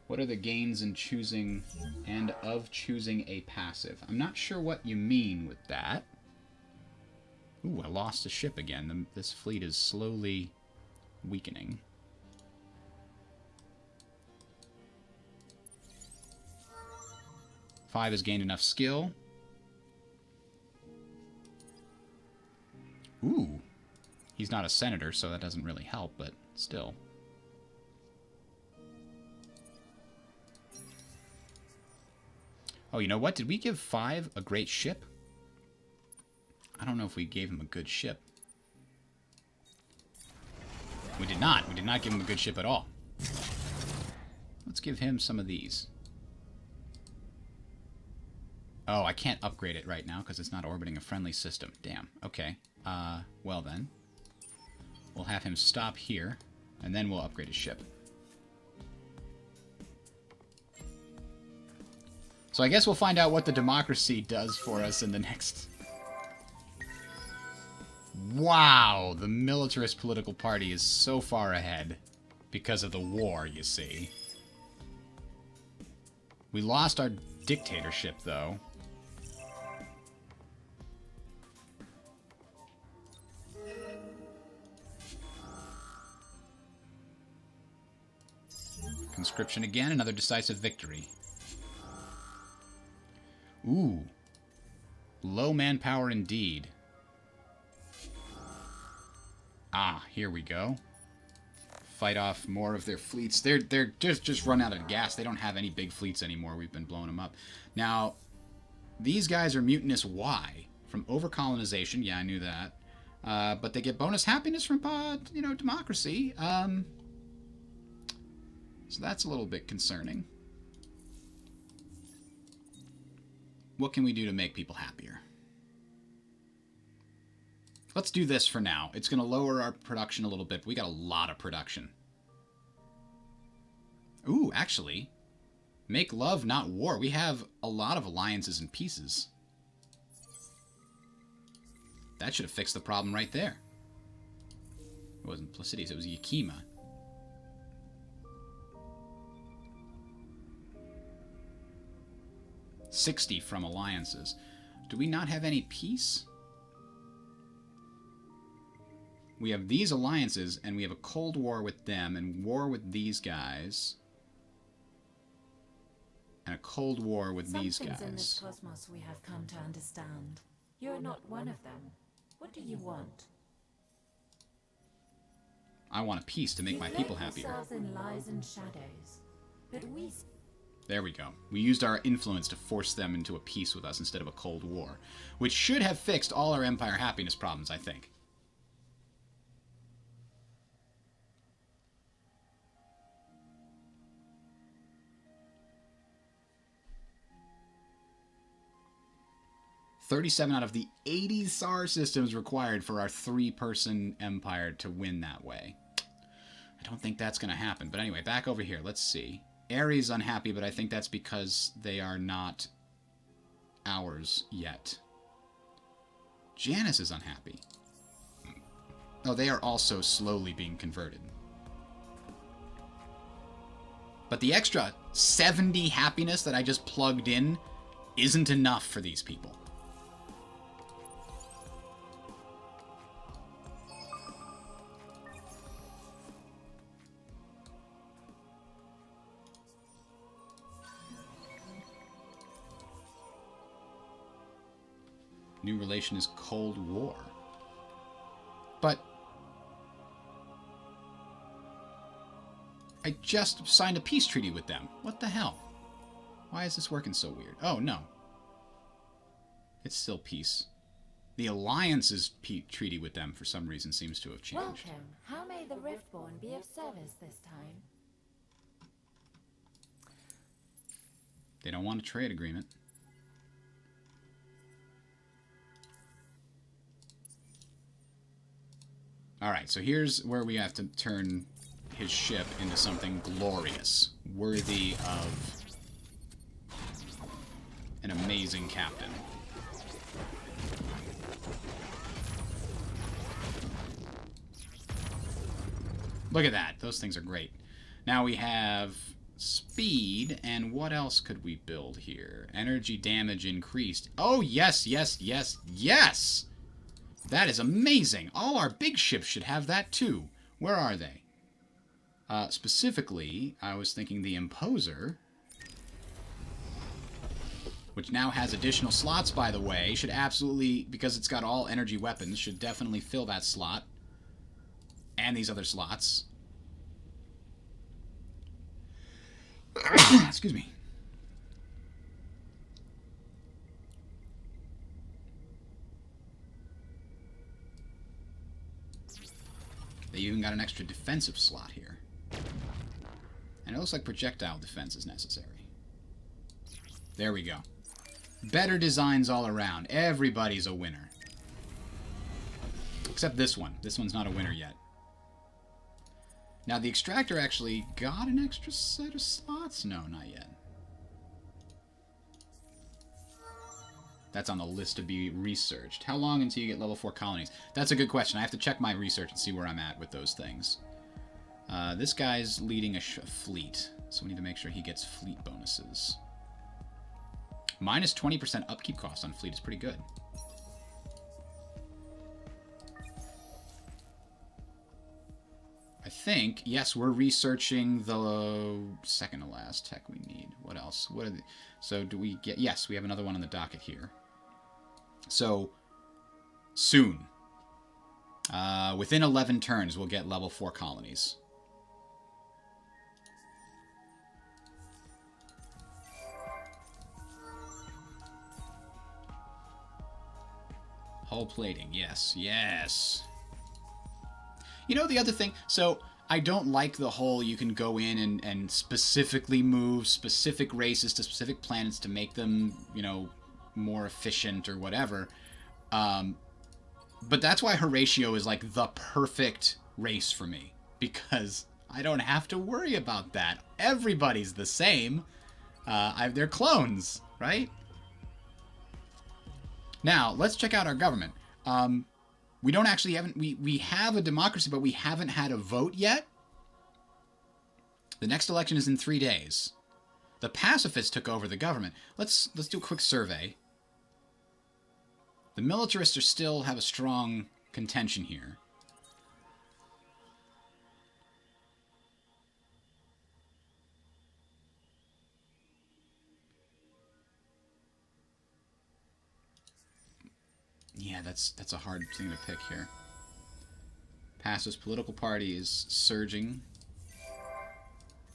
A: What are the gains in choosing and of choosing a passive? I'm not sure what you mean with that. Ooh, I lost a ship again. This fleet is slowly weakening. Five has gained enough skill. Ooh. He's not a senator, so that doesn't really help, but still. Oh, you know what? Did we give 5 a great ship? I don't know if we gave him a good ship. We did not. We did not give him a good ship at all. Let's give him some of these. Oh, I can't upgrade it right now because it's not orbiting a friendly system. Damn. Okay. Well then. We'll have him stop here, and then we'll upgrade his ship. So I guess we'll find out what the democracy does for us in the next... Wow! The militarist political party is so far ahead because of the war, you see. We lost our dictatorship, though. Conscription again, another decisive victory. Ooh. Low manpower indeed. Ah, here we go. Fight off more of their fleets. They're just run out of gas. They don't have any big fleets anymore. We've been blowing them up. Now, these guys are mutinous. Why? From overcolonization. Yeah, I knew that. But they get bonus happiness from, democracy. So that's a little bit concerning. What can we do to make people happier? Let's do this for now. It's going to lower our production a little bit. We got a lot of production. Ooh, actually, make love, not war. We have a lot of alliances and peaces. That should have fixed the problem right there. It wasn't Placides, it was Yakima. $60 from alliances. Do we not have any peace? We have these alliances, and we have a Cold War with them, and war with these guys. And a Cold War with these
B: Some things in this
A: guys.
B: cosmos we have come to understand. You're not one of them. What do you want?
A: I want a peace to make my people happier.
B: yourselves in lies and shadows, but we
A: There we go. We used our influence to force them into a peace with us instead of a Cold War, which should have fixed all our empire happiness problems, I think. $37 out of the 80 SAR systems required for our 3-person empire to win that way. I don't think that's going to happen. But anyway, back over here. Let's see. Ares unhappy, but I think that's because they are not ours yet. Janus is unhappy. Oh, they are also slowly being converted. But the extra 70 happiness that I just plugged in isn't enough for these people. New relation is Cold War. But I just signed a peace treaty with them. What the hell? Why is this working so weird? Oh, no. It's still peace. The alliance's treaty with them, for some reason, seems to have changed.
B: welcome. How may the Riftborn be of service this time?
A: They don't want a trade agreement. Alright, so here's where we have to turn his ship into something glorious, worthy of an amazing captain. Look at that. Those things are great. Now we have speed, and what else could we build here? Energy damage increased. Oh, yes, yes, yes, yes! That is amazing. All our big ships should have that too. Where are they? Specifically, I was thinking the Imposer, which now has additional slots, by the way, should absolutely, because it's got all energy weapons, should definitely fill that slot. And these other slots. Excuse me. They even got an extra defensive slot here. And it looks like projectile defense is necessary. There we go. Better designs all around. Everybody's a winner. Except this one. This one's not a winner yet. Now, the extractor actually got an extra set of slots? No, not yet. That's on the list to be researched. How long until you get level 4 colonies? That's a good question. I have to check my research and see where I'm at with those things. This guy's leading a fleet, so we need to make sure he gets fleet bonuses. Minus 20% upkeep cost on fleet is pretty good. I think, yes, we're researching the second to last tech we need. What else? What are the, so do we get, yes, we have another one on the docket here. So, soon. Within 11 turns, we'll get level 4 colonies. Hull plating, yes, yes. You know the other thing? So, I don't like the whole you can go in and specifically move specific races to specific planets to make them, you know, more efficient or whatever. But that's why Horatio is like the perfect race for me. Because I don't have to worry about that. Everybody's the same. They're clones, right? Now, let's check out our government. We don't actually we have a democracy, but we haven't had a vote yet. The next election is in 3 days. The pacifists took over the government. Let's do a quick survey. The militarists are still have a strong contention here. Yeah, that's a hard thing to pick here. Pacifist political party is surging.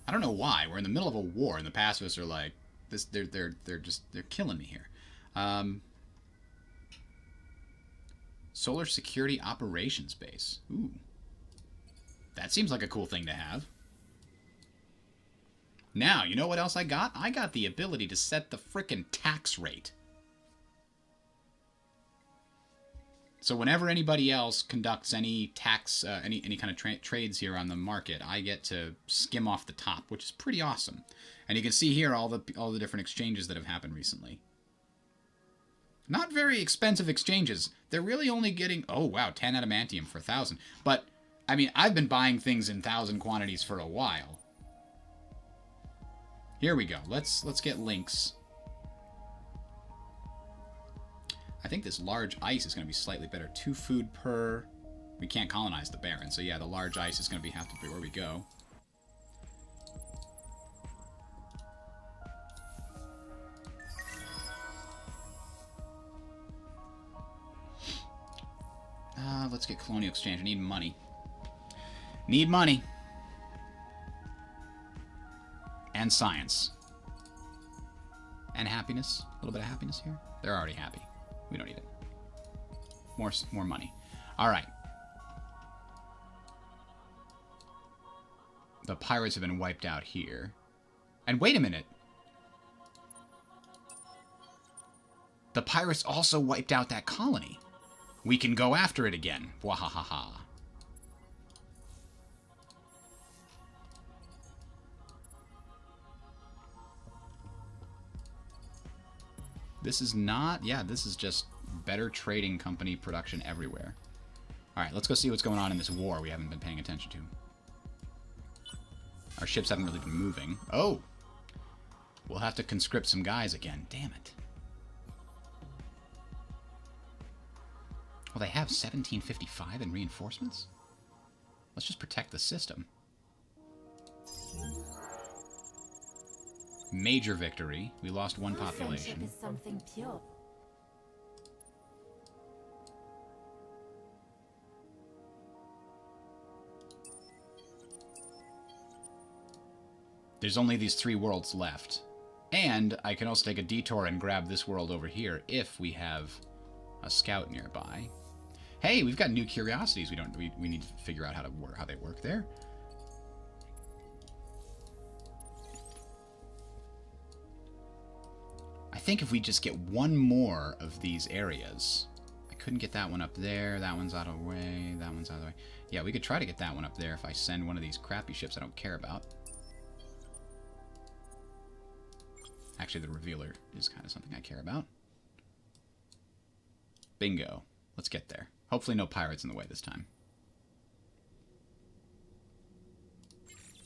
A: I don't know why. We're in the middle of a war, and the pacifists are like, this. They're killing me here. Solar Security Operations Base. Ooh, that seems like a cool thing to have. Now, you know what else I got? I got the ability to set the frickin' tax rate. So whenever anybody else conducts any tax, any kind of trades here on the market, I get to skim off the top, which is pretty awesome. And you can see here all the different exchanges that have happened recently. Not very expensive exchanges. They're really only getting, oh wow, 10 adamantium for 1,000. But I mean, I've been buying things in 1,000 quantities for a while. Here we go. Let's get links. I think this large ice is going to be slightly better. 2 food per. We can't colonize the Baron, so yeah, the large ice is going to have to be where we go. Let's get colonial exchange. I need money. Need money. And science. And happiness. A little bit of happiness here. They're already happy. We don't need it. More money. All right. The pirates have been wiped out here. And wait a minute. The pirates also wiped out that colony. We can go after it again. Wahahaha. This is not... Yeah, this is just better trading company production everywhere. Alright, let's go see what's going on in this war we haven't been paying attention to. Our ships haven't really been moving. Oh! We'll have to conscript some guys again. Damn it. Well, they have 1755 in reinforcements? Let's just protect the system. Major victory. We lost 1 population.
B: Friendship is something pure.
A: There's only these 3 worlds left. And I can also take a detour and grab this world over here if we have a scout nearby. Hey, we've got new curiosities. We need to figure out how they work there. I think if we just get 1 more of these areas. I couldn't get that one up there. That one's out of the way. That one's out of the way. Yeah, we could try to get that one up there if I send one of these crappy ships I don't care about. Actually, the Revealer is kind of something I care about. Bingo. Let's get there. Hopefully no pirates in the way this time.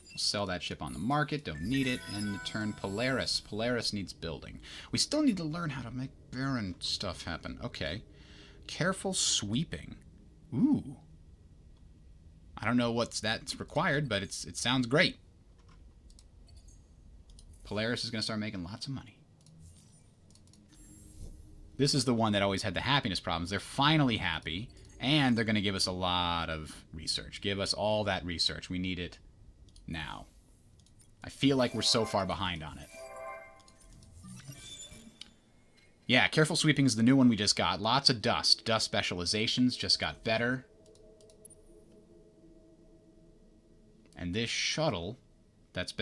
A: We'll sell that ship on the market. Don't need it. And turn Polaris. Polaris needs building. We still need to learn how to make Baron stuff happen. Okay. Careful sweeping. Ooh. I don't know that's required, but it sounds great. Polaris is going to start making lots of money. This is the one that always had the happiness problems. They're finally happy, and they're going to give us a lot of research. Give us all that research. We need it now. I feel like we're so far behind on it. Yeah, Careful Sweeping is the new one we just got. Lots of dust. Dust specializations just got better. And this shuttle that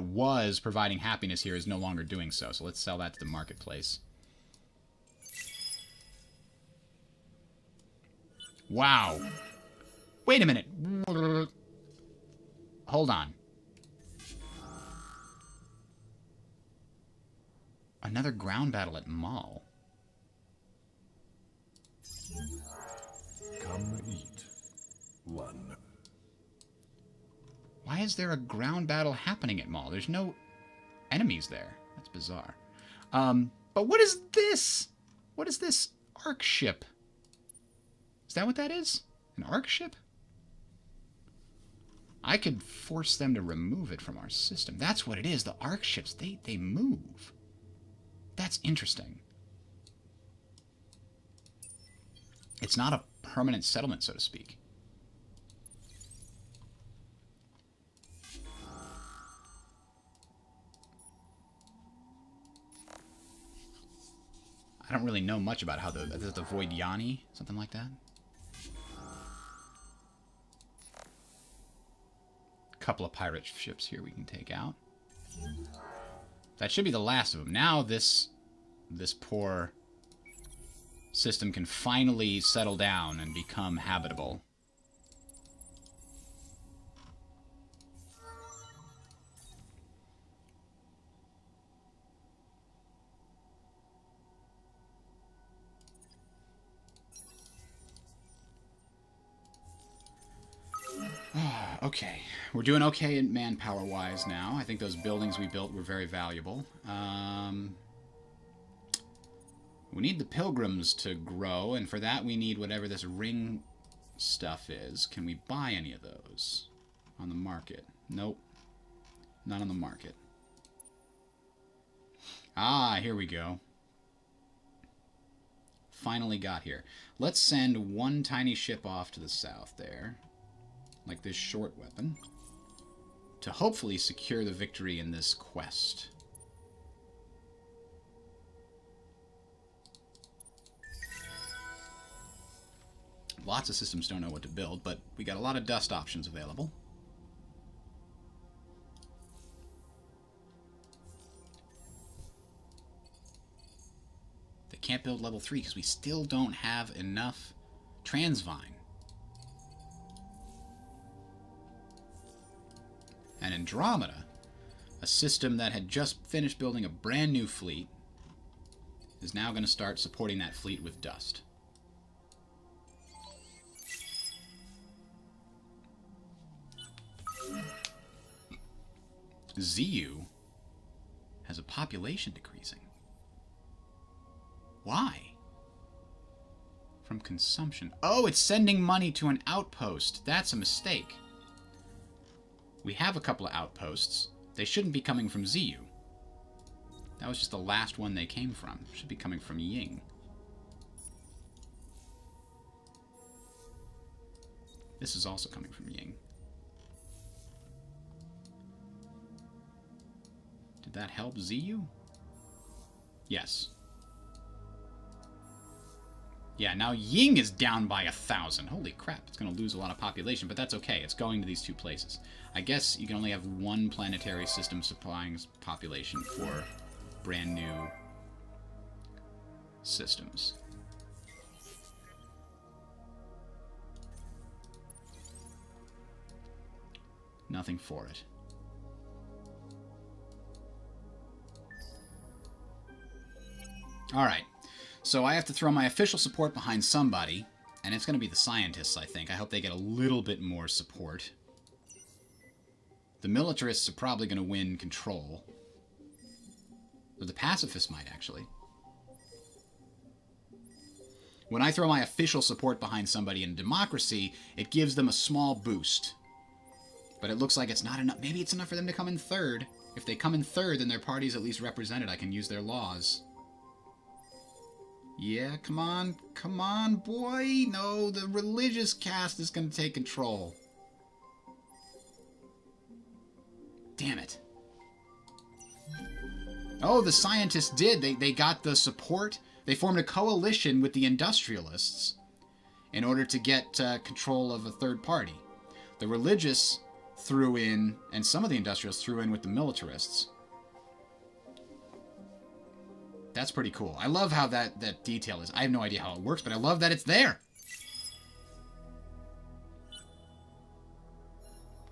A: was providing happiness here is no longer doing so. So let's sell that to the marketplace. Wow. Wait a minute. Hold on. Another ground battle at Maul.
C: Come eat. One.
A: Why is there a ground battle happening at Maul? There's no enemies there. That's bizarre. But what is this? What is this arc ship? Is that what that is? An arc ship? I could force them to remove it from our system. That's what it is. The arc ships, they move. That's interesting. It's not a permanent settlement, so to speak. I don't really know much about how the Voidiani, something like that. Couple of pirate ships here we can take out. That should be the last of them. Now this poor system can finally settle down and become habitable. Okay, we're doing okay in manpower-wise now. I think those buildings we built were very valuable. We need the pilgrims to grow, and for that we need whatever this ring stuff is. Can we buy any of those on the market? Nope, not on the market. Ah, here we go. Finally got here. Let's send one tiny ship off to the south there, like this short weapon, to hopefully secure the victory in this quest. Lots of systems don't know what to build, but we got a lot of dust options available. They can't build level 3 because we still don't have enough Transvine. And Andromeda, a system that had just finished building a brand new fleet, is now going to start supporting that fleet with dust. ZU has a population decreasing. Why? From consumption. Oh, it's sending money to an outpost. That's a mistake. We have a couple of outposts. They shouldn't be coming from ZU. That was just the last one they came from. Should be coming from Ying. This is also coming from Ying. Did that help ZU? Yes. Yeah, now Ying is down by 1,000. Holy crap, it's going to lose a lot of population, but that's okay. It's going to these two places. I guess you can only have one planetary system supplying population for brand new systems. Nothing for it. Alright, so I have to throw my official support behind somebody, and it's going to be the scientists, I think. I hope they get a little bit more support. The militarists are probably going to win control. Or the pacifists might, actually. When I throw my official support behind somebody in democracy, it gives them a small boost. But it looks like it's not enough. Maybe it's enough for them to come in third. If they come in third, then their party's at least represented. I can use their laws. Yeah, come on. Come on, boy. No, the religious caste is going to take control. Damn it. Oh, the scientists did. They got the support. They formed a coalition with the industrialists in order to get control of a third party. The religious threw in, and some of the industrialists threw in with the militarists. That's pretty cool. I love how that detail is. I have no idea how it works, but I love that it's there.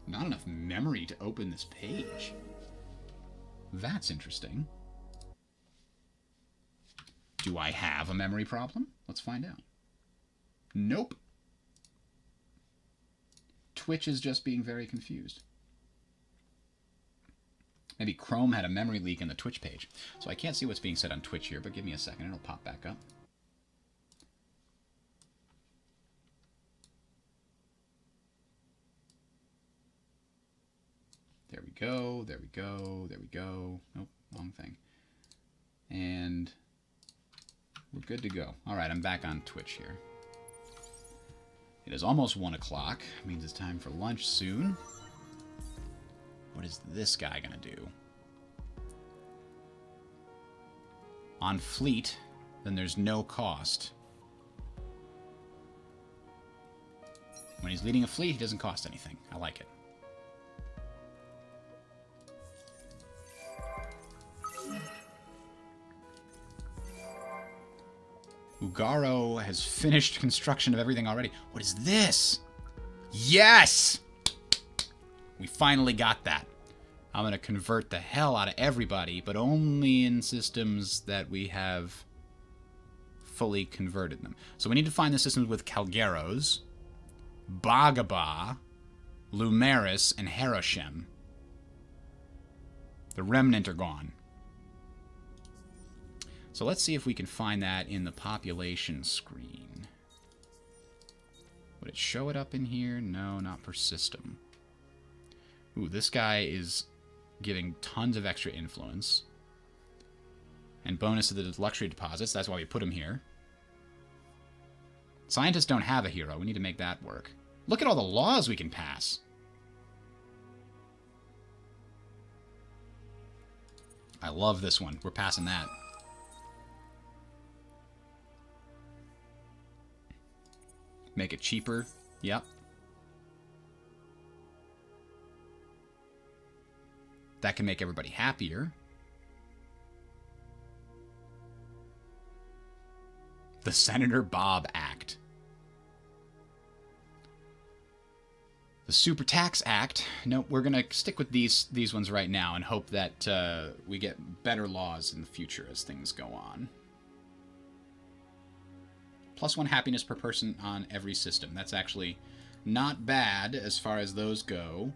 A: Not enough memory to open this page. That's interesting. Do I have a memory problem? Let's find out. Nope. Twitch is just being very confused. Maybe Chrome had a memory leak in the Twitch page. So I can't see what's being said on Twitch here, but give me a second. It'll pop back up. There we go. There we go. There we go. Nope, wrong thing. And we're good to go. All right, I'm back on Twitch here. It is almost 1 o'clock. Means it's time for lunch soon. What is this guy gonna do? On fleet, then there's no cost. When he's leading a fleet, he doesn't cost anything. I like it. Ugaro has finished construction of everything already. What is this? Yes! We finally got that. I'm going to convert the hell out of everybody, but only in systems that we have fully converted them. So we need to find the systems with Calgeros, Bagaba, Lumeris, and Haroshem. The remnant are gone. So let's see if we can find that in the population screen. Would it show it up in here? No, not per system. Ooh, this guy is giving tons of extra influence. And bonus to the luxury deposits. That's why we put him here. Scientists don't have a hero. We need to make that work. Look at all the laws we can pass. I love this one. We're passing that. Make it cheaper. Yep. That can make everybody happier. The Senator Bob Act. The Super Tax Act. Nope, we're going to stick with these ones right now and hope that we get better laws in the future as things go on. +1 happiness per person on every system. That's actually not bad as far as those go.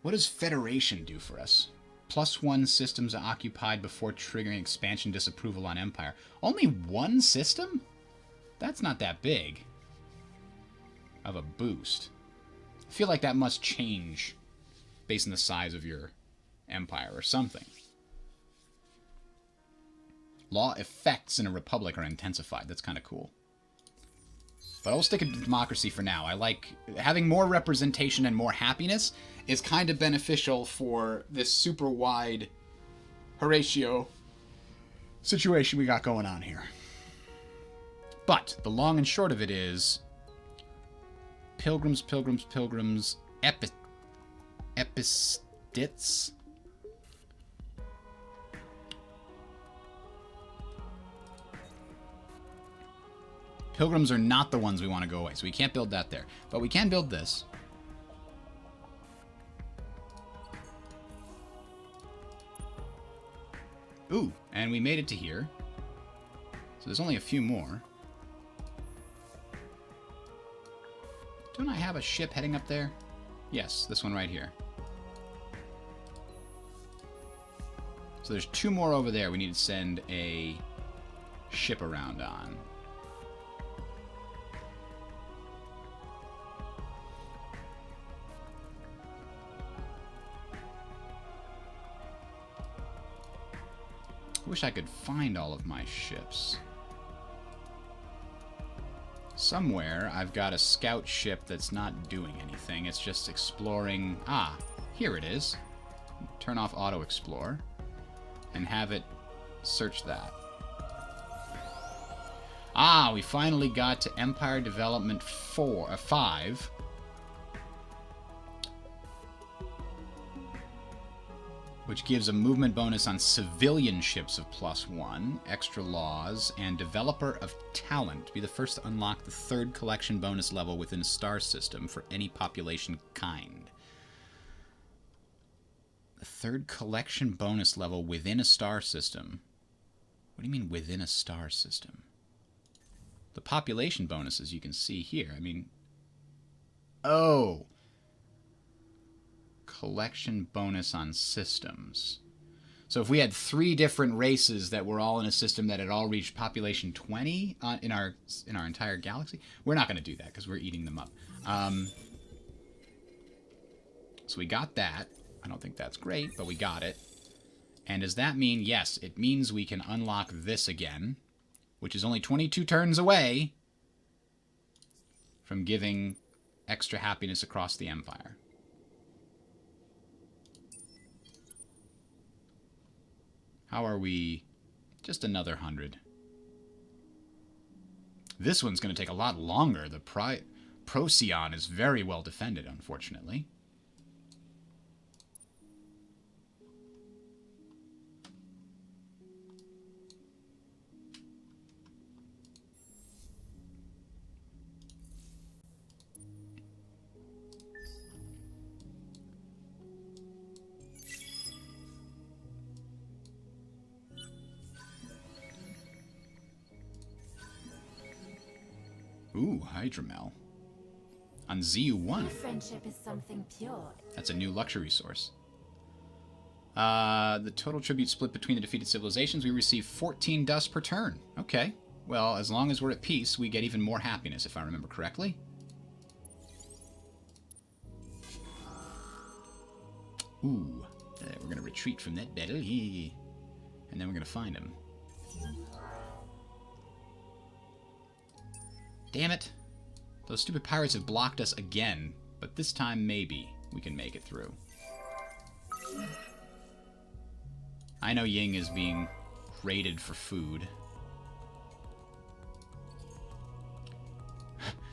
A: What does Federation do for us? +1 systems occupied before triggering expansion disapproval on Empire. Only 1 system? That's not that big of a boost. I feel like that must change based on the size of your empire or something. Law effects in a republic are intensified. That's kind of cool. But I'll stick to democracy for now. I like having more representation and more happiness is kind of beneficial for this super wide Horatio situation we got going on here. But the long and short of it is pilgrims, epistits. Pilgrims are not the ones we want to go away, so we can't build that there. But we can build this. Ooh, and we made it to here. So there's only a few more. Don't I have a ship heading up there? Yes, this one right here. So there's 2 more over there we need to send a ship around on. I wish I could find all of my ships. Somewhere, I've got a scout ship that's not doing anything. It's just exploring... Ah, here it is. Turn off Auto Explore and have it search that. Ah, we finally got to Empire Development 5. Which gives a movement bonus on civilian ships of +1, extra laws, and developer of talent. Be the first to unlock the 3rd collection bonus level within a star system for any population kind. The 3rd collection bonus level within a star system. What do you mean within a star system? The population bonuses you can see here. I mean... Oh! Collection bonus on systems. So if we had 3 different races that were all in a system that had all reached population 20 in our entire galaxy, we're not going to do that because we're eating them up. So we got that. I don't think that's great, but we got it. And does that mean, yes, it means we can unlock this again, which is only 22 turns away from giving extra happiness across the Empire. How are we? Just another 100. This one's going to take a lot longer. The Procyon is very well defended, unfortunately. Ooh, Hydromel. On ZU1.
B: Your friendship is something pure.
A: That's a new luxury source. The total tribute split between the defeated civilizations. We receive 14 dust per turn. Okay. Well, as long as we're at peace, we get even more happiness, if I remember correctly. Ooh. We're going to retreat from that battle. And then we're going to find him. Damn it. Those stupid pirates have blocked us again, but this time maybe we can make it through. I know Ying is being raided for food.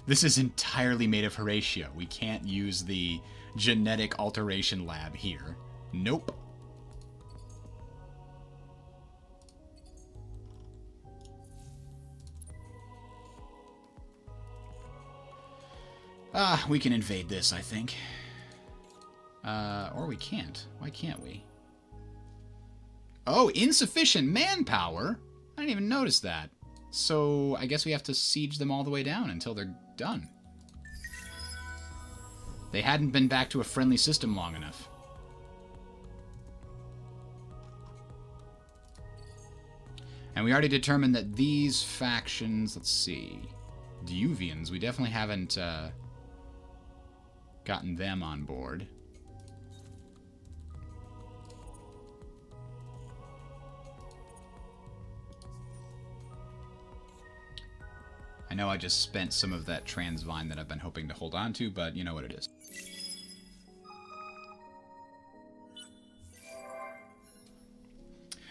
A: This is entirely made of Horatio. We can't use the genetic alteration lab here. Nope. We can invade this, I think. Or we can't. Why can't we? Oh, insufficient manpower? I didn't even notice that. So, I guess we have to siege them all the way down until they're done. They hadn't been back to a friendly system long enough. And we already determined that these factions... Let's see. Duvians, we definitely haven't... gotten them on board. I know I just spent some of that Transvine that I've been hoping to hold on to, but you know what it is.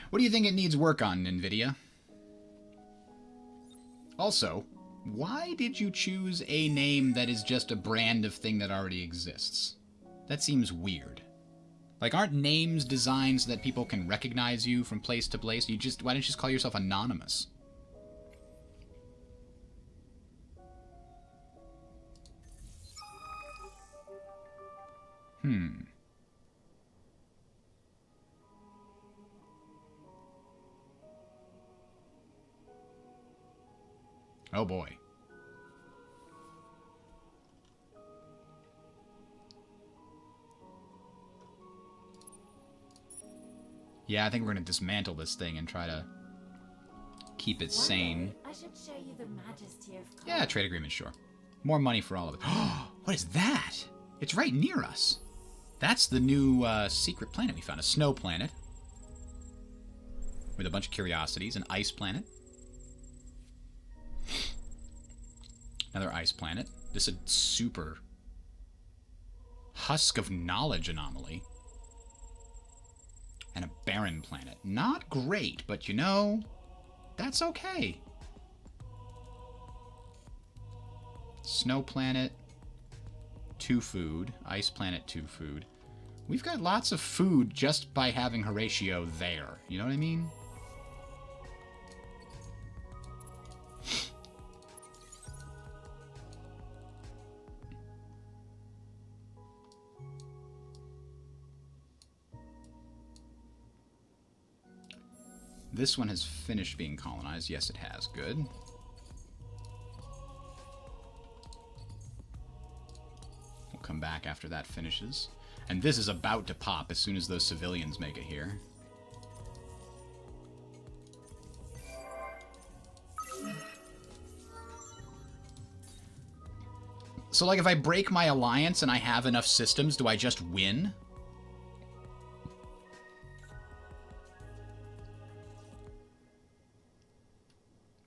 A: What do you think it needs work on, NVIDIA? Also, why did you choose a name that is just a brand of thing that already exists? That seems weird. Like, aren't names designed so that people can recognize you from place to place? Why don't you just call yourself Anonymous? Oh boy. Yeah, I think we're going to dismantle this thing and try to keep it sane.
B: I should show you the majesty of Khan.
A: Yeah, trade agreement, sure. More money for all of it. What is that? It's right near us. That's the new secret planet we found, a snow planet. with a bunch of curiosities. An ice planet. Another ice planet. This is a super husk of knowledge anomaly. And a barren planet. Not great, but you know, that's okay. Snow planet, 2 food. Ice planet, 2 food. We've got lots of food just by having Horatio there. You know what I mean? This one has finished being colonized. Yes, it has. Good. We'll come back after that finishes. And this is about to pop as soon as those civilians make it here. So, like, if I break my alliance and I have enough systems, do I just win?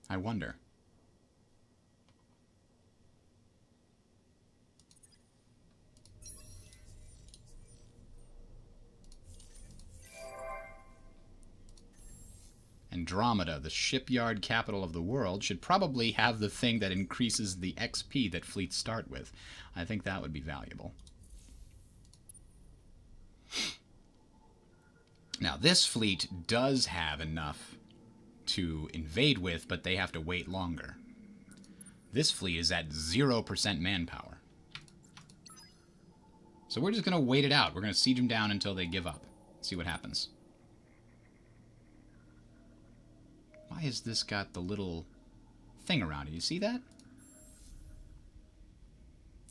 A: I wonder. Andromeda, the shipyard capital of the world, should probably have the thing that increases the XP that fleets start with. I think that would be valuable. Now, this fleet does have enough to invade with, but they have to wait longer. This fleet is at 0% manpower. So we're just going to wait it out. We're going to siege them down until they give up. See what happens. Why has this got the little thing around it? You see that?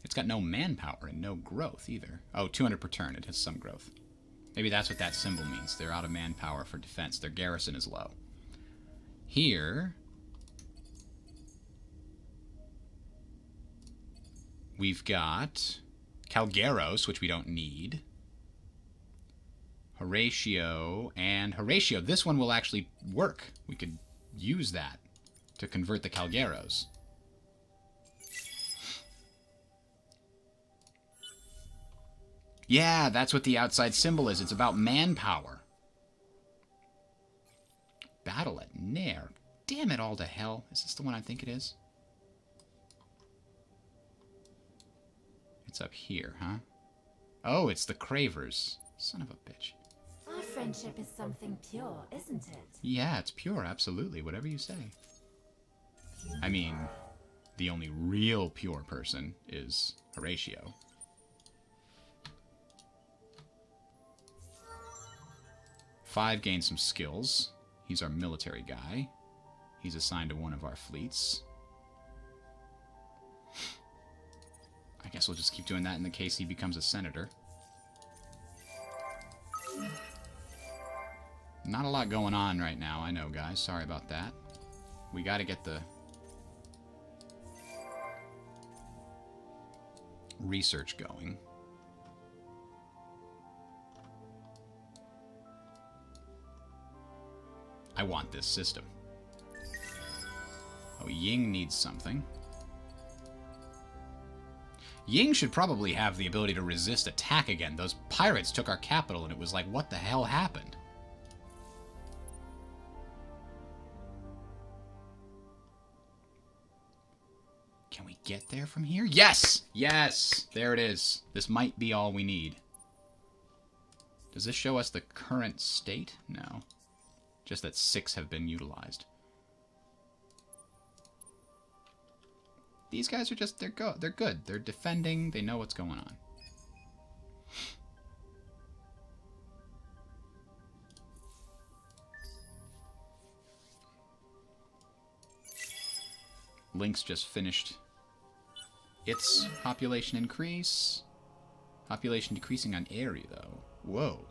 A: It's got no manpower and no growth either. Oh, 200 per turn. It has some growth. Maybe that's what that symbol means. They're out of manpower for defense. Their garrison is low. Here, we've got Calgaros, which we don't need. Horatio and Horatio. This one will actually work. We could use that to convert the Calgaros. Yeah, that's what the outside symbol is. It's about manpower. Battle at Nair. Damn it all to hell. Is this the one I think it is? It's up here, huh? Oh, it's the Cravers. Son of a bitch.
B: Our friendship is something pure, isn't it?
A: Yeah, it's pure, absolutely. Whatever you say. I mean, the only real pure person is Horatio. Five gained some skills. He's our military guy. He's assigned to one of our fleets. I guess we'll just keep doing that in the case he becomes a senator. Not a lot going on right now, I know, guys. Sorry about that. We gotta get the research going. I want this system. Oh, Ying needs something. Ying should probably have the ability to resist attack again. Those pirates took our capital and it was like, what the hell happened? Can we get there from here? Yes! Yes! There it is. This might be all we need. Does this show us the current state? No. Just that 6 have been utilized. These guys are just, they're good. They're defending. They know what's going on. Lynx just finished its population increase. Population decreasing on Aerie, though. Whoa.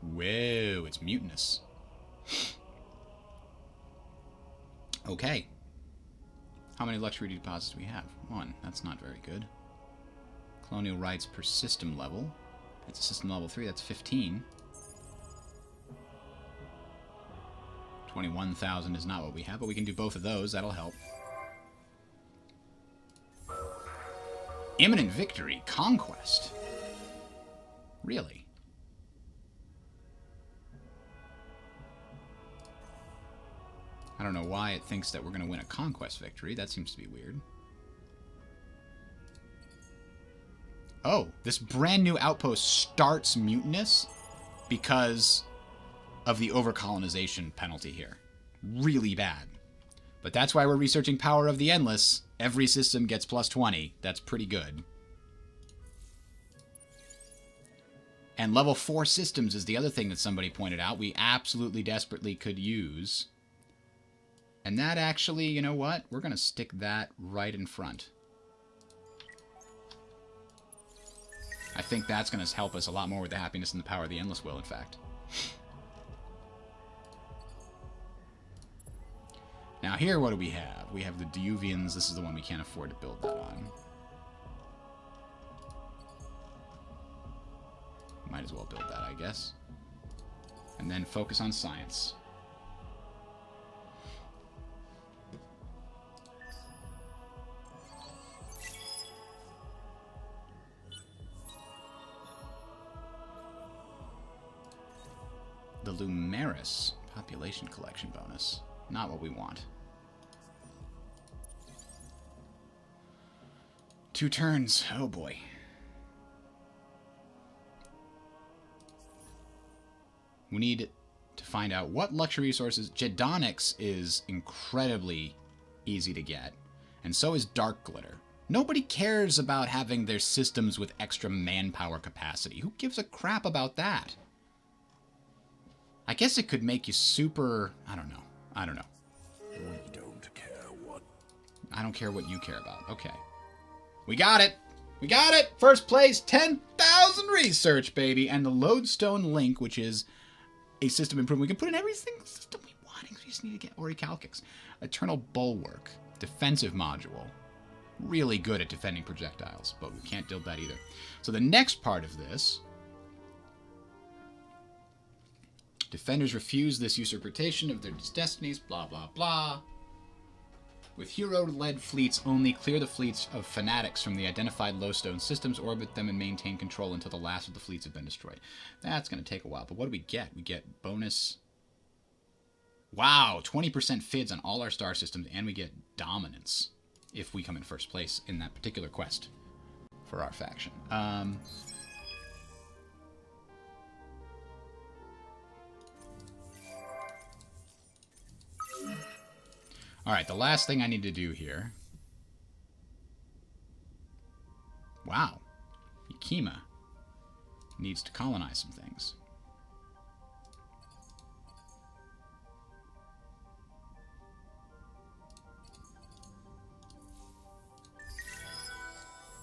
A: Whoa, it's mutinous. Okay. How many luxury deposits do we have? 1. That's not very good. Colonial rights per system level. It's a system level 3. That's 15. 21,000 is not what we have, but we can do both of those. That'll help. Imminent victory. Conquest. Really? I don't know why it thinks that we're going to win a conquest victory. That seems to be weird. Oh, this brand new outpost starts mutinous because of the overcolonization penalty here. Really bad. But that's why we're researching Power of the Endless. Every system gets plus 20. That's pretty good. And level 4 systems is the other thing that somebody pointed out we absolutely desperately could use. And that actually, you know what? We're going to stick that right in front. I think that's going to help us a lot more with the happiness and the power of the endless will, in fact. Now here, what do we have? We have the Diuvians. This is the one we can't afford to build that on. Might as well build that, I guess. And then focus on science. The Lumeris population collection bonus. Not what we want. 2 turns. Oh boy. We need to find out what luxury resources. Jedonics is incredibly easy to get. And so is Dark Glitter. Nobody cares about having their systems with extra manpower capacity. Who gives a crap about that? I guess it could make you super... I don't know.
C: We don't care what.
A: I don't care what you care about. Okay. We got it! We got it! First place, 10,000 research, baby! And the Lodestone Link, which is a system improvement. We can put in every single system we want. We just need to get Orichalcix. Eternal Bulwark. Defensive module. Really good at defending projectiles, but we can't build that either. So the next part of this... Defenders refuse this usurpation of their destinies, blah, blah, blah. With hero-led fleets only, clear the fleets of fanatics from the identified Lodestone systems, orbit them, and maintain control until the last of the fleets have been destroyed. That's going to take a while, but what do we get? We get bonus... Wow, 20% FIDs on all our star systems, and we get dominance if we come in first place in that particular quest for our faction. Alright, the last thing I need to do here... Wow. Yakima needs to colonize some things.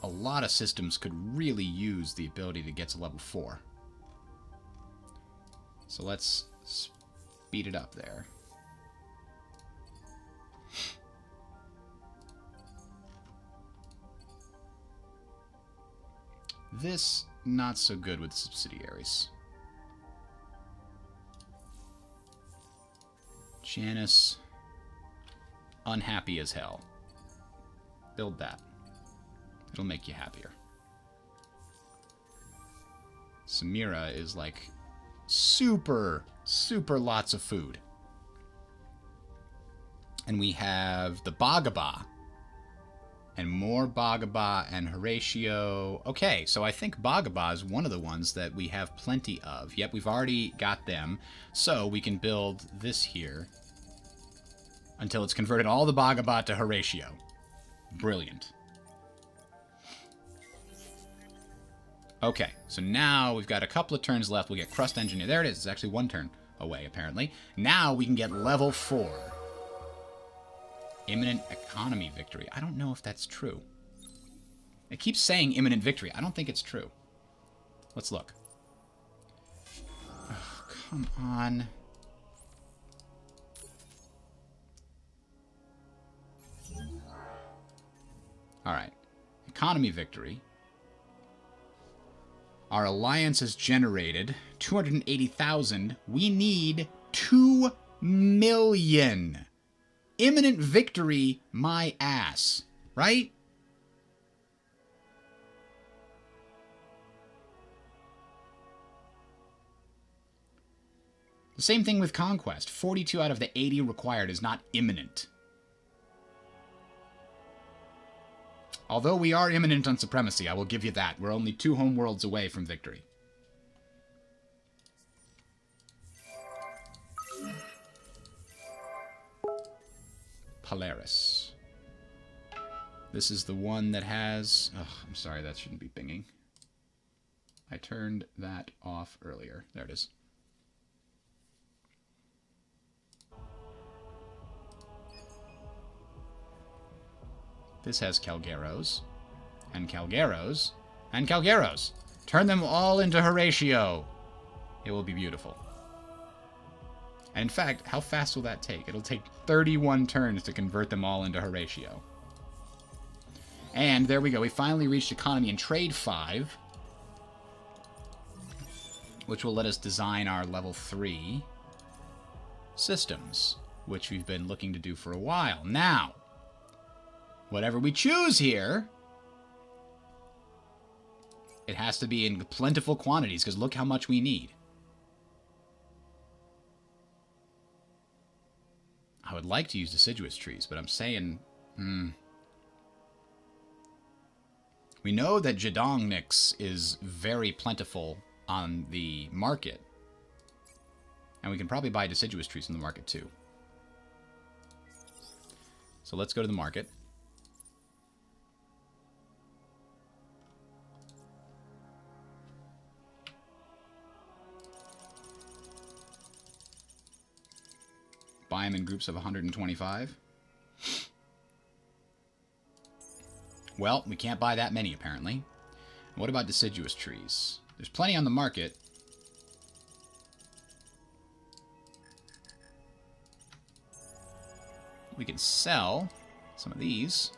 A: A lot of systems could really use the ability to get to level 4. So let's speed it up there. This, not so good with subsidiaries. Janice, unhappy as hell. Build that. It'll make you happier. Samira is like super lots of food. And we have the Bhagaba. And more Bhagaba and Horatio. Okay, so I think Bhagaba is one of the ones that we have plenty of. Yep, we've already got them. So we can build this here until it's converted all the Bhagaba to Horatio. Brilliant. Okay, so now we've got a couple of turns left. We'll get Crust Engineer. There it is. It's actually 1 turn away, apparently. Now we can get level 4. Imminent economy victory. I don't know if that's true. It keeps saying imminent victory. I don't think it's true. Let's look. Oh, come on. Alright. Economy victory. Our alliance has generated 280,000. We need 2 million. Imminent victory, my ass. Right? The same thing with Conquest. 42 out of the 80 required is not imminent. Although we are imminent on supremacy, I will give you that. We're only 2 homeworlds away from victory. Polaris. This is the one that has... Oh, I'm sorry, that shouldn't be pinging. I turned that off earlier. There it is. This has Calgaros, and Calgaros, and Calgaros. Turn them all into Horatio. It will be beautiful. And in fact, how fast will that take? It'll take 31 turns to convert them all into Horatio. And there we go. We finally reached Economy and Trade 5, which will let us design our level 3 systems, which we've been looking to do for a while. Now, whatever we choose here, it has to be in plentiful quantities, because look how much we need. I would like to use deciduous trees, but I'm saying... We know that Jadongnix is very plentiful on the market. And we can probably buy deciduous trees in the market, too. So let's go to the market. Buy them in groups of 125. Well, we can't buy that many, apparently. What about deciduous trees? There's plenty on the market. We can sell some of these.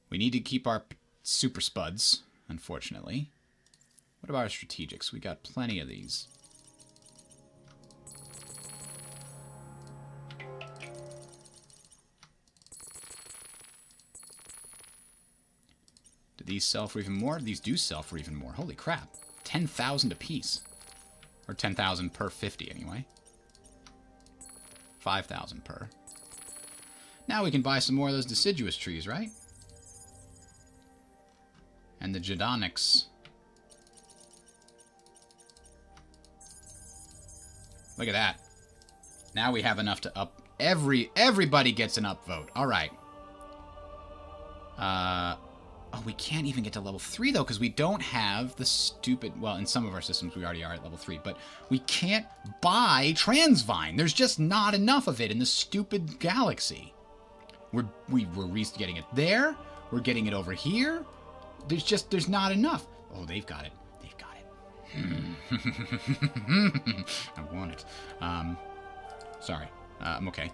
A: We need to keep our super spuds, unfortunately. What about our strategics? We got plenty of these. Do these sell for even more? These do sell for even more. Holy crap. 10,000 apiece. Or 10,000 per 50 anyway. 5,000 per. Now we can buy some more of those deciduous trees, right? And the Jadonix. Look at that. Now we have enough to up... Everybody gets an upvote. All right. Oh, we can't even get to level 3, though, because we don't have the stupid... Well, in some of our systems, we already are at level 3, but we can't buy Transvine. There's just not enough of it in the stupid galaxy. We're getting it there. We're getting it over here. There's not enough. Oh, they've got it. They've got it. I want it. Sorry. I'm okay.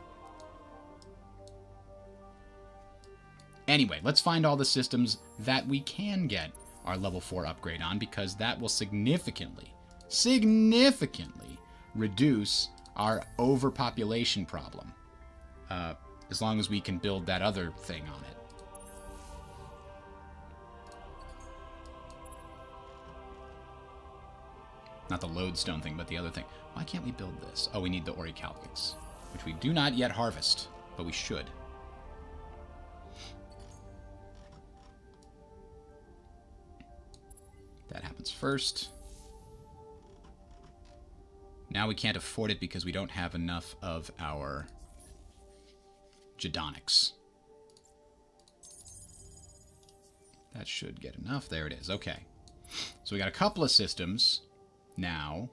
A: Anyway, let's find all the systems that we can get our level 4 upgrade on, because that will significantly reduce our overpopulation problem. As long as we can build that other thing on it. Not the lodestone thing, but the other thing. Why can't we build this? Oh, we need the Orichalcux, which we do not yet harvest, but we should. That happens first. Now we can't afford it because we don't have enough of our Jadonix. That should get enough. There it is. Okay. So we got a couple of systems now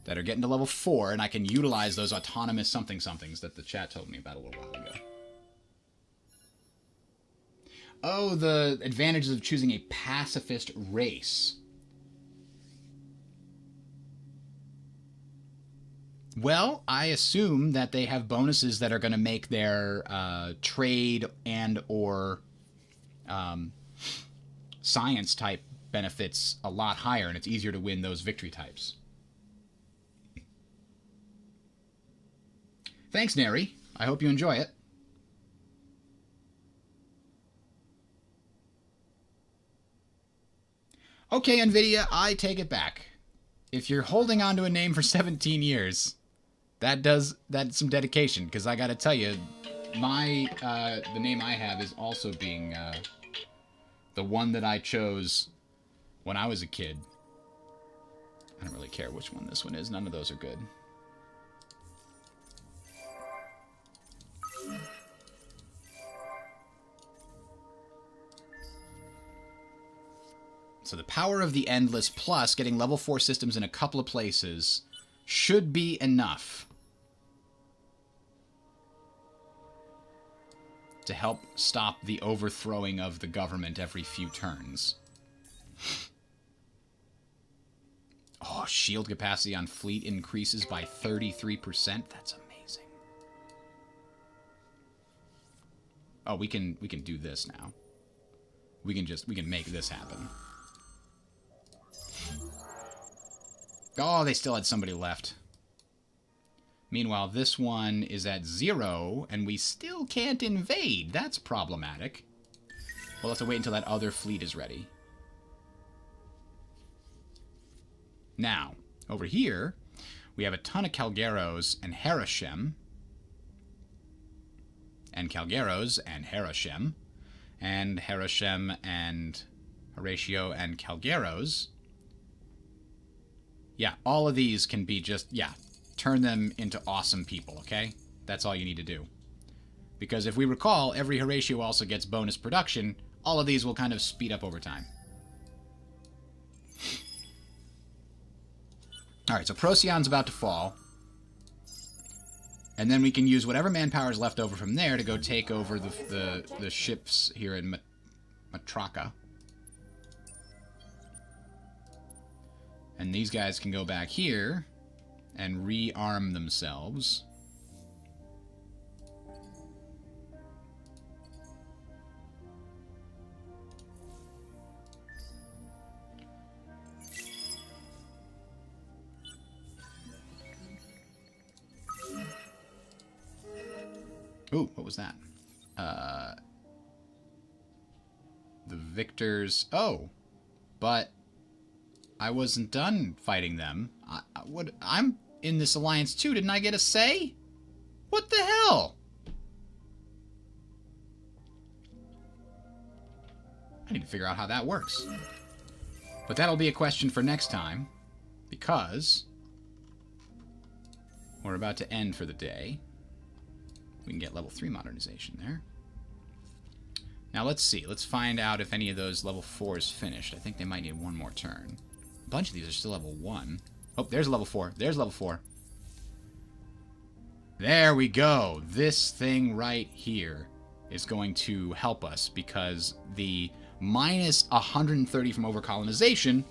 A: that are getting to level 4, and I can utilize those autonomous something-somethings that the chat told me about a little while ago. Oh, the advantages of choosing a pacifist race. Well, I assume that they have bonuses that are going to make their trade and or science type benefits a lot higher, and it's easier to win those victory types. Thanks, Neri. I hope you enjoy it. Okay, NVIDIA, I take it back. If you're holding on to a name for 17 years, that's some dedication, because I gotta tell you, the name I have is also being the one that I chose when I was a kid. I don't really care which one this one is. None of those are good. So the Power of the Endless plus getting level 4 systems in a couple of places should be enough to help stop the overthrowing of the government every few turns. Oh, shield capacity on fleet increases by 33%. That's amazing. Oh, we can do this now. We can make this happen. Oh, they still had somebody left. Meanwhile, this one is at 0, and we still can't invade. That's problematic. We'll have to wait until that other fleet is ready. Now, over here, we have a ton of Calgaros and Harashem. And Calgaros and Harashem. And Harashem and Horatio and Calgaros. Yeah, all of these can be just, turn them into awesome people, okay? That's all you need to do. Because if we recall, every Horatio also gets bonus production. All of these will kind of speed up over time. Alright, so Procyon's about to fall. And then we can use whatever manpower is left over from there to go take over the ships here in Matraka. And these guys can go back here and rearm themselves. Ooh, what was that? The victors... Oh! But I wasn't done fighting them. I'm in this alliance too. Didn't I get a say? What the hell? I need to figure out how that works. But that'll be a question for next time, because we're about to end for the day. We can get level 3 modernization there. Now let's see. Let's find out if any of those level 4s finished. I think they might need one more turn. A bunch of these are still level 1. Oh, there's level 4. There's level 4. There we go. This thing right here is going to help us, because the minus 130 from overcolonization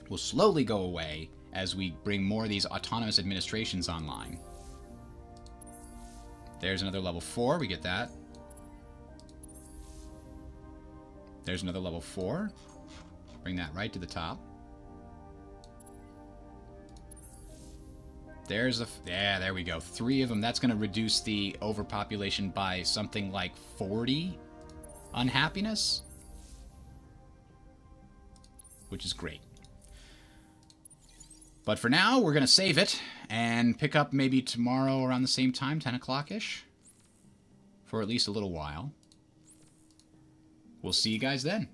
A: will slowly go away as we bring more of these autonomous administrations online. There's another level 4. We get that. There's another level 4. Bring that right to the top. There's yeah, there we go. 3 of them. That's going to reduce the overpopulation by something like 40 unhappiness, which is great. But for now, we're going to save it and pick up maybe tomorrow around the same time, 10 o'clock-ish, for at least a little while. We'll see you guys then.